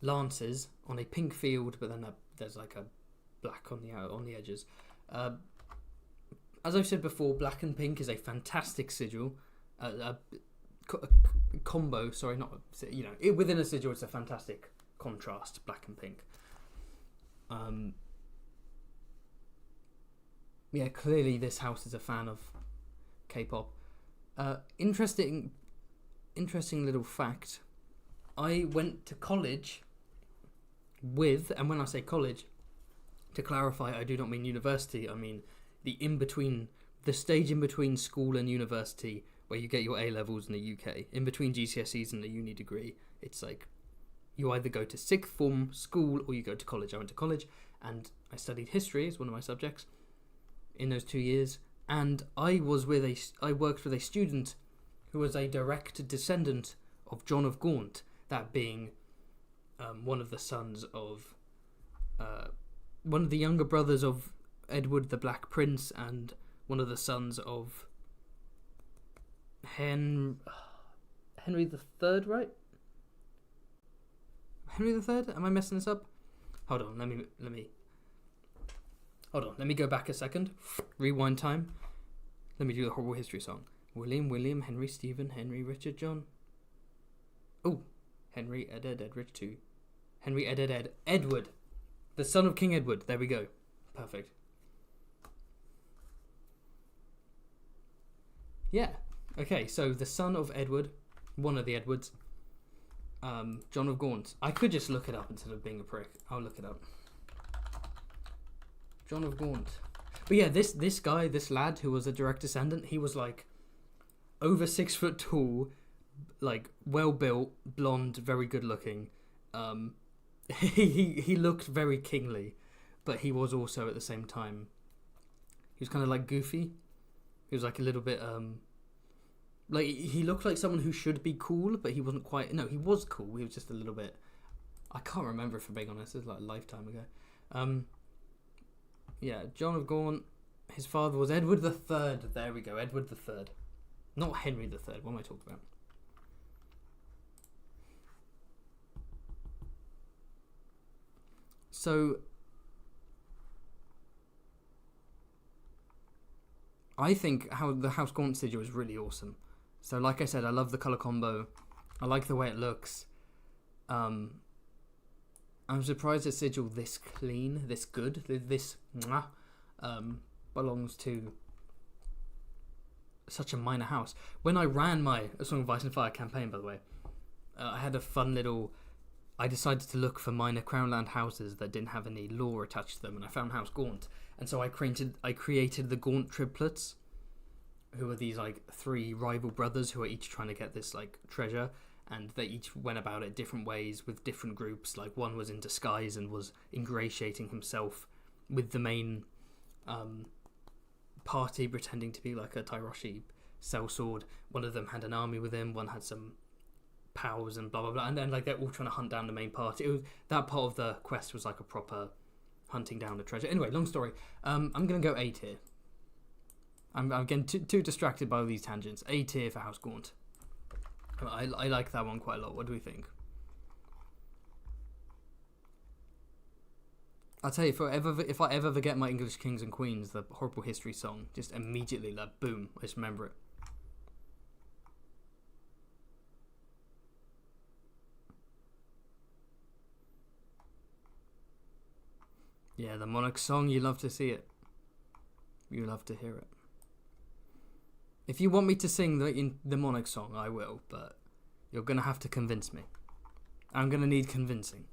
lances on a pink field, but then there's like a black on the edges. As I've said before, black and pink is a fantastic sigil. Combo, sorry, not, you know, within a sigil, it's a fantastic contrast, black and pink. Yeah, clearly this house is a fan of K-pop. Interesting little fact. I went to college with, and when I say college, to clarify, I do not mean university, I mean the stage in between school and university where you get your A-levels in the UK, in between GCSEs and the uni degree. It's like you either go to sixth form school or you go to college. I went to college and I studied history as one of my subjects in those 2 years, and I worked with a student who was a direct descendant of John of Gaunt, that being one of the sons of one of the younger brothers of Edward the Black Prince, and one of the sons of Henry the Third, right? Henry the Third? Am I messing this up? Hold on, let me go back a second. Rewind time. Let me do the horrible history song. William, Henry, Stephen, Henry, Richard, John. Oh, Henry, Edward II. Henry, Edward. The son of King Edward. There we go. Perfect. Yeah. Okay, so the son of Edward, one of the Edwards, John of Gaunt. I could just look it up instead of being a prick. I'll look it up. John of Gaunt. But yeah, this guy, this lad who was a direct descendant, he was like over 6 foot tall, like well built, blonde, very good looking. He looked very kingly, but he was also at the same time, he was kind of like goofy. He was like a little bit like he looked like someone who should be cool, but he wasn't quite. No, he was cool. He was just a little bit. I can't remember, if I'm being honest. It was like a lifetime ago. Yeah, John of Gaunt. His father was Edward the Third. There we go, Edward the Third, not Henry the Third. What am I talking about? So, I think how the House Gaunt sigil is really awesome. So, like I said, I love the color combo. I like the way it looks. I'm surprised a sigil this clean, this good, this belongs to such a minor house. When I ran my Song of Ice and Fire campaign, by the way, I had a fun little. I decided to look for minor Crownland houses that didn't have any lore attached to them, and I found House Gaunt. And so I created the Gaunt triplets, who are these like 3 rival brothers who are each trying to get this like treasure, and they each went about it different ways with different groups. Like one was in disguise and was ingratiating himself with the main party pretending to be like a Tyroshi sellsword. One of them had an army with him, one had some pals and blah blah blah, and then like they're all trying to hunt down the main party. That part of the quest was like a proper hunting down the treasure. Anyway, long story. I'm gonna go A tier. I'm getting too distracted by all these tangents. A tier for House Gaunt. I like that one quite a lot. What do we think? I'll tell you, if I ever forget my English Kings and Queens, the Horrible History song, just immediately, like, boom, I just remember it. Yeah, the Monarch song, you love to see it. You love to hear it. If you want me to sing the Monarch song, I will, but you're going to have to convince me. I'm going to need convincing.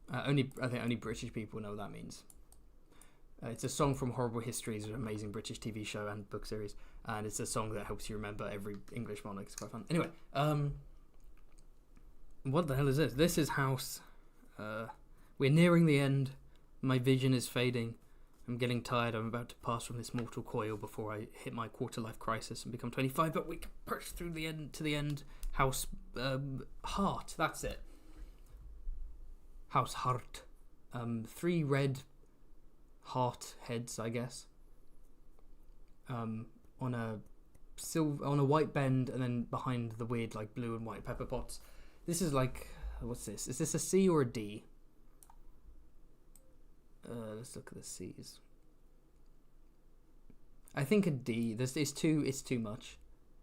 I think only British people know what that means. It's a song from Horrible Histories, an amazing British TV show and book series, and it's a song that helps you remember every English monarch. It's quite fun. Anyway, what the hell is this? This is House. We're nearing the end. My vision is fading. I'm getting tired. I'm about to pass from this mortal coil before I hit my quarter-life crisis and become 25, but we can push through the end to the end. House Heart, that's it. House Heart. 3 red heart heads, I guess. On a white bend, and then behind the weird like blue and white pepper pots. This is like, what's this? Is this a C or a D? Let's look at the C's. I think a D. It's too much.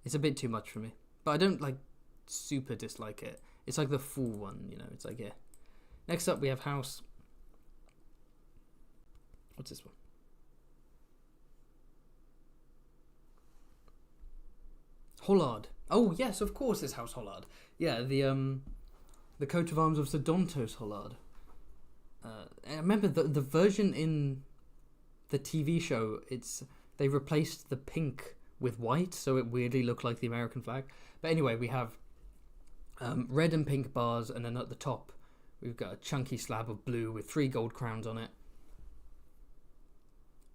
It's a bit too much for me. But I don't like super dislike it. It's like the full one, you know. It's like, yeah. Next up we have House. What's this one? Hollard. Oh yes, of course, it's House Hollard. Yeah, the coat of arms of Sir Dontos Hollard. I remember the version in the TV show. They replaced the pink with white, so it weirdly looked like the American flag. But anyway, we have red and pink bars, and then at the top we've got a chunky slab of blue with 3 gold crowns on it.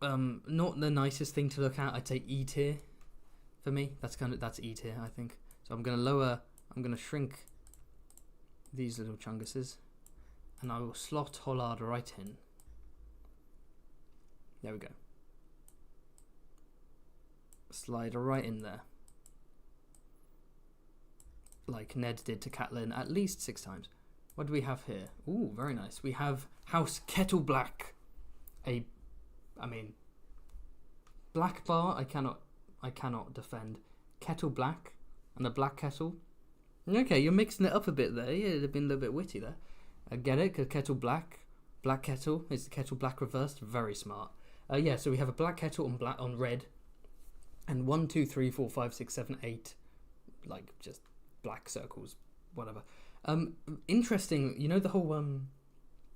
Not the nicest thing to look at. I'd say E tier for me. That's E tier, I think. So I'm gonna shrink these little chunguses, and I will slot Hollard right in. There we go. Slide right in there. Like Ned did to Catelyn at least 6 times. What do we have here? Ooh, very nice. We have House Kettle Black. Black bar, I cannot defend. Kettle Black and a black kettle. Okay, you're mixing it up a bit there. Yeah, they've been a little bit witty there. I get it, because Kettle Black, black kettle is the Kettle Black reversed. Very smart. Yeah, so we have a black kettle on red, and 1, 2, 3, 4, 5, 6, 7, 8, like just black circles, whatever. Interesting, you know the whole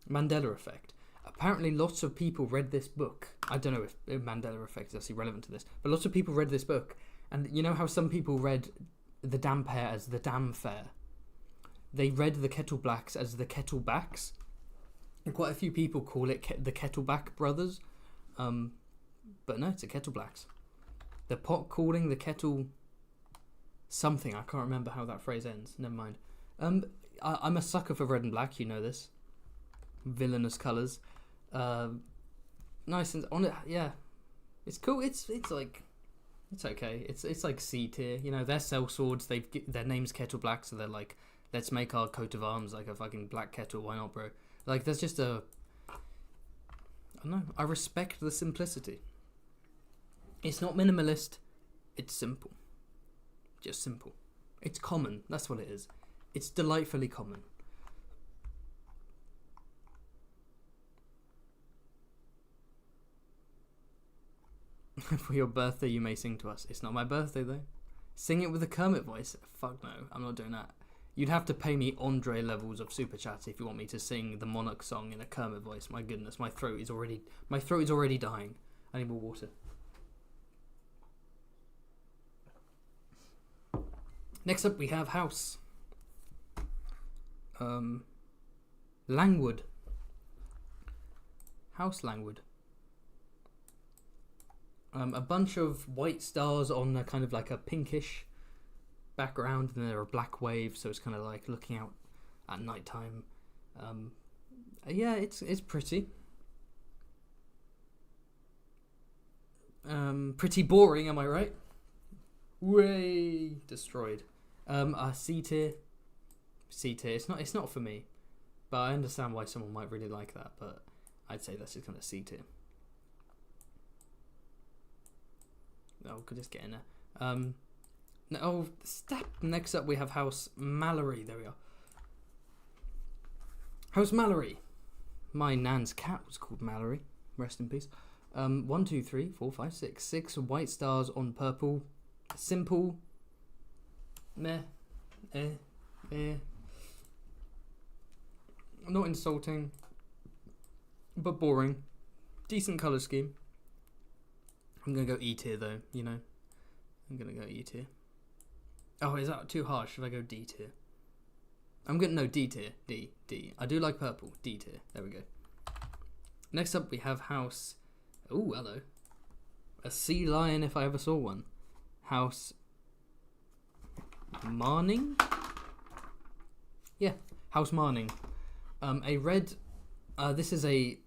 Mandela effect. Apparently lots of people read this book. I don't know if Mandela effect is actually relevant to this, but lots of people read this book, and you know how some people read the damn pair as the damn fair? They read the Kettle Blacks as the Kettlebacks, and quite a few people call it the Kettleback brothers, but no, it's the Kettle Blacks. The pot calling the kettle something. I can't remember how that phrase ends. Never mind. I'm a sucker for red and black. You know this. Villainous colours. Nice and on it. Yeah, it's cool. It's like, it's okay. It's like C tier. You know, they're sellswords. Their name's Kettle Black, so they're like, let's make our coat of arms like a fucking black kettle. Why not, bro? Like, there's just I don't know. I respect the simplicity. It's not minimalist. It's simple. Just simple. It's common. That's what it is. It's delightfully common. For your birthday, you may sing to us. It's not my birthday, though. Sing it with a Kermit voice. Fuck no, I'm not doing that. You'd have to pay me Andre levels of super chat if you want me to sing the Monarch song in a Kermit voice. My goodness, my throat is already dying. I need more water. Next up, we have House Langwood. House languid. A bunch of white stars on a kind of like a pinkish background, and then there are black waves, so it's kind of like looking out at night time. Yeah, it's pretty. Pretty boring, am I right? Way destroyed. C tier. C tier. It's not for me, but I understand why someone might really like that. But I'd say that's just kind of C tier. Oh, we could just get in there. No, step. Next up, we have House Mallory. There we are. House Mallory. My nan's cat was called Mallory. Rest in peace. 1, 2, 3, 4, 5, 6. 6 white stars on purple. Simple. Meh. Not insulting, but boring. Decent colour scheme. I'm going to go E tier though, you know. I'm going to go E tier. Oh, is that too harsh? Should I go D tier? I'm going to, no, D tier. D. I do like purple. D tier. There we go. Next up we have House... Oh, hello. A sea lion if I ever saw one. House... Marning? Yeah, House Marning. A red... this is a...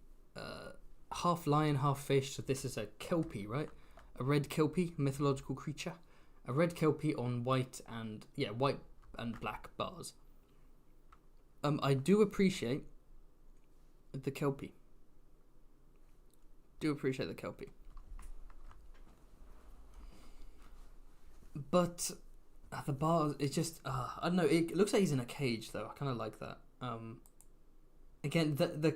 half lion, half fish, so this is a kelpie, right? A red kelpie, mythological creature. A red kelpie on white and black bars. I do appreciate the kelpie. But the bars, it's just I don't know. It looks like he's in a cage though. I kind of like that. Again, the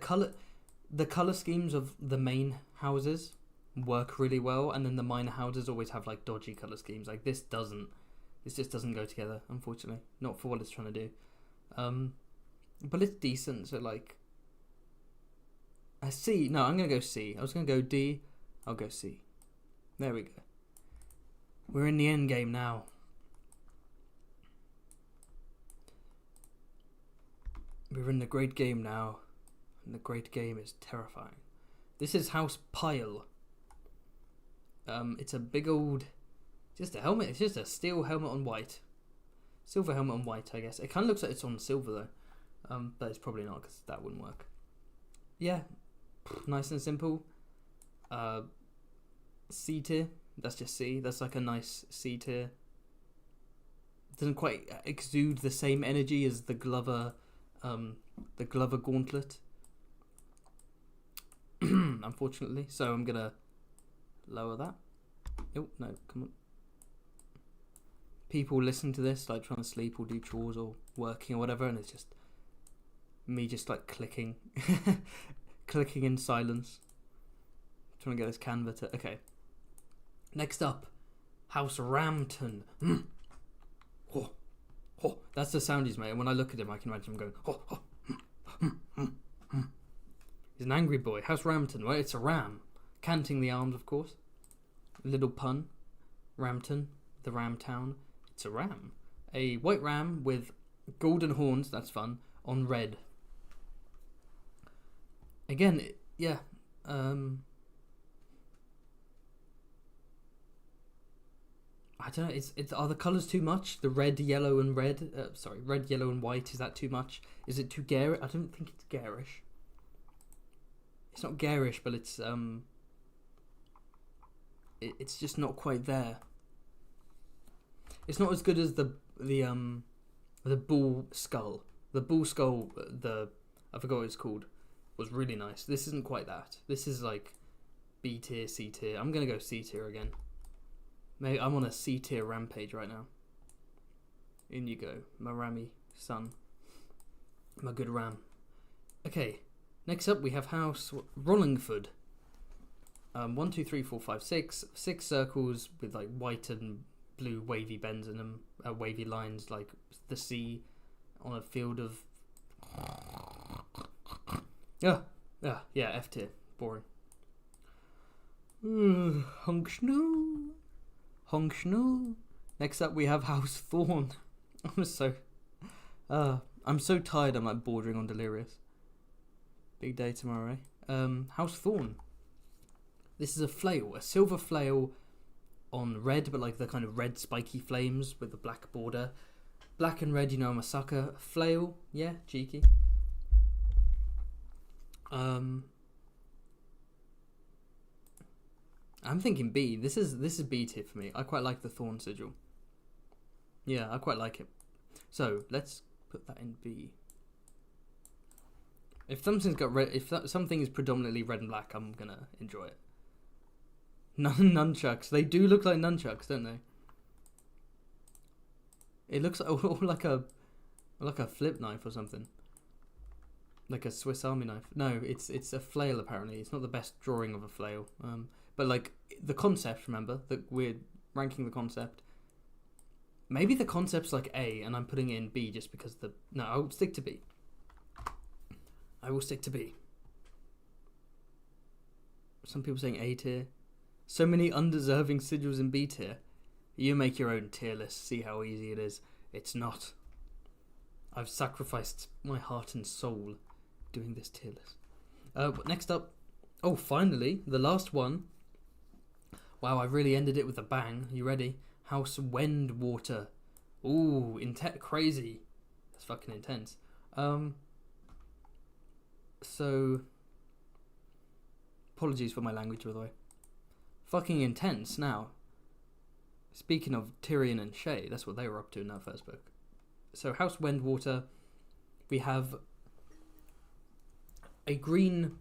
color schemes of the main houses work really well, and then the minor houses always have like dodgy color schemes. Like this just doesn't go together, unfortunately. Not for what it's trying to do. But it's decent. So like a C. No, I'm gonna go C. I was gonna go D. I'll go C. There we go. We're in the end game now. We're in the great game now. And the great game is terrifying. This is House Pile. It's a big old... Just a helmet. It's just a steel helmet on white. Silver helmet on white, I guess. It kind of looks like it's on silver, though. But it's probably not, because that wouldn't work. Yeah. Nice and simple. C tier. That's just C. That's like a nice C tier. Doesn't quite exude the same energy as the Glover gauntlet. Unfortunately. So I'm gonna lower that. Oh, no, come on. People listen to this like trying to sleep or do chores or working or whatever, and it's just me just like clicking clicking in silence, trying to get this Canva to... Okay, next up, House Ramton. Oh, oh, that's the sound he's made, and when I look at him I can imagine him going oh, oh. He's an angry boy. House Ramton, right? It's a ram canting the arms, of course. Little pun. Ramton, the ram town. It's a ram. A white ram with golden horns, that's fun, on red. Again, yeah. I don't know, it's are the colours too much? The red, yellow and red? Red, yellow and white, is that too much? Is it too garish? I don't think it's garish. It's not garish, but it's just not quite there. It's not as good as the bull skull. The bull skull, I forgot what it's called, was really nice. This isn't quite that. This is like B tier, C tier. I'm gonna go C tier again. Maybe I'm on a C tier rampage right now. In you go, my rammy son, my good ram. Okay, next up we have House Rollingford. 1, 2, 3, 4, 5, 6. 6 circles with like white and blue wavy bends in them, wavy lines like the sea on a field of... Yeah, F tier. Boring. Honk schnoo. Next up we have House Thorn. I'm so tired, I'm like bordering on delirious. Big day tomorrow, eh? House Thorn. This is a flail, a silver flail on red, but like the kind of red spiky flames with the black border. Black and red, you know I'm a sucker. Flail, yeah, cheeky. I'm thinking B. This is B tier for me. I quite like the Thorn sigil. Yeah, I quite like it. So let's put that in B. If something's got red, if something is predominantly red and black, I'm gonna enjoy it. Nunchucks. They do look like nunchucks, don't they? It looks like a flip knife or something. Like a Swiss Army knife. No, it's a flail apparently. It's not the best drawing of a flail. But like the concept, remember that we're ranking the concept. Maybe the concept's like A, and I'm putting it in B just because no, I'll stick to B. I will stick to B. Some people saying A tier. So many undeserving sigils in B tier. You make your own tier list. See how easy it is. It's not. I've sacrificed my heart and soul doing this tier list. But next up, oh, finally, the last one. Wow, I really ended it with a bang. You ready? House Wendwater. Ooh, crazy. That's fucking intense. So, apologies for my language, by the way. Fucking intense now. Speaking of Tyrion and Shay, that's what they were up to in that first book. So, House Wendwater, we have a green,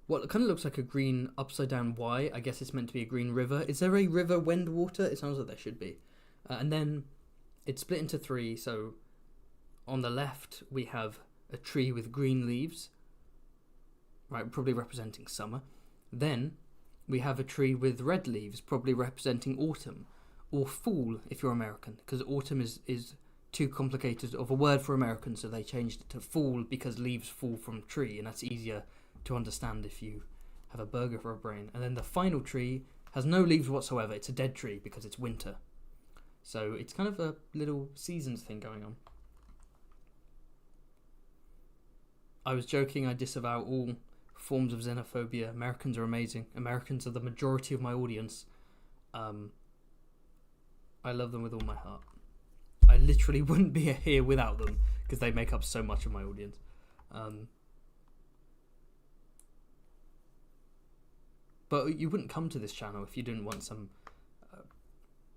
what kind of looks like a green upside down Y. I guess it's meant to be a green river. Is there a river Wendwater? It sounds like there should be. And then it's split into three. So, on the left, we have a tree with green leaves, right, probably representing summer. Then we have a tree with red leaves, probably representing autumn, or fall if you're American, because autumn is too complicated of a word for Americans, so they changed it to fall because leaves fall from tree, and that's easier to understand if you have a burger for a brain. And then the final tree has no leaves whatsoever. It's a dead tree because it's winter. So it's kind of a little seasons thing going on. I was joking, I disavow all forms of xenophobia. Americans are amazing. Americans are the majority of my audience. I love them with all my heart. I literally wouldn't be here without them because they make up so much of my audience. But you wouldn't come to this channel if you didn't want some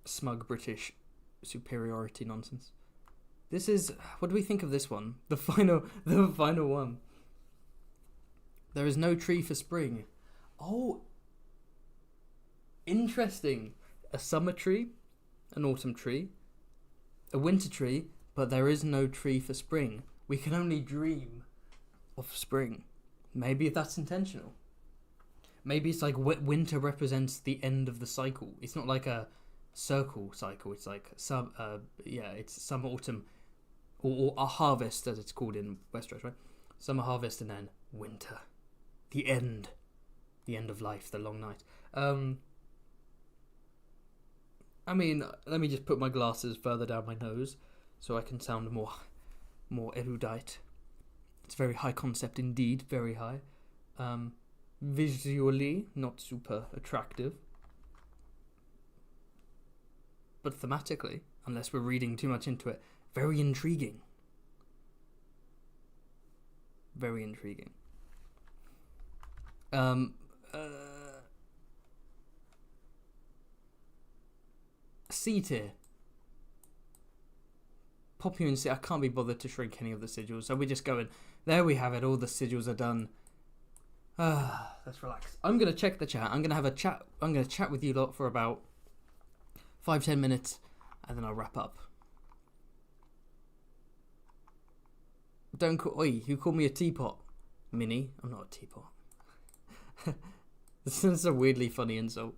smug British superiority nonsense. This is, what do we think of this one? The final one. There is no tree for spring. Oh, interesting. A summer tree, an autumn tree, a winter tree, but there is no tree for spring. We can only dream of spring. Maybe that's intentional. Maybe it's like winter represents the end of the cycle. It's not like a circle cycle. It's like it's summer, autumn, or a harvest as it's called in Westeros, right? Summer harvest and then winter. The end of life, the long night. I mean, let me just put my glasses further down my nose so I can sound more erudite. It's very high concept indeed, very high. Visually, not super attractive. But thematically, unless we're reading too much into it, very intriguing. Very intriguing. C tier. Pop you in C. I can't be bothered to shrink any of the sigils, so we're just going. There we have it. All the sigils are done. Let's relax. I'm gonna check the chat. I'm gonna have a chat. I'm gonna chat with you lot for about 5-10 minutes, and then I'll wrap up. Don't call. Oi, you call me a teapot, Minnie. I'm not a teapot. This is a weirdly funny insult.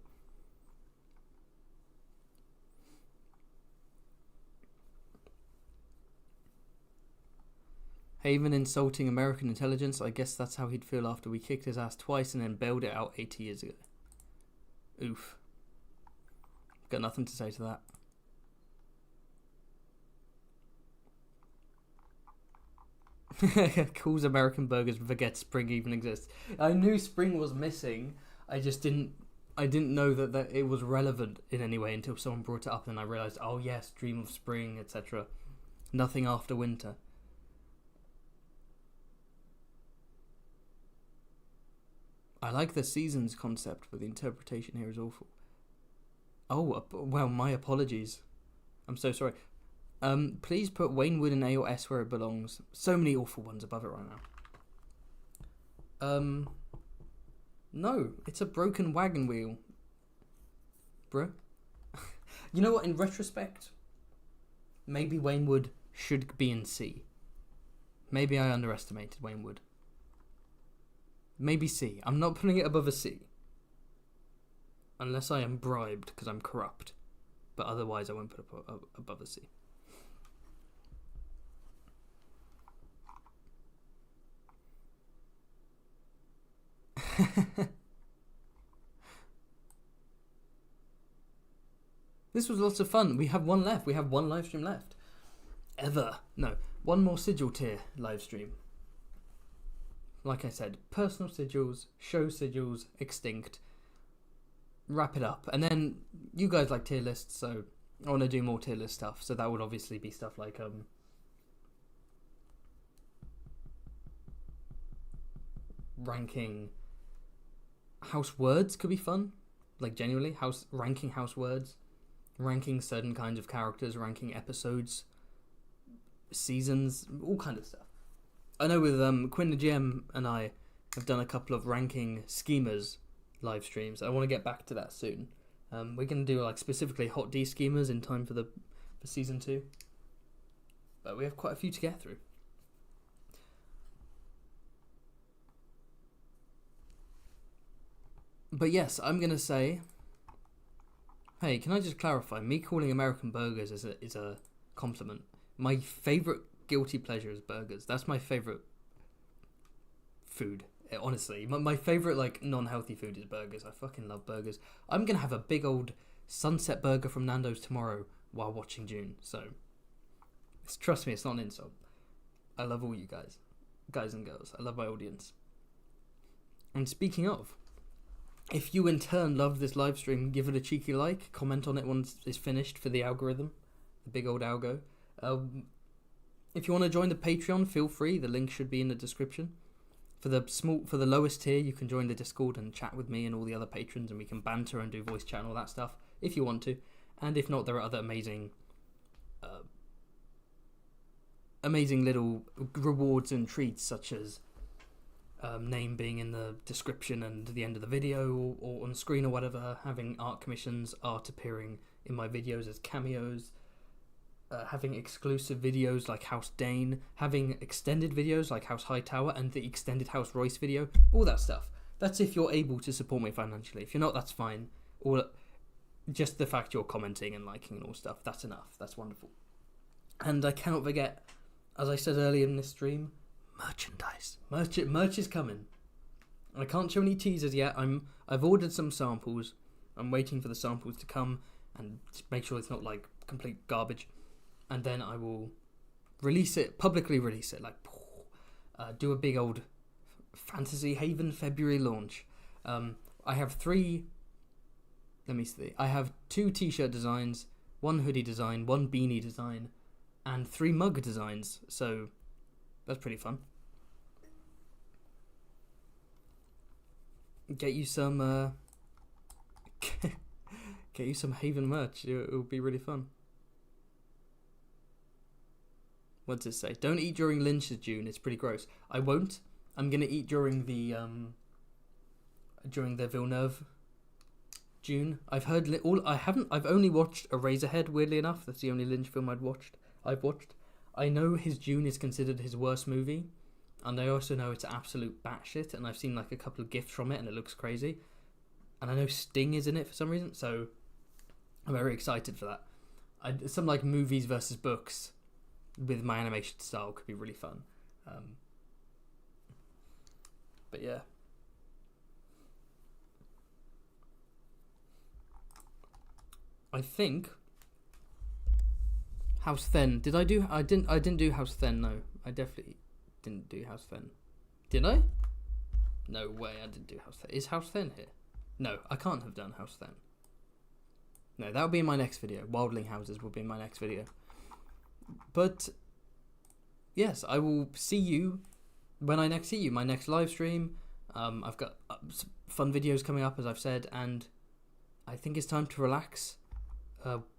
Haven insulting American intelligence. I guess that's how he'd feel after we kicked his ass twice and then bailed it out 80 years ago. Oof. Got nothing to say to that. Calls American burgers, forgets spring even exists. I knew spring was missing. I just didn't. I didn't know that it was relevant in any way until someone brought it up, and I realised, oh yes, dream of spring, etc. Nothing after winter. I like the seasons concept, but the interpretation here is awful. Oh, well, my apologies. I'm so sorry. Please put Waynwood in A or S where it belongs. So many awful ones above it right now. No, it's a broken wagon wheel. Bruh. You know what, in retrospect, maybe Waynwood should be in C. Maybe I underestimated Waynwood. Maybe C. I'm not putting it above a C. Unless I am bribed because I'm corrupt. But otherwise I won't put it above a C. This was lots of fun. We have one left. We have one live stream left. No, one more sigil tier live stream. Like I said, personal sigils, show sigils, extinct. Wrap it up. And then you guys like tier lists, so I want to do more tier list stuff. So that would obviously be stuff like ranking house words could be fun. Like genuinely, ranking house words. Ranking certain kinds of characters, ranking episodes, seasons, all kind of stuff. I know with Quinn the GM and I have done a couple of ranking schemas live streams. I want to get back to that soon. We're going to do like specifically hot D schemas in time for season 2. But we have quite a few to get through. But yes, I'm going to say... Hey, can I just clarify? Me calling American burgers is a compliment. My favourite guilty pleasure is burgers. That's my favourite food. Honestly, my favourite like non-healthy food is burgers. I fucking love burgers. I'm gonna have a big old sunset burger from Nando's tomorrow while watching Dune. So, trust me, it's not an insult. I love all you guys and girls. I love my audience. And speaking of, if you in turn love this live stream, give it a cheeky like, comment on it once it's finished for the algorithm, the big old algo. If you want to join the Patreon, feel free. The link should be in the description. For the lowest tier, you can join the Discord and chat with me and all the other patrons, and we can banter and do voice chat and all that stuff if you want to. And if not, there are other amazing little rewards and treats, such as name being in the description and the end of the video or on screen or whatever, having art commissions, art appearing in my videos as cameos, having exclusive videos like House Dane, having extended videos like House Hightower and the extended House Royce video, all that stuff. That's if you're able to support me financially. If you're not, that's fine. Or just the fact you're commenting and liking and all stuff, that's enough. That's wonderful. And I cannot forget, as I said earlier in this stream, merchandise. Merch is coming. I can't show any teasers yet. I've ordered some samples. I'm waiting for the samples to come and make sure it's not like complete garbage. And then I will publicly release it, like do a big old Fantasy Haven February launch. I have 3. Let me see. I have 2 t-shirt designs, 1 hoodie design, 1 beanie design, and 3 mug designs. So that's pretty fun. Get you some Haven merch. It will be really fun. What's it say? Don't eat during Lynch's Dune. It's pretty gross. I won't. I'm gonna eat during the Villeneuve Dune. I've only watched Eraserhead. Weirdly enough, that's the only Lynch film I've watched. I know his Dune is considered his worst movie, and I also know it's absolute batshit. And I've seen like a couple of gifs from it, and it looks crazy. And I know Sting is in it for some reason, so I'm very excited for that. Some like movies versus books with my animation style could be really fun. But yeah. I think House Then. I didn't do House Then, no. I definitely didn't do House Fen. Did I? No way, I didn't do House Fen. Is House Fen here? No, I can't have done House Fen. No, that'll be in my next video. Wildling Houses will be in my next video. But, yes, I will see you when I next see you. My next live stream. I've got some fun videos coming up, as I've said, and I think it's time to relax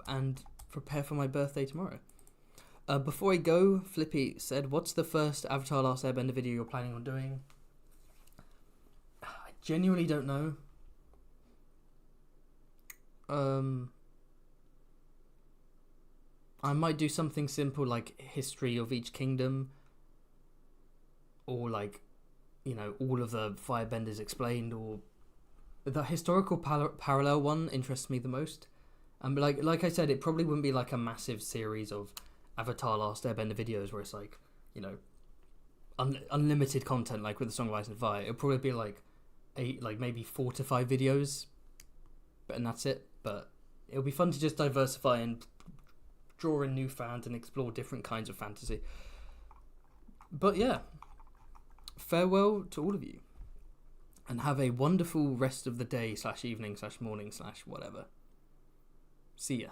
and prepare for my birthday tomorrow. Before I go, Flippy said, what's the first Avatar Last Airbender video you're planning on doing? I genuinely don't know. I might do something simple like history of each kingdom, or like, you know, all of the firebenders explained, or the historical parallel one interests me the most. But like I said, it probably wouldn't be like a massive series of Avatar Last Airbender videos where it's like, you know, unlimited content like with the Song of Ice and Fire. It'll probably be like maybe 4 to 5 videos, and that's it. But it'll be fun to just diversify and draw in new fans and explore different kinds of fantasy. But yeah, farewell to all of you, and have a wonderful rest of the day /evening /morning /whatever. See ya.